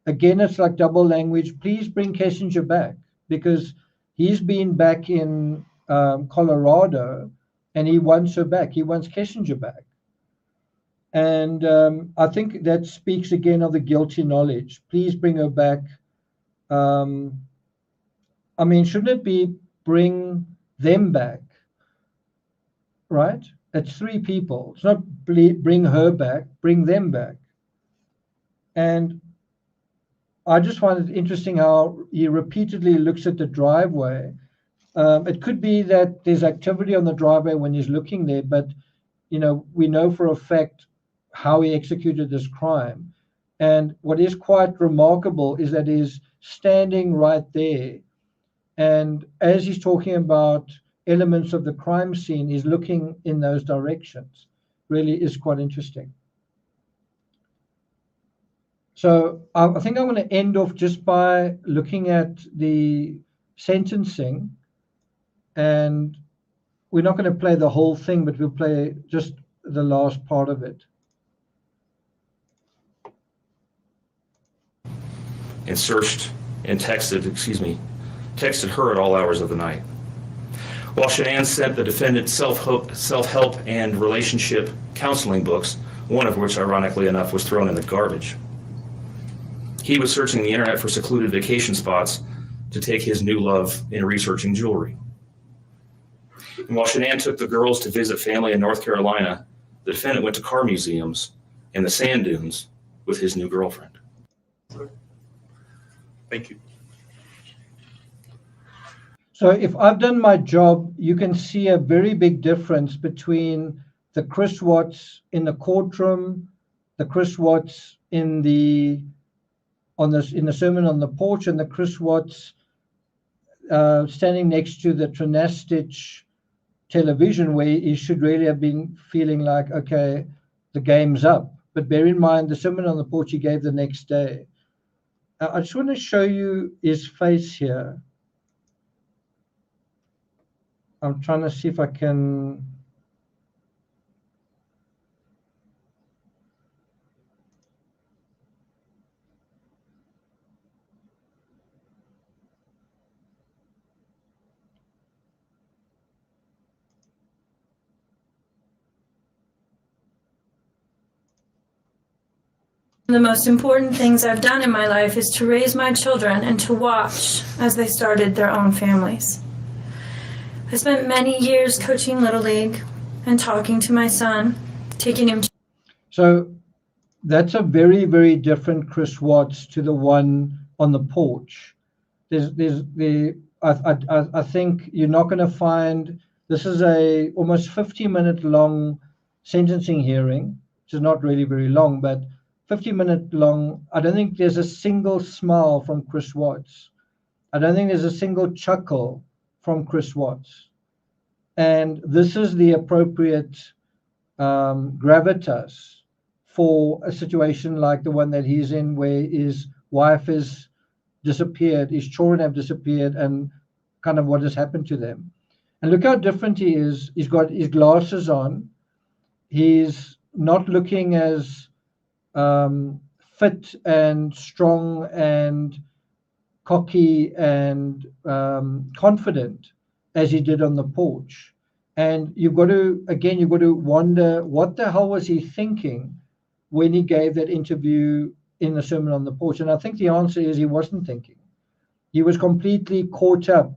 Again, it's like double language. Please bring Kissinger back, because he's been back in Colorado and he wants her back. He wants Kissinger back. And I think that speaks again of the guilty knowledge. Please bring her back. I mean, shouldn't it be bring them back, right? It's three people. It's not bring her back, bring them back. And I just find it interesting how he repeatedly looks at the driveway. It could be that there's activity on the driveway when he's looking there, but we know for a fact how he executed this crime. And what is quite remarkable is that he's standing right there. And as he's talking about elements of the crime scene, he's looking in those directions. Really is quite interesting. So I think I'm going to end off just by looking at the sentencing. And we're not going to play the whole thing, but we'll play just the last part of it. And searched and texted her at all hours of the night. While Shanann sent the defendant self-help and relationship counseling books, one of which, ironically enough, was thrown in the garbage. He was searching the internet for secluded vacation spots to take his new love in researching jewelry. And while Shanann took the girls to visit family in North Carolina, the defendant went to car museums and the sand dunes with his new girlfriend. Thank you. So if I've done my job, you can see a very big difference between the Chris Watts in the courtroom, the Chris Watts in the sermon on the porch, and the Chris Watts standing next to the Trinastich television, where he should really have been feeling like, okay, the game's up. But bear in mind, the sermon on the porch he gave the next day. I just want to show you his face here. I'm trying to see if I can. The most important things I've done in my life is to raise my children and to watch as they started their own families. I spent many years coaching Little League and talking to my son, taking him to. So that's a very, very different Chris Watts to the one on the porch. I think you're not going to find, this is a almost 50-minute long sentencing hearing, which is not really very long, but 50-minute long. I don't think there's a single smile from Chris Watts. I don't think there's a single chuckle from Chris Watts. And this is the appropriate gravitas for a situation like the one that he's in, where his wife has disappeared, his children have disappeared, and kind of what has happened to them. And look how different he is. He's got his glasses on. He's not looking as fit and strong and cocky and confident as he did on the porch. And you've got to wonder, what the hell was he thinking when he gave that interview in the Sermon on the Porch? And I think the answer is he wasn't thinking. He was completely caught up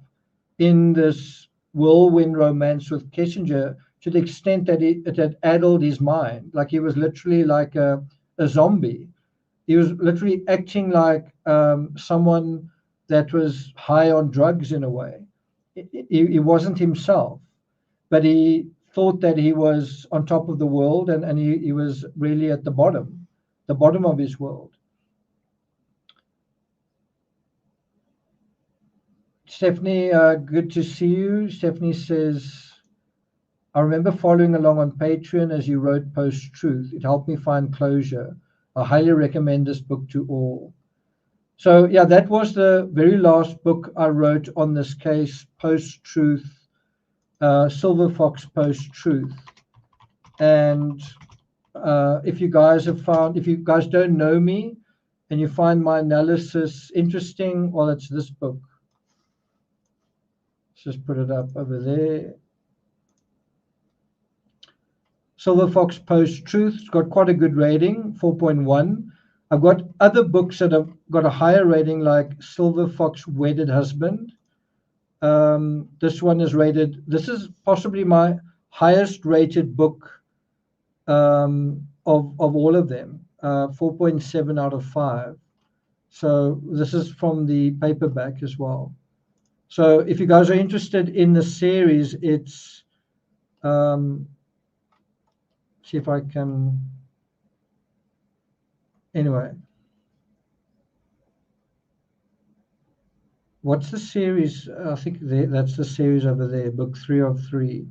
in this whirlwind romance with Kissinger to the extent that it had addled his mind. Like he was literally like a zombie. He was literally acting like someone that was high on drugs in a way. He wasn't himself, but he thought that he was on top of the world, and he was really at the bottom of his world. Stephanie, good to see you. Stephanie says, I remember following along on Patreon as you wrote Post-Truth. It helped me find closure. I highly recommend this book to all. So yeah, that was the very last book I wrote on this case, Post-Truth, Silver Fox Post-Truth. And if you guys don't know me and you find my analysis interesting, well, it's this book. Let's just put it up over there. Silver Fox Post-Truth. It's got quite a good rating, 4.1. I've got other books that have got a higher rating, like Silver Fox Wedded Husband. This one is rated, this is possibly my highest rated book of all of them, 4.7 out of 5. So this is from the paperback as well. So if you guys are interested in the series, it's, see if I can, anyway. What's the series? I think that's the series over there, book 3 of 3.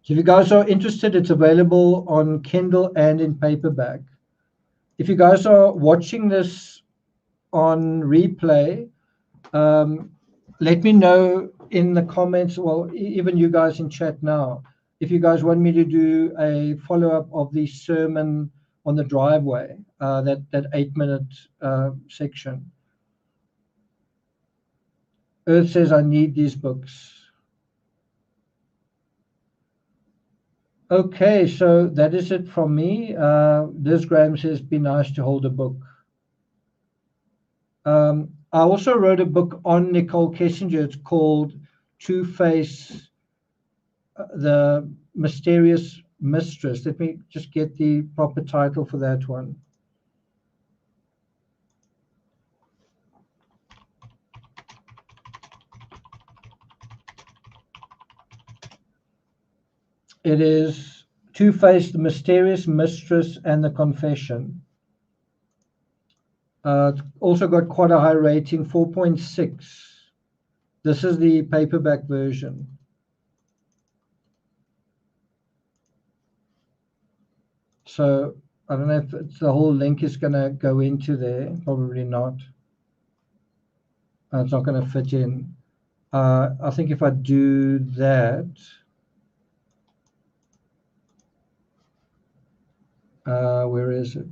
So if you guys are interested, it's available on Kindle and in paperback. If you guys are watching this on replay, let me know in the comments, well, even you guys in chat now, if you guys want me to do a follow-up of the sermon on the driveway, that 8-minute section. Earth says, I need these books. Okay, so that is it from me. Liz Graham says, be nice to hold a book. I also wrote a book on Nicole Kessinger. It's called Two-Face, the Mysterious Mistress. Let me just get the proper title for that one. It is Two-Face, the Mysterious Mistress, and the Confession. It's also got quite a high rating, 4.6. This is the paperback version. So I don't know if the whole link is going to go into there. Probably not. It's not going to fit in. I think if I do that, where is it?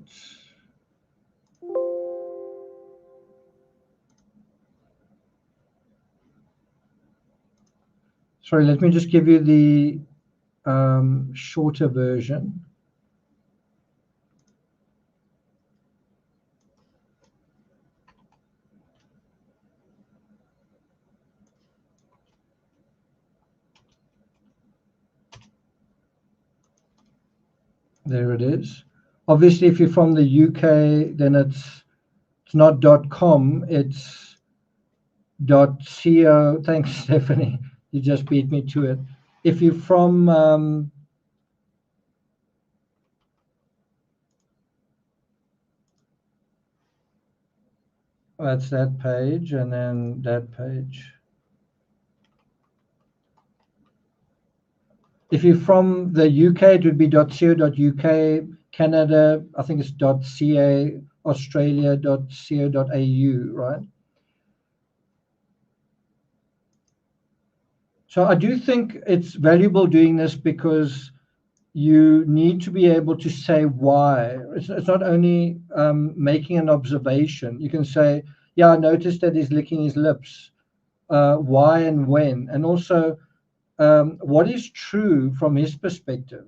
Sorry, let me just give you the shorter version. There it is. Obviously, if you're from the UK, then it's not .com, it's .co. Thanks, Stephanie. You just beat me to it. If you're from that's that page, and then that page. If you're from the UK, it would be .co.uk. Canada, I think it's .ca. Australia.co.au, right? So I do think it's valuable doing this because you need to be able to say why. It's not only making an observation. You can say, yeah, I noticed that he's licking his lips. Why and when? And also, what is true from his perspective?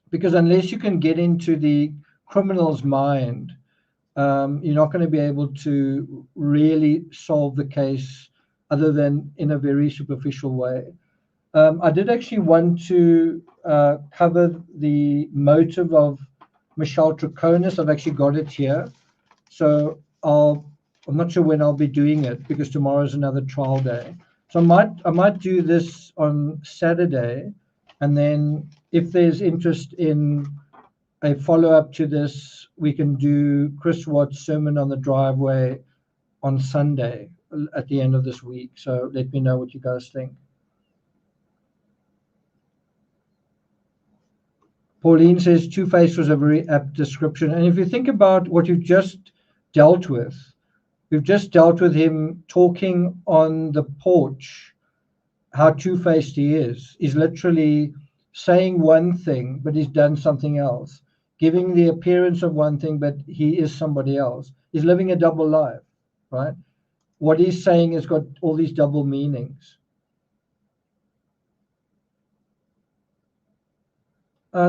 Because unless you can get into the criminal's mind, you're not going to be able to really solve the case other than in a very superficial way. I did actually want to cover the motive of Michelle Troconis. I've actually got it here. So I'm not sure when I'll be doing it because tomorrow is another trial day. So I might do this on Saturday, and then if there's interest in a follow-up to this, we can do Chris Watts' Sermon on the Driveway on Sunday at the end of this week. So let me know what you guys think. Pauline says Two-Face was a very apt description. And if you think about what you've just dealt with, we've just dealt with him talking on the porch, how two-faced he is. He's literally saying one thing, but he's done something else, giving the appearance of one thing, but he is somebody else. He's living a double life, right? What he's saying has got all these double meanings.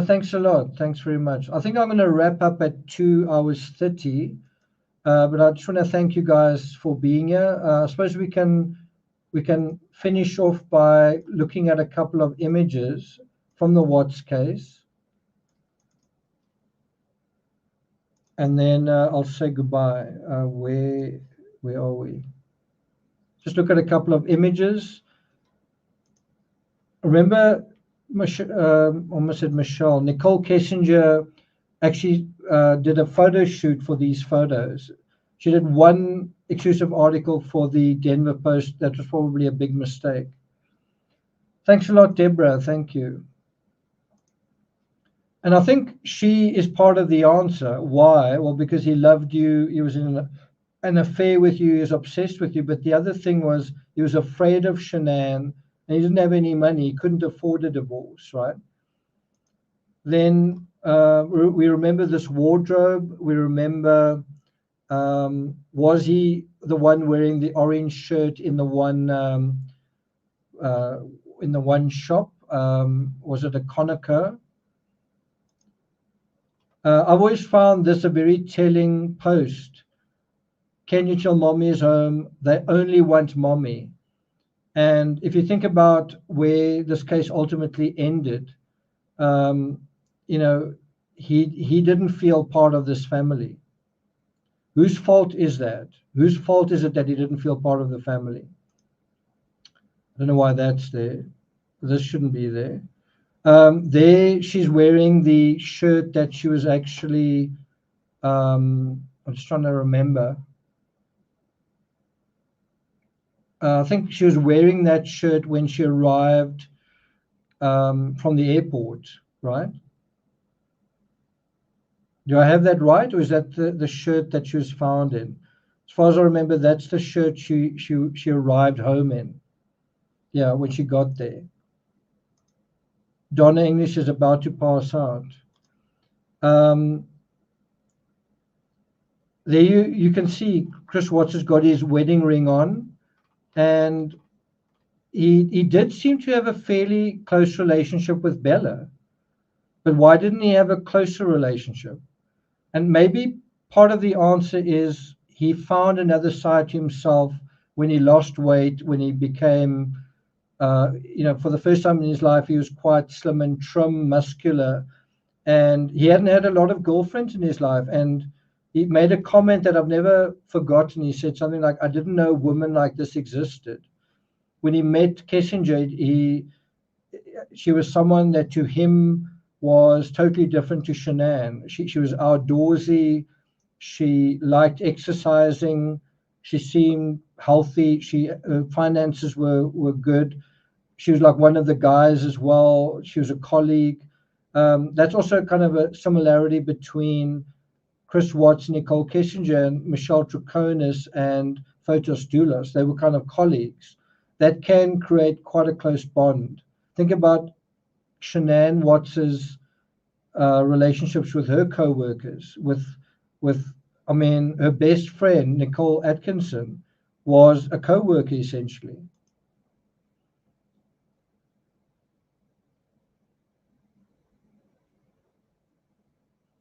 Thanks a lot. Thanks very much. I think I'm going to wrap up at 2 hours 30. But I just want to thank you guys for being here. I suppose we can finish off by looking at a couple of images from the Watts case. And then I'll say goodbye. Where are we? Just look at a couple of images. Remember, almost said Michelle, Nicole Kessinger actually did a photo shoot for these photos. She did one exclusive article for the Denver Post. That was probably a big mistake. Thanks a lot, Deborah. Thank you. And I think she is part of the answer. Why? Well, because he loved you. He was in an affair with you. He was obsessed with you. But the other thing was he was afraid of Shanann, and he didn't have any money. He couldn't afford a divorce, right? Then we remember this wardrobe. We remember, was he the one wearing the orange shirt in the one shop? Was it a Conacher? I've always found this a very telling post. Can you tell mommy is home? They only want mommy. And if you think about where this case ultimately ended, you know, he didn't feel part of this family. Whose fault is that? Whose fault is it that he didn't feel part of the family? I don't know why that's there. This shouldn't be there. There she's wearing the shirt that she was actually, I'm just trying to remember. I think she was wearing that shirt when she arrived from the airport, right? Do I have that right, or is that the shirt that she was found in? As far as I remember, that's the shirt she arrived home in. Yeah, when she got there. Donna English is about to pass out. There you can see Chris Watts has got his wedding ring on, and he did seem to have a fairly close relationship with Bella. But why didn't he have a closer relationship? And maybe part of the answer is he found another side to himself when he lost weight, when he became, you know, for the first time in his life, he was quite slim and trim, muscular, and he hadn't had a lot of girlfriends in his life. And he made a comment that I've never forgotten. He said something like, I didn't know women like this existed. When he met Kessinger, she was someone that to him was totally different to Shanann. She was outdoorsy. She liked exercising. She seemed healthy. Her finances were good. She was like one of the guys as well. She was a colleague. That's also kind of a similarity between Chris Watts, Nicole Kessinger, and Michelle Troconis and Fotis Dulos. They were kind of colleagues. That can create quite a close bond. Think about Shanann Watts's relationships with her co-workers, I mean, her best friend, Nicole Atkinson, was a co-worker essentially.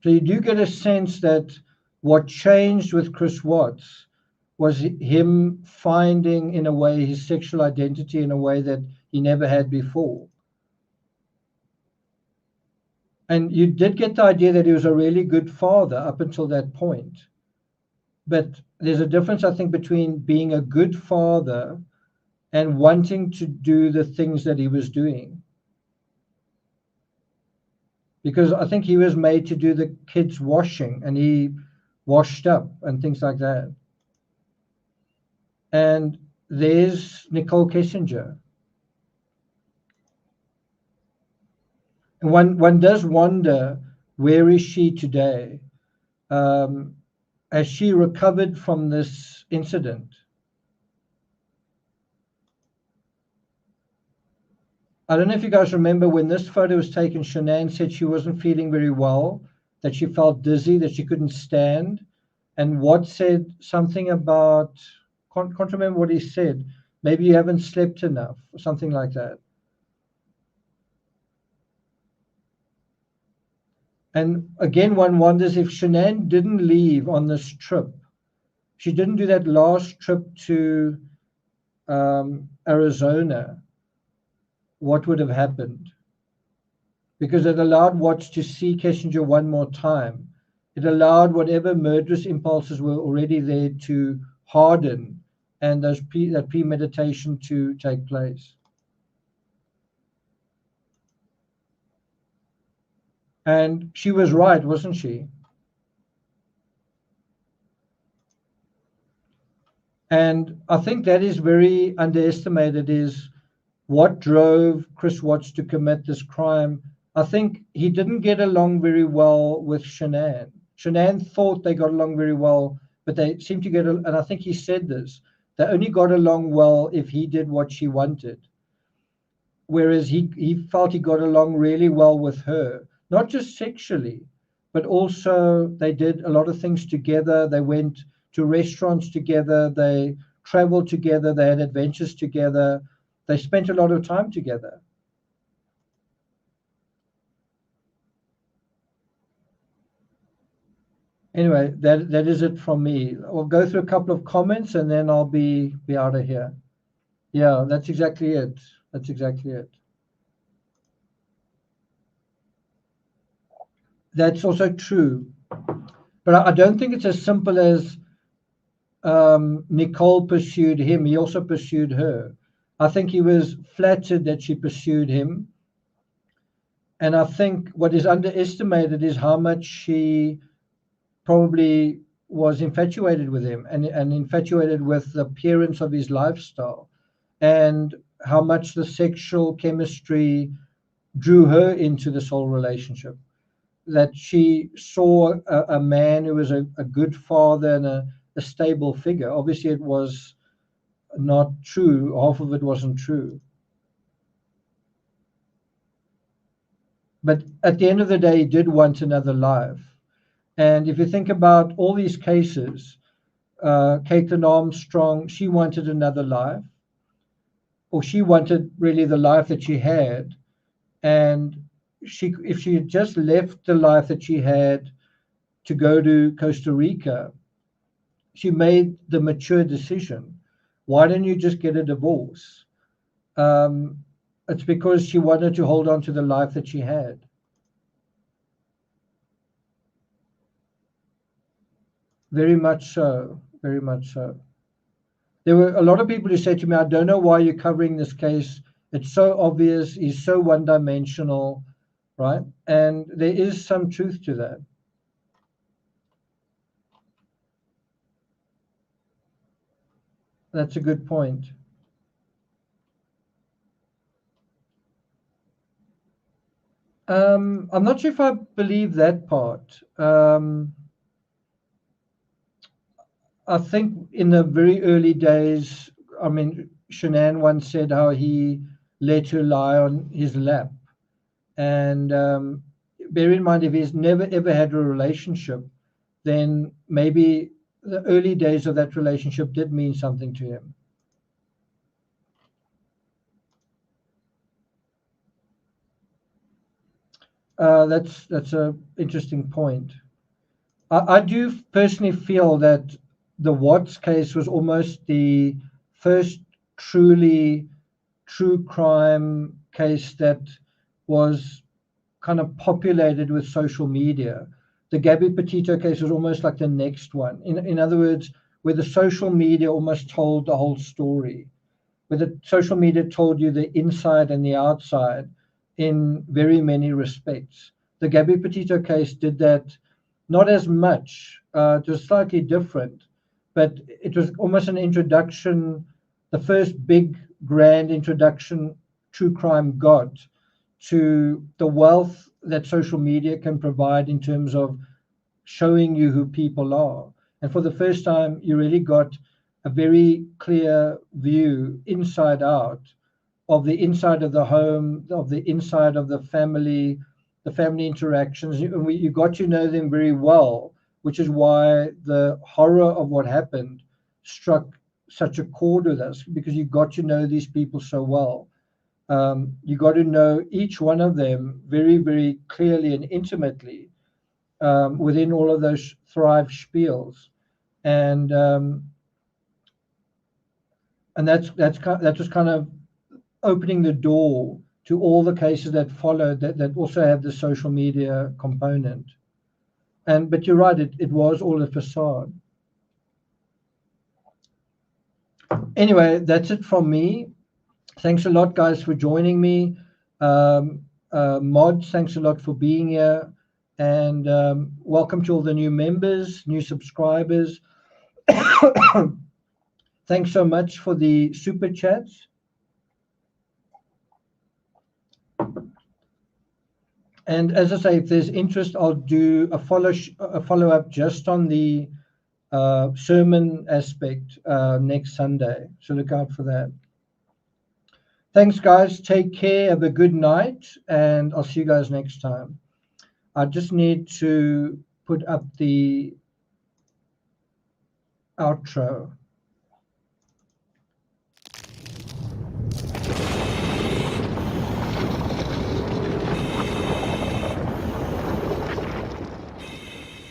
So you do get a sense that what changed with Chris Watts was him finding, in a way, his sexual identity in a way that he never had before. And you did get the idea that he was a really good father up until that point. But there's a difference, I think, between being a good father and wanting to do the things that he was doing. Because I think he was made to do the kids' washing, and he washed up and things like that. And there's Nicole Kessinger. And one does wonder, where is she today? Has she recovered from this incident? I don't know if you guys remember when this photo was taken, Shanann said she wasn't feeling very well, that she felt dizzy, that she couldn't stand. And Watt said something about, can't remember what he said, maybe you haven't slept enough, or something like that. And again, one wonders if Shanann didn't leave on this trip, she didn't do that last trip to Arizona, what would have happened? Because it allowed Watts to see Kessinger one more time. It allowed whatever murderous impulses were already there to harden and that premeditation to take place. And she was right, wasn't she? And I think that is very underestimated, is what drove Chris Watts to commit this crime. I think he didn't get along very well with Shanann. Shanann thought they got along very well, but they seemed to get, and I think he said this, they only got along well if he did what she wanted. Whereas he felt he got along really well with her, not just sexually, but also they did a lot of things together. They went to restaurants together, they traveled together, they had adventures together, they spent a lot of time together. Anyway, that is it from me. I'll go through a couple of comments and then I'll be out of here. Yeah, that's exactly it. That's exactly it. That's also true. But I don't think it's as simple as Nicole pursued him. He also pursued her. I think he was flattered that she pursued him. And I think what is underestimated is how much she probably was infatuated with him and infatuated with the appearance of his lifestyle, and how much the sexual chemistry drew her into this whole relationship. That she saw a man who was a good father and a stable figure. Obviously, it was not true. Half of it wasn't true. But at the end of the day, he did want another life. And if you think about all these cases, Caitlin Armstrong, she wanted another life, or she wanted really the life that she had. And if she had just left the life that she had to go to Costa Rica, she made the mature decision. Why don't you just get a divorce? It's because she wanted to hold on to the life that she had. Very much so, very much so. There were a lot of people who said to me, I don't know why you're covering this case. It's so obvious, he's so one-dimensional, right? And there is some truth to that. That's a good point. I'm not sure if I believe that part. I think in the very early days, I mean, Shanann once said how he let her lie on his lap. And bear in mind, if he's never ever had a relationship, then maybe the early days of that relationship did mean something to him. That's a interesting point. I do personally feel that the Watts case was almost the first truly true crime case that was kind of populated with social media. The Gabby Petito case was almost like the next one. In other words, where the social media almost told the whole story, where the social media told you the inside and the outside in very many respects. The Gabby Petito case did that, not as much, it was slightly different, but it was almost an introduction, the first big grand introduction true crime got to the wealth that social media can provide in terms of showing you who people are. And for the first time, you really got a very clear view inside out of the inside of the home, of the inside of the family interactions. You got to know them very well, which is why the horror of what happened struck such a chord with us, because you got to know these people so well. You got to know each one of them very, very clearly and intimately within all of those Thrive spiels, and that was kind of opening the door to all the cases that followed that also have the social media component. But you're right, it was all a facade. Anyway, that's it from me. Thanks a lot, guys, for joining me. Mods, thanks a lot for being here. And welcome to all the new members, new subscribers. Thanks so much for the super chats. And as I say, if there's interest, I'll do a follow-up just on the sermon aspect next Sunday. So look out for that. Thanks, guys. Take care. Have a good night. And I'll see you guys next time. I just need to put up the outro.